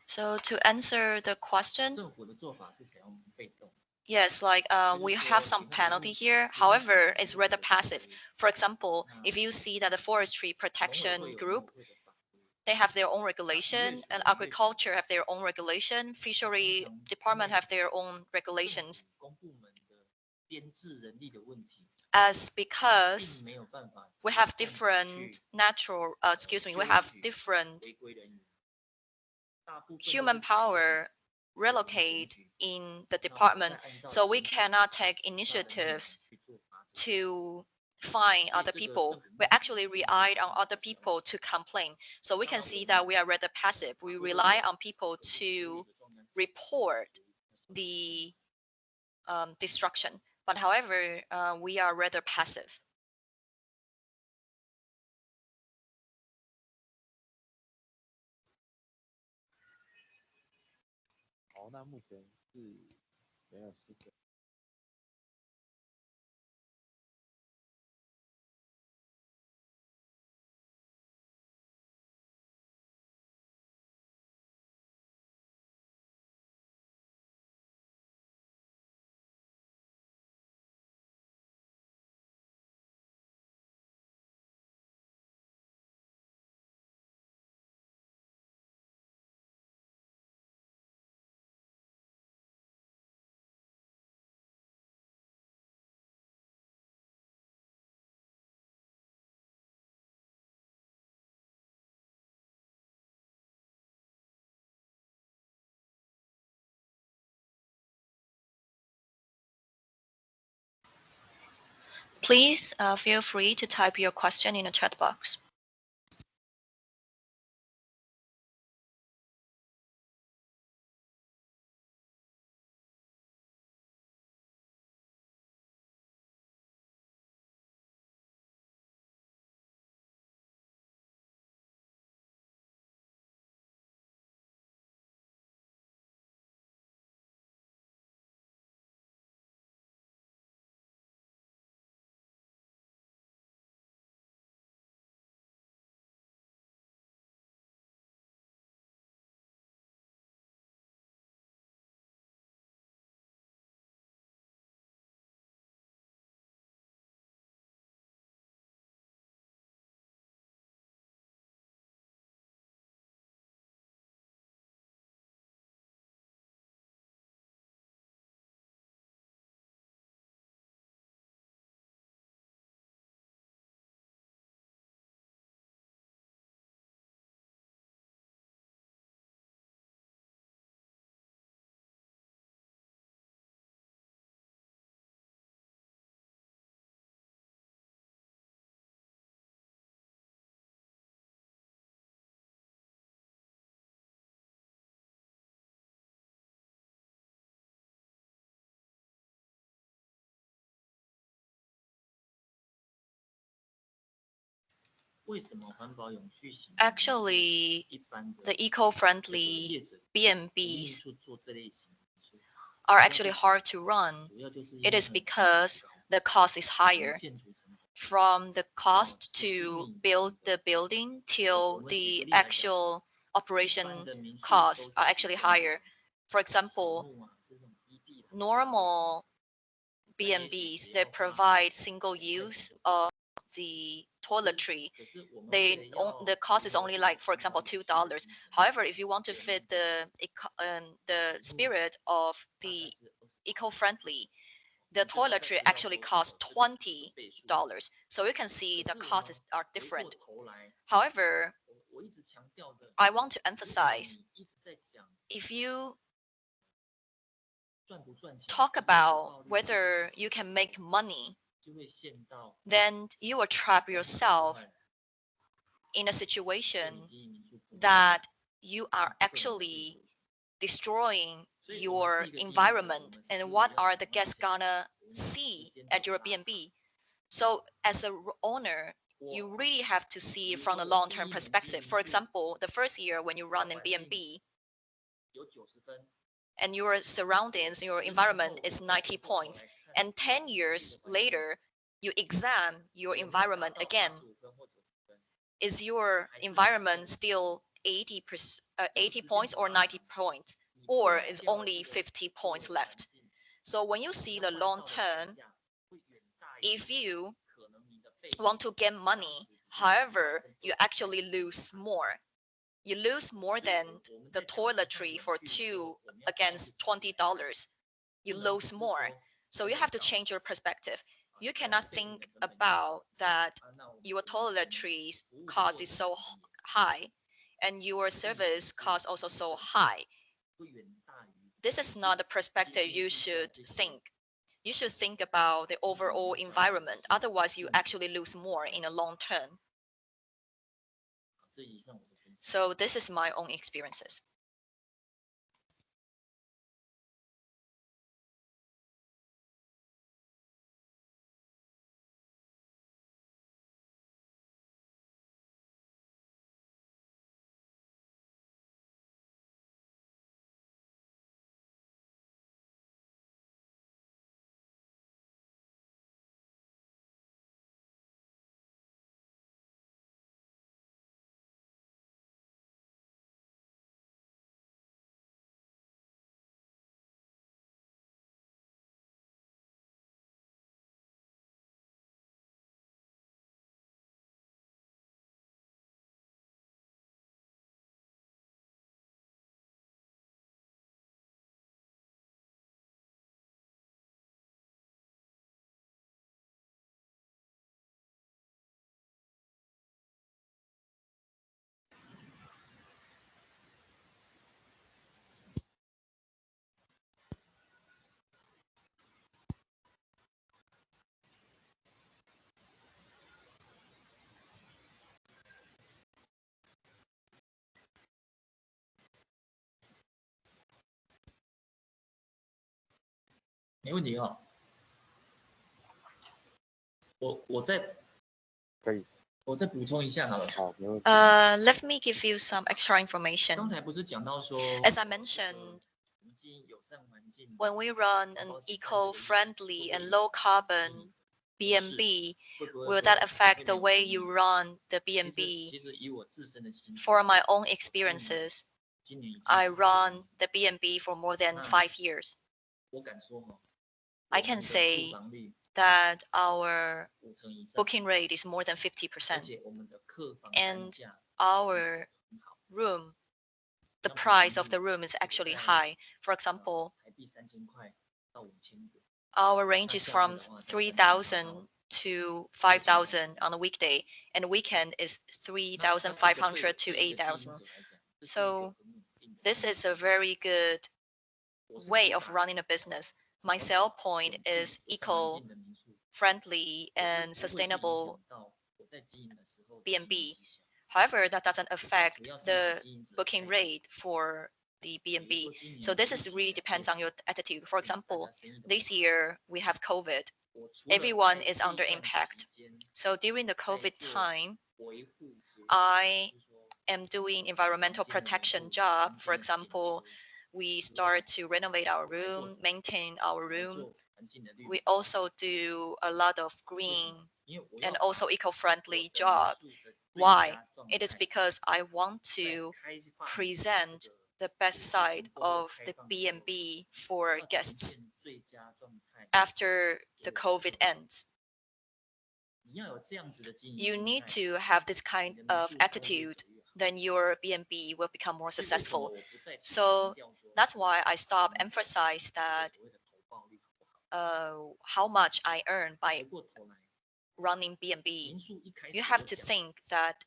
So to answer the question, yes, like we have some penalty here. However, it's rather passive. For example, if you see that the forestry protection group, they have their own regulation, and agriculture have their own regulation, fishery department have their own regulations. As because we have different we have different human power relocate in the department, so we cannot take initiatives to fine other people. We actually rely on other people to complain. So we can see that we are rather passive. We rely on people to report the destruction. But however, we are rather passive. Please feel free to type your question in the chat box. Actually, the eco-friendly B&Bs are actually hard to run. It is because the cost is higher. From the cost to build the building till the actual operation costs are actually higher. For example, normal B&Bs that provide single use of the toiletry, the cost is only like, for example, $2. However, if you want to fit the spirit of the eco-friendly, the toiletry actually costs $20. So you can see the costs are different. However, I want to emphasize, if you talk about whether you can make money, then you will trap yourself in a situation that you are actually destroying your environment, and what are the guests gonna see at your B&B. So as a owner, you really have to see it from a long-term perspective. For example, the first year when you run in B&B, and your surroundings, your environment is 90 points, and 10 years later, you examine your environment again. Is your environment still 80 points or 90 points, or is only 50 points left. So when you see the long term, if you want to get money, however, you actually lose more. You lose more than the toiletry for 2 against $20. You lose more. So you have to change your perspective. You cannot think about that your toiletries cost is so high and your service cost also so high. This is not the perspective you should think. You should think about the overall environment. Otherwise, you actually lose more in the long term. So this is my own experiences.可以，我再补充一下好了。好，没问题。Let me give you some extra 刚 information. 才不是讲到说 As I mentioned, when we run an eco-friendly and low-carbon B&B, will that affect the way you run the B&B? 其实以我自身的经验， For my own experiences, 今年已经 I run the B&B for more than 5 years. 我敢说哈， I can 我们的 say 住房率 that our 5成以上， booking rate is more than 而 50%. 且我们的客房 And 单价 our 很好， room, the price of the room is actually high. For example, 台币3000块到5000元， our range is from 3,000 to 5,000 on a weekday, and weekend is 3,500 to 8,000. So this is a very good way of running a business. My sell point is eco-friendly and sustainable B&B. However, that doesn't affect the booking rate for the B&B. So this is really depends on your attitude. For example, this year we have COVID. Everyone is under impact. So during the COVID time, I am doing environmental protection job. For example, we start to renovate our room, maintain our room. We also do a lot of green and also eco-friendly job. Why? It is because I want to present the best side of the B&B for guests after the COVID ends. You need to have this kind of attitude, then your B&B will become more successful. So that's why I stop emphasize that how much I earn by running B&B. You have to think that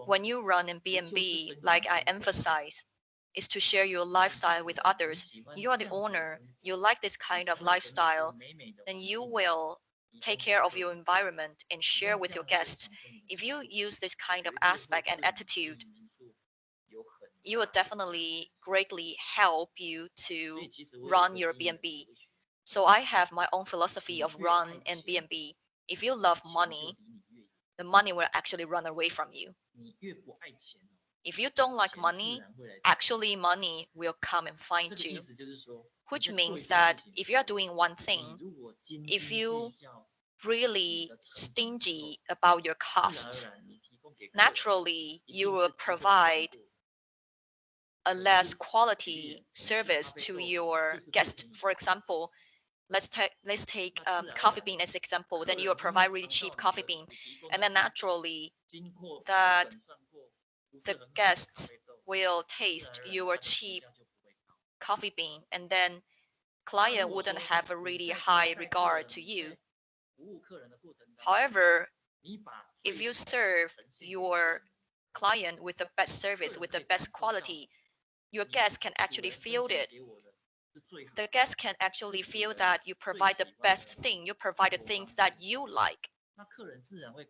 when you run in B&B, like I emphasize, is to share your lifestyle with others. You are the owner. You like this kind of lifestyle, then you will take care of your environment and share with your guests. If you use this kind of aspect and attitude, you will definitely greatly help you to run your B&B. So I have my own philosophy of run and B&B. If you love money, the money will actually run away from you. If you don't like money, actually money will come and find you. Which means that if you are doing one thing, if you really stingy about your costs, naturally you will provide a less quality service to your guest. For example, let's take coffee bean as example. Then you will provide really cheap coffee bean, and then naturally that the guests will taste your cheap coffee bean, and then client wouldn't have a really high regard to you. However, if you serve your client with the best service, with the best quality, your guests can actually feel it. The guests can actually feel that you provide the best thing, you provide the things that you like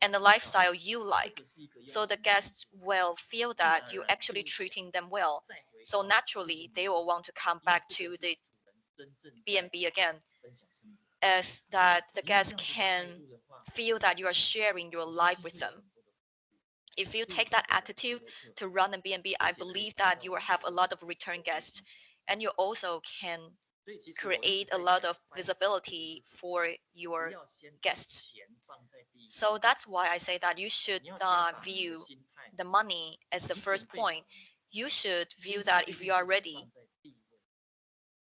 and the lifestyle you like. So the guests will feel that you're actually treating them well. So naturally, they will want to come back to the B&B again, as that the guests can feel that you are sharing your life with them. If you take that attitude to run a B&B, I believe that you will have a lot of return guests, and you also can create a lot of visibility for your guests. So that's why I say that you should not view the money as the first point. You should view that if you are ready,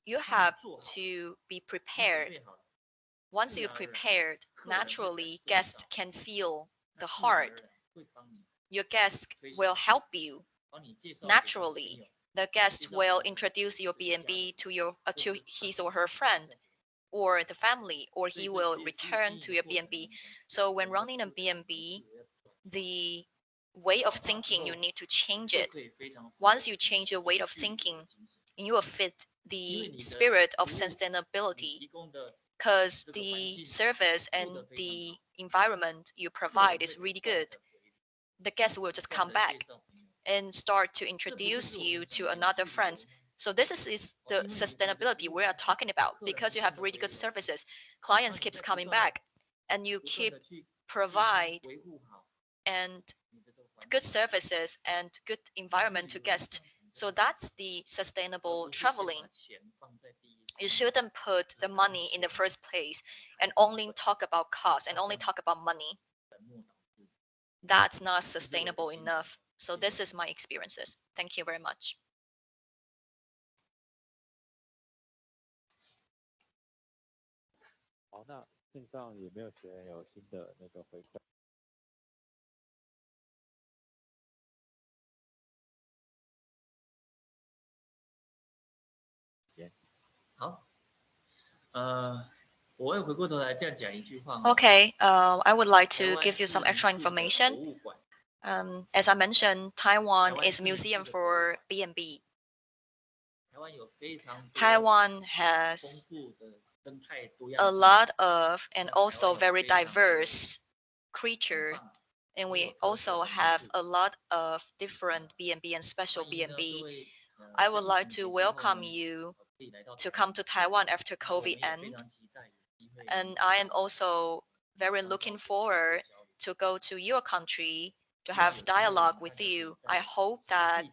you have to be prepared. Once you're prepared, naturally guests can feel the heart. Your guest will help you. Naturally, the guest will introduce your B&B to his or her friend or the family, or he will return to your B&B. So when running a B&B, the way of thinking, you need to change it. Once you change your way of thinking, you will fit the spirit of sustainability, because the service and the environment you provide is really good. The guests will just come back and start to introduce you to another friends. So this is the sustainability we are talking about, because you have really good services. Clients keeps coming back, and you keep provide and good services and good environment to guests. So that's the sustainable traveling. You shouldn't put the money in the first place and only talk about cost and only talk about money. That's not sustainable enough. So this is my experiences. Thank you very much.好，那线上有没有学员有新的那个回馈？好，我会回过头来这样讲一句话。Okay, I would like to give you some extra information. As I mentioned, Taiwan is a museum for B&B. Taiwan has a lot of and also very diverse creature, and we also have a lot of different B&B and special B&B. I would like to welcome you to come to Taiwan after COVID end, and I am also very looking forward to go to your country to have dialogue with you. I hope that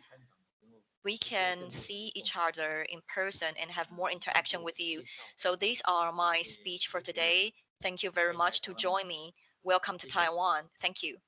we can see each other in person and have more interaction with you. So these are my speech for today. Thank you very much to join me. Welcome to Taiwan. Thank you.